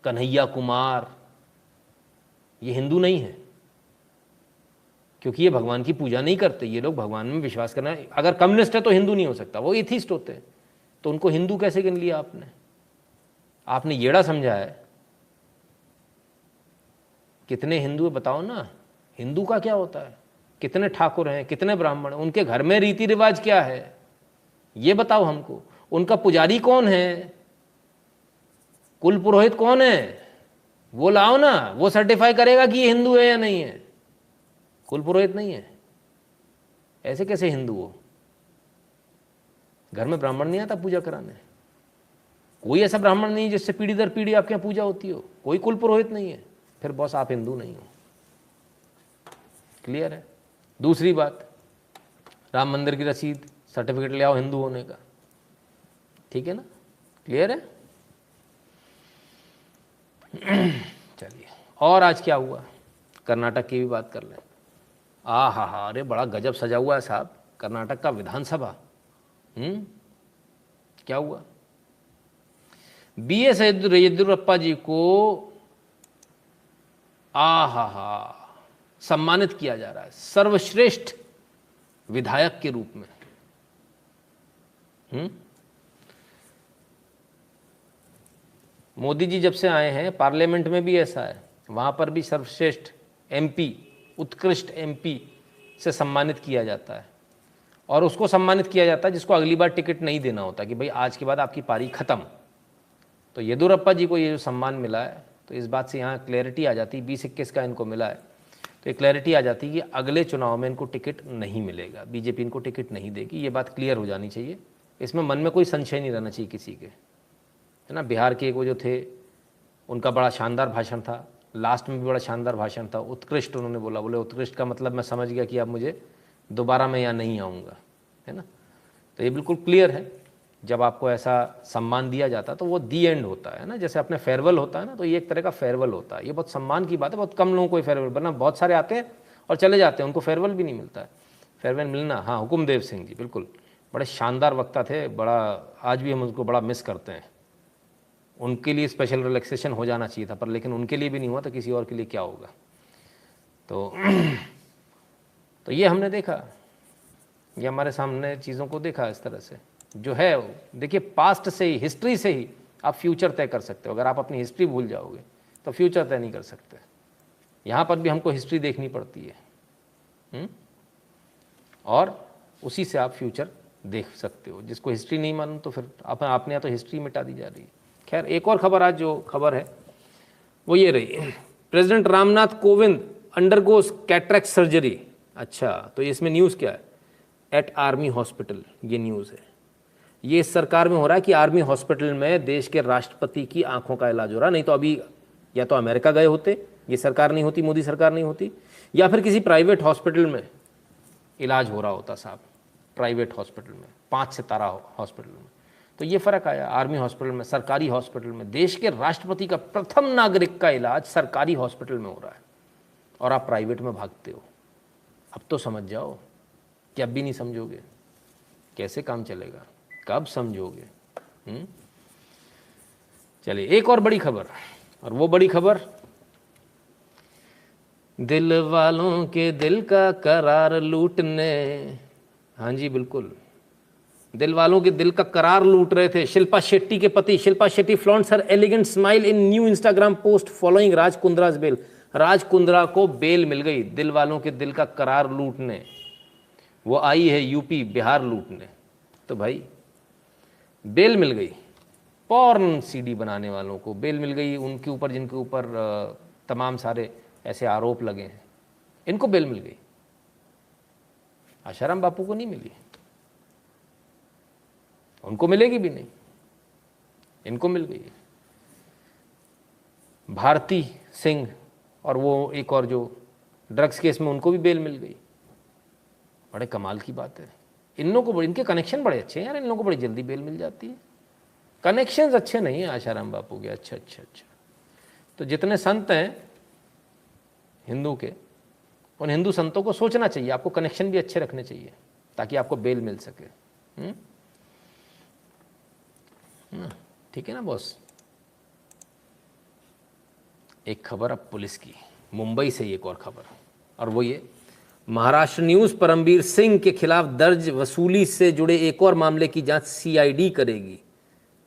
कन्हैया कुमार, ये हिंदू नहीं है, क्योंकि ये भगवान की पूजा नहीं करते। ये लोग भगवान में विश्वास करना है। अगर कम्युनिस्ट है तो हिंदू नहीं हो सकता, वो एथिस्ट होते हैं। तो उनको हिंदू कैसे गिन लिया आपने येड़ा समझा है। कितने हिंदू बताओ ना, हिंदू का क्या होता है? कितने ठाकुर हैं, कितने ब्राह्मण हैं, उनके घर में रीति रिवाज क्या है ये बताओ हमको। उनका पुजारी कौन है, कुल पुरोहित कौन है, वो लाओ ना, वो सर्टिफाई करेगा कि ये हिंदू है या नहीं है। कुल पुरोहित नहीं है, ऐसे कैसे हिंदू हो? घर में ब्राह्मण नहीं आता पूजा कराने, कोई ऐसा ब्राह्मण नहीं जिससे पीढ़ी दर पीढ़ी आपके यहाँ पूजा होती हो, कोई कुल पुरोहित नहीं है, फिर बॉस आप हिंदू नहीं हो। क्लियर है? दूसरी बात, राम मंदिर की रसीद, सर्टिफिकेट ले आओ हिंदू होने का, ठीक है ना? क्लियर है? चलिए, और आज क्या हुआ? कर्नाटक की भी बात कर लें। हा, अरे बड़ा गजब सजा हुआ है साहब कर्नाटक का विधानसभा। क्या हुआ? BS येदियुरप्पा जी को सम्मानित किया जा रहा है सर्वश्रेष्ठ विधायक के रूप में। मोदी जी जब से आए हैं पार्लियामेंट में भी ऐसा है, वहाँ पर भी सर्वश्रेष्ठ एमपी, उत्कृष्ट एमपी से सम्मानित किया जाता है, और उसको सम्मानित किया जाता है जिसको अगली बार टिकट नहीं देना होता कि भाई आज के बाद आपकी पारी खत्म। तो येदियुरप्पा जी को ये जो सम्मान मिला है, तो इस बात से यहाँ क्लैरिटी आ जाती है, 20-21 का इनको मिला है, तो ये क्लैरिटी आ जाती है कि अगले चुनाव में इनको टिकट नहीं मिलेगा, बीजेपी इनको टिकट नहीं देगी। ये बात क्लियर हो जानी चाहिए, इसमें मन में कोई संशय नहीं रहना चाहिए किसी के, है ना। बिहार के वो जो थे, उनका बड़ा शानदार भाषण था, लास्ट में भी बड़ा शानदार भाषण था, उत्कृष्ट उन्होंने बोला। बोले उत्कृष्ट का मतलब मैं समझ गया कि अब मुझे दोबारा मैं यहाँ नहीं आऊँगा, है ना। तो ये बिल्कुल क्लियर है, जब आपको ऐसा सम्मान दिया जाता है तो वो दी एंड होता है ना, जैसे अपने फेयरवेल होता है ना, तो ये एक तरह का फेयरवेल होता है। ये बहुत सम्मान की बात है, बहुत कम लोगों को फेयरवेल, वरना बहुत सारे आते हैं और चले जाते हैं, उनको फेयरवेल भी नहीं मिलता है। फेयरवेल मिलना, हाँ, हुकुमदेव सिंह जी बिल्कुल बड़े शानदार वक्ता थे, बड़ा आज भी हम उनको बड़ा मिस करते हैं। उनके लिए स्पेशल रिलैक्सेशन हो जाना चाहिए था, पर लेकिन उनके लिए भी नहीं हुआ तो किसी और के लिए क्या होगा। तो ये हमने देखा, ये हमारे सामने चीज़ों को देखा इस तरह से जो है। देखिए, पास्ट से ही, हिस्ट्री से ही आप फ्यूचर तय कर सकते हो। अगर आप अपनी हिस्ट्री भूल जाओगे तो फ्यूचर तय नहीं कर सकते। यहाँ पर भी हमको हिस्ट्री देखनी पड़ती है, और उसी से आप फ्यूचर देख सकते हो। जिसको हिस्ट्री नहीं मालूम तो फिर आपने या तो हिस्ट्री मिटा दी जा रही है। खैर, एक और खबर, आज जो खबर है वो ये रही, president Ramnath Kovind undergoes cataract surgery. अच्छा, तो इसमें न्यूज़ क्या है? एट आर्मी हॉस्पिटल, ये न्यूज़ है। ये इस सरकार में हो रहा है कि आर्मी हॉस्पिटल में देश के राष्ट्रपति की आंखों का इलाज हो रहा है। नहीं तो अभी या तो अमेरिका गए होते, ये सरकार नहीं होती, मोदी सरकार नहीं होती, या फिर किसी प्राइवेट हॉस्पिटल में इलाज हो रहा होता साहब, प्राइवेट हॉस्पिटल में, 5 सितारा हॉस्पिटल में। तो ये फ़र्क आया, आर्मी हॉस्पिटल में, सरकारी हॉस्पिटल में देश के राष्ट्रपति का प्रथम नागरिक का इलाज सरकारी हॉस्पिटल में हो रहा है, और आप प्राइवेट में भागते हो। अब तो समझ जाओ कि अब भी नहीं समझोगे कैसे काम चलेगा, कब समझोगे। चलिए, एक और बड़ी खबर, और वो बड़ी खबर, दिल वालों के दिल का करार लूटने, हाँ जी बिल्कुल, दिल वालों के दिल का करार लूट रहे थे शिल्पा शेट्टी के पति। Shilpa Shetty flaunts her elegant smile in new Instagram post following Raj Kundra's bail. Raj Kundra को बेल मिल गई दिल वालों के दिल का करार लूटने। वो आई है यूपी बिहार लूटने। तो भाई बेल मिल गई, पॉर्न सीडी बनाने वालों को बेल मिल गई, उनके ऊपर जिनके ऊपर तमाम सारे ऐसे आरोप लगे हैं, इनको बेल मिल गई। आशाराम बापू को नहीं मिली, उनको मिलेगी भी नहीं, इनको मिल गई। भारती सिंह और वो एक और जो ड्रग्स केस में, उनको भी बेल मिल गई। बड़े कमाल की बात है। इन लोगों को, इनके कनेक्शन बड़े अच्छे हैं यार, इन लोगों को बड़ी जल्दी बेल मिल जाती है। कनेक्शंस अच्छे नहीं है आशाराम बापू के। अच्छा। तो जितने संत हैं हिंदू के, उन हिंदू संतों को सोचना चाहिए, आपको कनेक्शन भी अच्छे रखने चाहिए ताकि आपको बेल मिल सके। ठीक है ना बॉस। एक खबर अब पुलिस की, मुंबई से एक और खबर, और वो ये, महाराष्ट्र न्यूज परमबीर सिंह के खिलाफ दर्ज वसूली से जुड़े एक और मामले की जांच सीआईडी करेगी।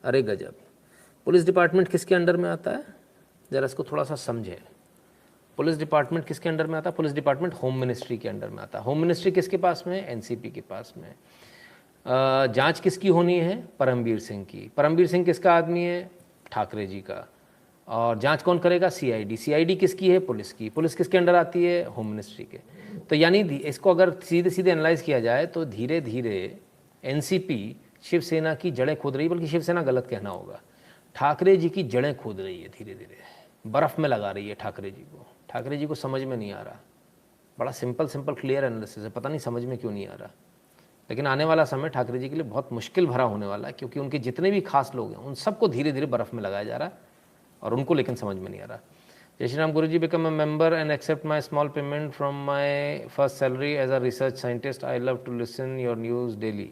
अरे गजब। पुलिस डिपार्टमेंट किसके अंडर में आता है, जरा इसको थोड़ा सा समझें। पुलिस डिपार्टमेंट किसके अंडर में आता है? पुलिस डिपार्टमेंट होम मिनिस्ट्री के अंडर में आता है। होम मिनिस्ट्री किसके पास में है? एनसीपी के पास में। जांच किसकी होनी है? परमबीर सिंह की। परमबीर सिंह किसका आदमी है? ठाकरे जी का। और जांच कौन करेगा? सीआईडी। सीआईडी किसकी है? पुलिस की। पुलिस किसके अंडर आती है? होम मिनिस्ट्री के। तो यानी इसको अगर सीधे सीधे एनालाइज किया जाए तो धीरे धीरे एनसीपी शिवसेना की जड़ें खोद रही है, बल्कि शिवसेना गलत कहना होगा, ठाकरे जी की जड़ें खोद रही है, धीरे धीरे बर्फ़ में लगा रही है ठाकरे जी को। ठाकरे जी को समझ में नहीं आ रहा। बड़ा सिंपल क्लियर एनालिसिस है, पता नहीं समझ में क्यों नहीं आ रहा। लेकिन आने वाला समय ठाकरे जी के लिए बहुत मुश्किल भरा होने वाला है, क्योंकि उनके जितने भी खास लोग हैं उन सबको धीरे धीरे बर्फ़ में लगाया जा रहा है, और उनको लेकिन समझ में नहीं आ रहा। जय श्री राम। गुरुजी, become a member and accept my small payment from my first salary as a research scientist. I love to listen your news daily.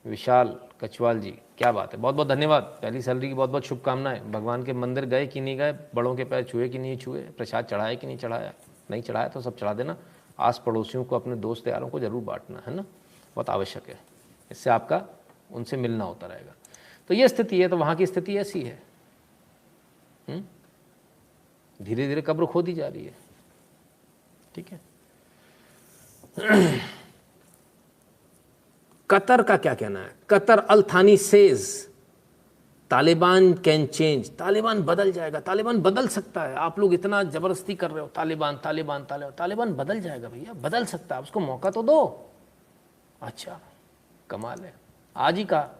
Vishal Kachwal ji, क्या बात है, बहुत बहुत धन्यवाद। पहली सैलरी की बहुत बहुत शुभकामनाएं। भगवान के मंदिर गए कि नहीं गए, बड़ों के पैर छुए कि नहीं छुए, प्रसाद चढ़ाया कि नहीं चढ़ाया, नहीं चढ़ाया तो सब चढ़ा देना। आस पड़ोसियों को, अपने दोस्त यारों को जरूर बांटना, है ना, बहुत आवश्यक है। इससे आपका उनसे मिलना होता रहेगा। तो ये स्थिति है, तो वहाँ की स्थिति ऐसी है। धीरे धीरे कब्र खोदी जा रही है। ठीक है। कतर का क्या कहना है? कतर अल थानी says Taliban can change, Taliban बदल जाएगा, तालिबान बदल सकता है। आप लोग इतना जबरदस्ती कर रहे हो, तालिबान तालिबान तालिबान, तालिबान बदल जाएगा भैया, बदल सकता है, उसको मौका तो दो। अच्छा, कमाल है। आज ही का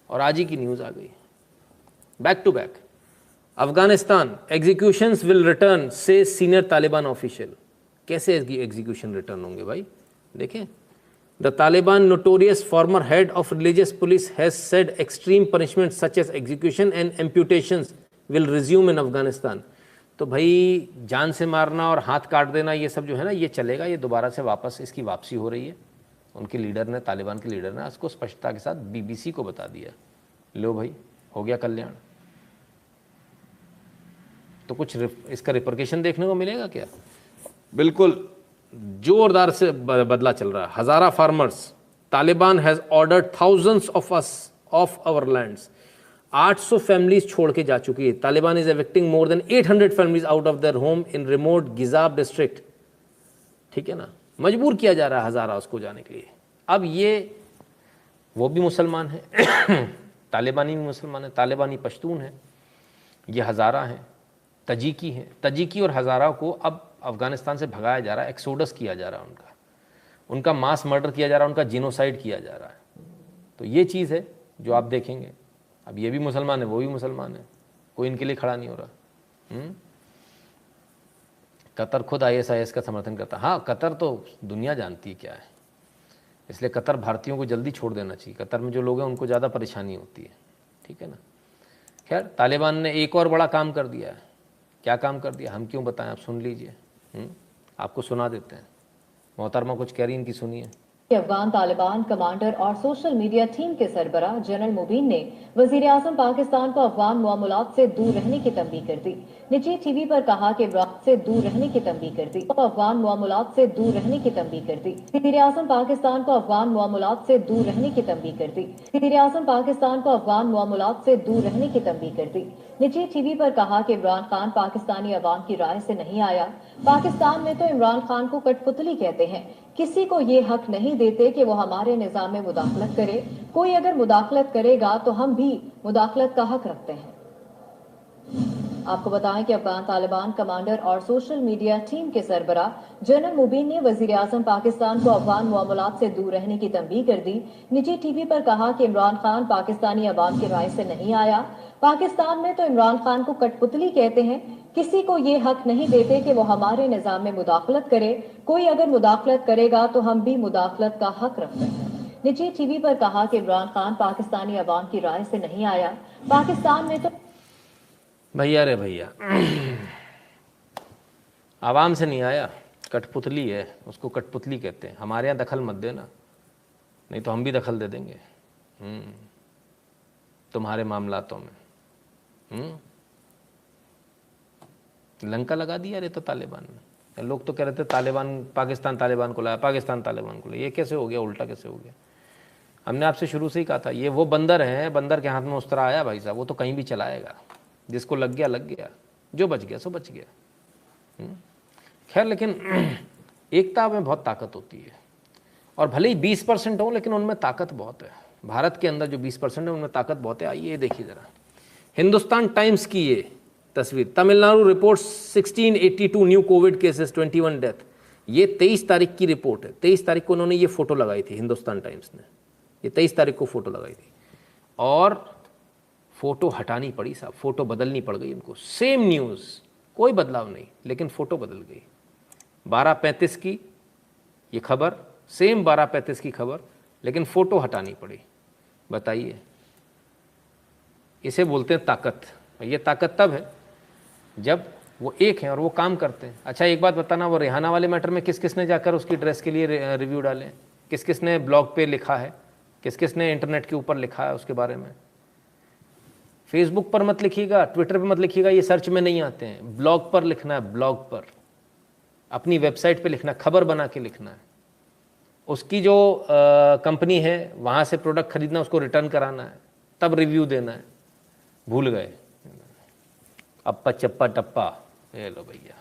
और आज ही की न्यूज़ आ गई, back to back. Afghanistan executions will return says senior Taliban official. कैसे एग्जीक्यूशन रिटर्न होंगे भाई? देखें, the Taliban notorious former head of religious police has said extreme punishment such as execution and amputations will resume in Afghanistan. तो भाई जान से मारना और हाथ काट देना, ये सब जो है ना, ये चलेगा, ये दोबारा से वापस इसकी वापसी हो रही है। उनके लीडर ने, तालिबान के लीडर ने उसको स्पष्टता के साथ BBC को बता दिया, लो भाई हो गया कल्याण। तो कुछ इसका रिपरकेशन देखने को मिलेगा क्या? बिल्कुल जोरदार से बदला चल रहा है। Hazara farmers, Taliban has ordered thousands of us of our lands. 800 families छोड़ के जा चुकी है। Taliban is evicting more than 800 families out of their home in remote Gizab district. ठीक है ना, मजबूर किया जा रहा है हजारा उसको जाने के लिए। अब ये वो भी मुसलमान है, तालिबानी भी मुसलमान है, तालिबानी पश्तून है, ये हजारा हैं, तजीकी हैं। तजीकी और हजारा को अब अफगानिस्तान से भगाया जा रहा है, एक्सोडस किया जा रहा है, उनका मास मर्डर किया जा रहा है, उनका जीनोसाइड किया जा रहा है। तो ये चीज़ है जो आप देखेंगे। अब ये भी मुसलमान है, वो भी मुसलमान है, कोई इनके लिए खड़ा नहीं हो रहा। कतर खुद ISIS का समर्थन करता है। हाँ, कतर तो दुनिया जानती है क्या है, इसलिए कतर भारतीयों को जल्दी छोड़ देना चाहिए। कतर में जो लोग हैं उनको ज़्यादा परेशानी होती है। ठीक है ना। खैर, तालिबान ने एक और बड़ा काम कर दिया है। क्या काम कर दिया, हम क्यों बताएं, आप सुन लीजिए। आपको सुना देते हैं। मोहतरमा कुछ कह रही, इनकी सुनिए। अफगान तालिबान कमांडर और सोशल मीडिया टीम के सरबराह जनरल मुबीन ने वजीर आजम पाकिस्तान को अफगान मामलात से दूर रहने की तंबीह कर दी। निजी TV पर कहा कि इमरान से दूर रहने की तंबीह कर दी, अफगान मामलात से दूर रहने की तंबीह कर दी। वजीर आजम पाकिस्तान को अफगान मामलात से दूर रहने की तंबीह कर दी। वजीर आजम पाकिस्तान को अफगान मामलात से दूर रहने की तंबीह कर दी। निजी TV पर कहा कि इमरान खान पाकिस्तानी अवाम की राय से नहीं आया। पाकिस्तान में तो इमरान खान को कठपुतली कहते हैं। किसी को ये हक नहीं देते कि वो हमारे निज़ाम में मुदाखलत करे। कोई अगर मुदाखलत करेगा तो हम भी मुदाखलत का हक रखते हैं। आपको बताएं कि अफगान तालिबान कमांडर और सोशल मीडिया टीम के सरबराह जनरल मुबीन ने वजीर आजम पाकिस्तान को अफगान मामलात से दूर रहने की तंबीह कर दी। निजी TV पर कहा कि इमरान खान पाकिस्तानी अवाम की राय से नहीं आया। पाकिस्तान में तो इमरान खान को कठपुतली कहते हैं। किसी को ये हक नहीं देते कि वो हमारे निज़ाम में मुदाखलत करे। कोई अगर मुदाखलत करेगा तो हम भी मुदाखलत का हक रखते हैं। निजी TV पर कहा कि इमरान खान पाकिस्तानी अवाम की राय से नहीं आया। पाकिस्तान में तो भैया रे भैया, आवाम से नहीं आया, कठपुतली है, उसको कठपुतली कहते हैं। हमारे यहाँ दखल मत देना, नहीं तो हम भी दखल दे देंगे तुम्हारे मामलातों में। लंका लगा दिया रे तो तालिबान ने। लोग तो कह रहे थे तालिबान पाकिस्तान तालिबान को लाया, पाकिस्तान तालिबान को लाया। ये कैसे हो गया, उल्टा कैसे हो गया? हमने आपसे शुरू से ही कहा था, ये वो बंदर है, बंदर के हाथ में उस तरह आया भाई साहब, वो तो कहीं भी चलाएगा। जिसको लग गया, जो बच गया सो बच गया। खैर, लेकिन एकता में बहुत ताकत होती है, और भले ही 20% हो, लेकिन उनमें ताकत बहुत है। भारत के अंदर जो 20% है उनमें ताकत बहुत है। आइए देखिए ज़रा हिंदुस्तान टाइम्स की ये तस्वीर। Tamil Nadu report 1682 new Covid cases, 21 death. ये 23 तारीख की रिपोर्ट है। 23 तारीख को उन्होंने ये फोटो लगाई थी, हिंदुस्तान टाइम्स ने ये 23 तारीख को फोटो लगाई थी, और फोटो हटानी पड़ी साहब, फोटो बदलनी पड़ गई उनको। सेम न्यूज़, कोई बदलाव नहीं, लेकिन फोटो बदल गई। 12:35 की ये खबर, सेम 12:35 की खबर, लेकिन फोटो हटानी पड़ी। बताइए, इसे बोलते हैं ताकत। ये ताकत तब है जब वो एक हैं और वो काम करते हैं। अच्छा, एक बात बताना, वो रेहाना वाले मैटर में किस किस ने जाकर उसकी ड्रेस के लिए रिव्यू डाले, किस किस ने ब्लॉग पे लिखा है, किस किस ने इंटरनेट के ऊपर लिखा है उसके बारे में। फेसबुक पर मत लिखिएगा, ट्विटर पर मत लिखिएगा, ये सर्च में नहीं आते हैं। ब्लॉग पर लिखना है, ब्लॉग पर, अपनी वेबसाइट पे लिखना है, खबर बना के लिखना है। उसकी जो कंपनी है वहाँ से प्रोडक्ट खरीदना, उसको रिटर्न कराना है, तब रिव्यू देना है। भूल गए, अप्पा चप्पा टप्पा, ये लो भैया,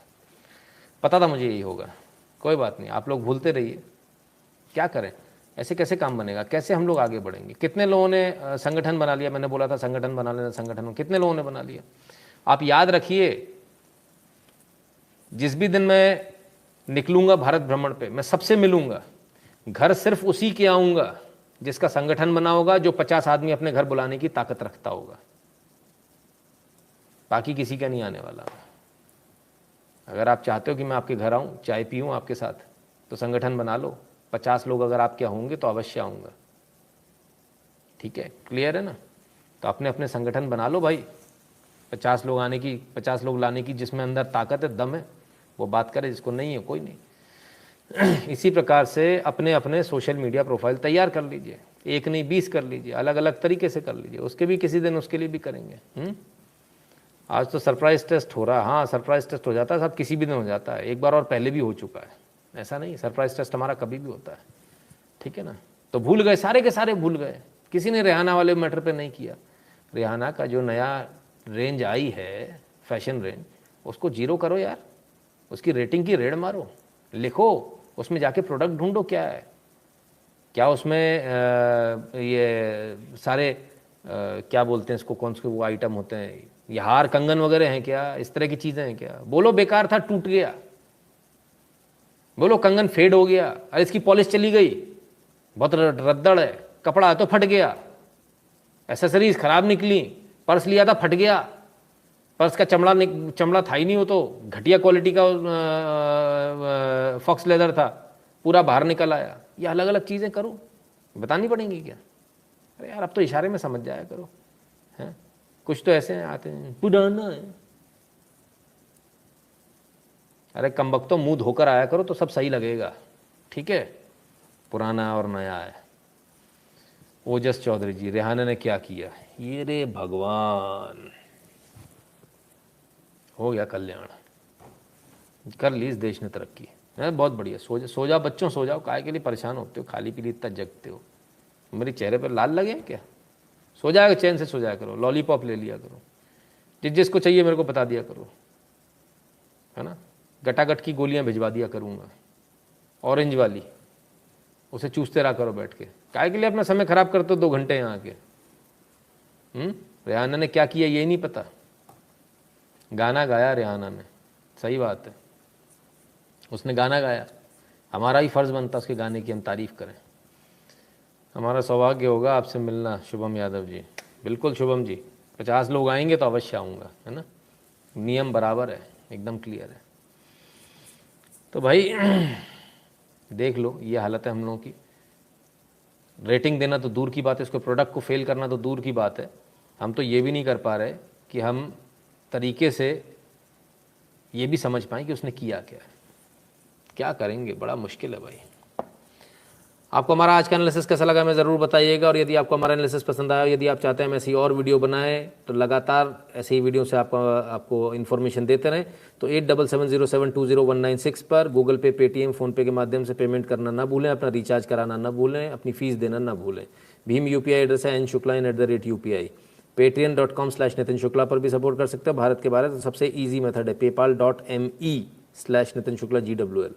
पता था मुझे यही होगा। कोई बात नहीं, आप लोग भूलते रहिए। क्या करें, ऐसे कैसे काम बनेगा, कैसे हम लोग आगे बढ़ेंगे। कितने लोगों ने संगठन बना लिया, मैंने बोला था संगठन बना लेना, संगठन कितने लोगों ने बना लिया। आप याद रखिए, जिस भी दिन मैं निकलूंगा भारत भ्रमण पे, मैं सबसे मिलूंगा, घर सिर्फ उसी के आऊंगा जिसका संगठन बना होगा, जो 50 आदमी अपने घर बुलाने की ताकत रखता होगा, बाकी किसी का नहीं आने वाला। अगर आप चाहते हो कि मैं आपके घर आऊं, चाय पीऊं आपके साथ, तो संगठन बना लो। 50 लोग अगर आपके होंगे तो अवश्य आऊँगा। ठीक है, क्लियर है ना। तो अपने अपने संगठन बना लो भाई। 50 लोग आने की, 50 लोग लाने की, जिसमें अंदर ताकत है, दम है, वो बात करे, जिसको नहीं है कोई नहीं। इसी प्रकार से अपने अपने सोशल मीडिया प्रोफाइल तैयार कर लीजिए, 1 नहीं 20 कर लीजिए, अलग अलग तरीके से कर लीजिए। उसके भी किसी दिन उसके लिए भी करेंगे। आज तो सरप्राइज टेस्ट हो रहा है। हाँ, सरप्राइज टेस्ट हो जाता है, सब किसी भी दिन हो जाता है, एक बार और पहले भी हो चुका है, ऐसा नहीं। सरप्राइज टेस्ट हमारा कभी भी होता है, ठीक है ना। तो भूल गए, सारे के सारे भूल गए। किसी ने रिहाना वाले मैटर पे नहीं किया। रिहाना का जो नया रेंज आई है, फैशन रेंज, उसको 0 करो यार, उसकी रेटिंग की रेड मारो, लिखो उसमें जाके प्रोडक्ट ढूंढो क्या है, क्या उसमें ये सारे क्या बोलते हैं इसको, कौन से वो आइटम होते हैं, ये हार कंगन वगैरह हैं क्या, इस तरह की चीज़ें हैं क्या। बोलो बेकार था, टूट गया, बोलो कंगन फेड हो गया, अरे इसकी पॉलिश चली गई, बहुत रद्दड़ है, कपड़ा है तो फट गया, एसेसरीज खराब निकली, पर्स लिया था फट गया, पर्स का चमड़ा था ही नहीं, वो तो घटिया क्वालिटी का फॉक्स लेदर था, पूरा बाहर निकल आया। ये अलग अलग चीज़ें करो, बतानी पड़ेंगी क्या। अरे यार, अब तो इशारे में समझ जाया करो, हैं। कुछ तो ऐसे आते हैं, पुराना है। अरे कमबख्तो, मुंह धोकर आया करो तो सब सही लगेगा, ठीक है। पुराना और नया है। ओजस चौधरी जी, रिहाना ने क्या किया, ये रे भगवान, हो गया कल्याण, कर ली इस देश ने तरक्की है, बहुत बढ़िया। सो जाओ बच्चों, सो जाओ, काहे के लिए परेशान होते हो, खाली पीली इतना जगते हो। मेरे चेहरे पर लाल लगे हैं क्या, सो जाएगा, चैन से सो जाया करो, लॉलीपॉप ले लिया करो, जिसको चाहिए मेरे को बता दिया करो, है ना। गटागट की गोलियां भिजवा दिया करूँगा, ऑरेंज वाली, उसे चूसते रहा करो बैठ के। काहे के लिए अपना समय खराब करते हो 2 घंटे यहाँ के। रिहाना ने क्या किया ये नहीं पता, गाना गाया रिहाना ने, सही बात है, उसने गाना गाया, हमारा ही फर्ज बनता उसके गाने की हम तारीफ करें। हमारा सौभाग्य होगा आपसे मिलना शुभम यादव जी। बिल्कुल शुभम जी, 50 लोग आएंगे तो अवश्य आऊँगा, है ना। नियम बराबर है, एकदम क्लियर है। तो भाई देख लो, ये हालत है हम लोगों की। रेटिंग देना तो दूर की बात है, इसको प्रोडक्ट को फेल करना तो दूर की बात है, हम तो ये भी नहीं कर पा रहे कि हम तरीके से ये भी समझ पाएँ कि उसने किया क्या है। क्या करेंगे, बड़ा मुश्किल है भाई। आपको हमारा आज का एनालिसिस कैसा लगा हमें ज़रूर बताइएगा, और यदि आपको हमारा एनालिसिस पसंद आया, यदि आप चाहते हैं हम ऐसी और वीडियो बनाएं, तो लगातार ऐसे ही वीडियो से आपको इन्फॉर्मेशन देते रहें, तो 8770720196 पर गूगल पे, पेटीएम, फ़ोनपे के माध्यम से पेमेंट करना ना भूलें, अपना रिचार्ज कराना ना भूलें, अपनी फ़ीस देना ना भूलें। भीम UPI एड्रेस है nshukla@UPI। patreon.com/नितिन शुक्ला पर भी सपोर्ट कर सकते हैं। भारत के बारे में सबसे ईजी मेथड है paypal.me/नितिन शुक्ला GWL,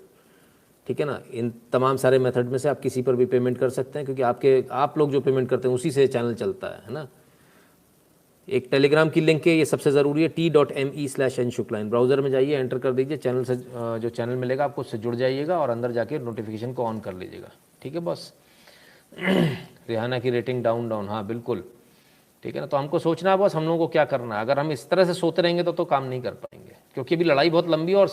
ठीक है ना। इन तमाम सारे मेथड में से आप किसी पर भी पेमेंट कर सकते हैं, क्योंकि आप लोग जो पेमेंट करते हैं उसी से चैनल चलता है ना। एक टेलीग्राम की लिंक है, ये सबसे ज़रूरी है, t.me/nshukla। ब्राउज़र में जाइए, एंटर कर दीजिए, चैनल से जो चैनल मिलेगा आपको उससे जुड़ जाइएगा और अंदर जाके नोटिफिकेशन को ऑन कर लीजिएगा, ठीक है बॉस। रिहाना की रेटिंग डाउन, हाँ बिल्कुल, ठीक है ना। तो हमको सोचना है बस हम लोगों को क्या करना है। अगर हम इस तरह से सोते रहेंगे तो काम नहीं कर पाएंगे, क्योंकि अभी लड़ाई बहुत लंबी है और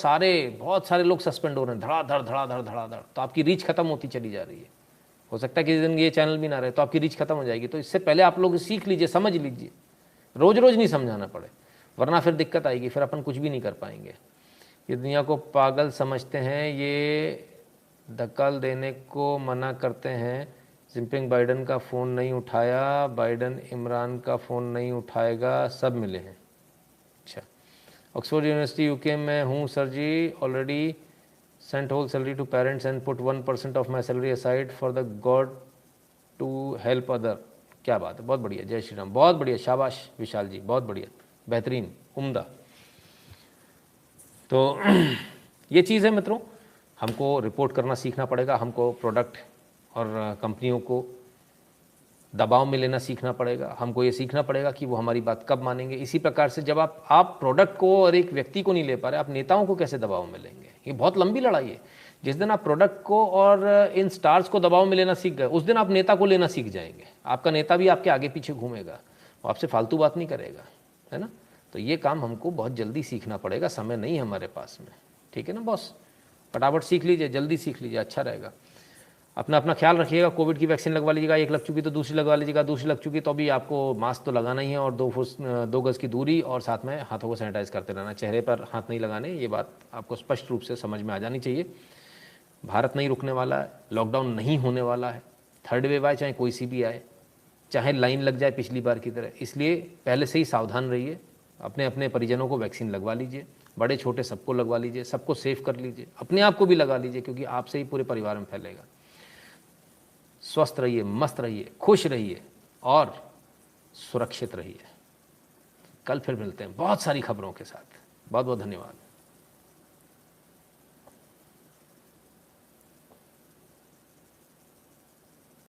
बहुत सारे लोग सस्पेंड हो रहे हैं, धड़ाधड़। तो आपकी रीच खत्म होती चली जा रही है। हो सकता है किसी दिन ये चैनल भी ना रहे तो आपकी रीच खत्म हो जाएगी। तो इससे पहले आप लोग सीख लीजिए, समझ लीजिए, रोज रोज नहीं समझाना पड़े, वरना फिर दिक्कत आएगी, फिर अपन कुछ भी नहीं कर पाएंगे। ये दुनिया को पागल समझते हैं, ये धक्कल देने को मना करते हैं। जिनपिंग बाइडन का फ़ोन नहीं उठाया, बाइडन इमरान का फ़ोन नहीं उठाएगा, सब मिले हैं। अच्छा, ऑक्सफोर्ड यूनिवर्सिटी UK में हूँ sir ji, already sent whole salary to parents and put 1% of my salary aside for the god to help other. क्या बात है, बहुत बढ़िया, जय श्री राम, बहुत बढ़िया, शाबाश विशाल जी, बहुत बढ़िया, बेहतरीन, उम्दा। तो ये चीज़ है मित्रों, हमको रिपोर्ट करना सीखना पड़ेगा, हमको प्रोडक्ट और कंपनियों को दबाव में लेना सीखना पड़ेगा, हमको ये सीखना पड़ेगा कि वो हमारी बात कब मानेंगे। इसी प्रकार से जब आप प्रोडक्ट को और एक व्यक्ति को नहीं ले पा रहे, आप नेताओं को कैसे दबाव में लेंगे? ये बहुत लंबी लड़ाई है। जिस दिन आप प्रोडक्ट को और इन स्टार्स को दबाव में लेना सीख गए, उस दिन आप नेता को लेना सीख जाएंगे। आपका नेता भी आपके आगे पीछे घूमेगा, वो आपसे फालतू बात नहीं करेगा, है ना। तो ये काम हमको बहुत जल्दी सीखना पड़ेगा, समय नहीं है हमारे पास में, ठीक है ना बॉस। फटाफट सीख लीजिए, जल्दी सीख लीजिए, अच्छा रहेगा। अपना ख्याल रखिएगा, कोविड की वैक्सीन लगवा लीजिएगा, एक लग चुकी तो दूसरी लगवा लीजिएगा, दूसरी लग चुकी तो अभी आपको मास्क तो लगाना ही है, और 2 गज़ की दूरी, और साथ में हाथों को सैनिटाइज करते रहना, चेहरे पर हाथ नहीं लगाने। ये बात आपको स्पष्ट रूप से समझ में आ जानी चाहिए। भारत नहीं रुकने वाला है, लॉकडाउन नहीं होने वाला है, थर्ड वेव आए चाहे कोई सी भी आए, चाहे लाइन लग जाए पिछली बार की तरह। इसलिए पहले से ही सावधान रहिए, अपने अपने परिजनों को वैक्सीन लगवा लीजिए, बड़े छोटे सबको लगवा लीजिए, सबको सेफ कर लीजिए, अपने आप को भी लगा लीजिए, क्योंकि आपसे ही पूरे परिवार में फैलेगा। स्वस्थ रहिए, मस्त रहिए, खुश रहिए और सुरक्षित रहिए। कल फिर मिलते हैं बहुत सारी खबरों के साथ। बहुत बहुत धन्यवाद।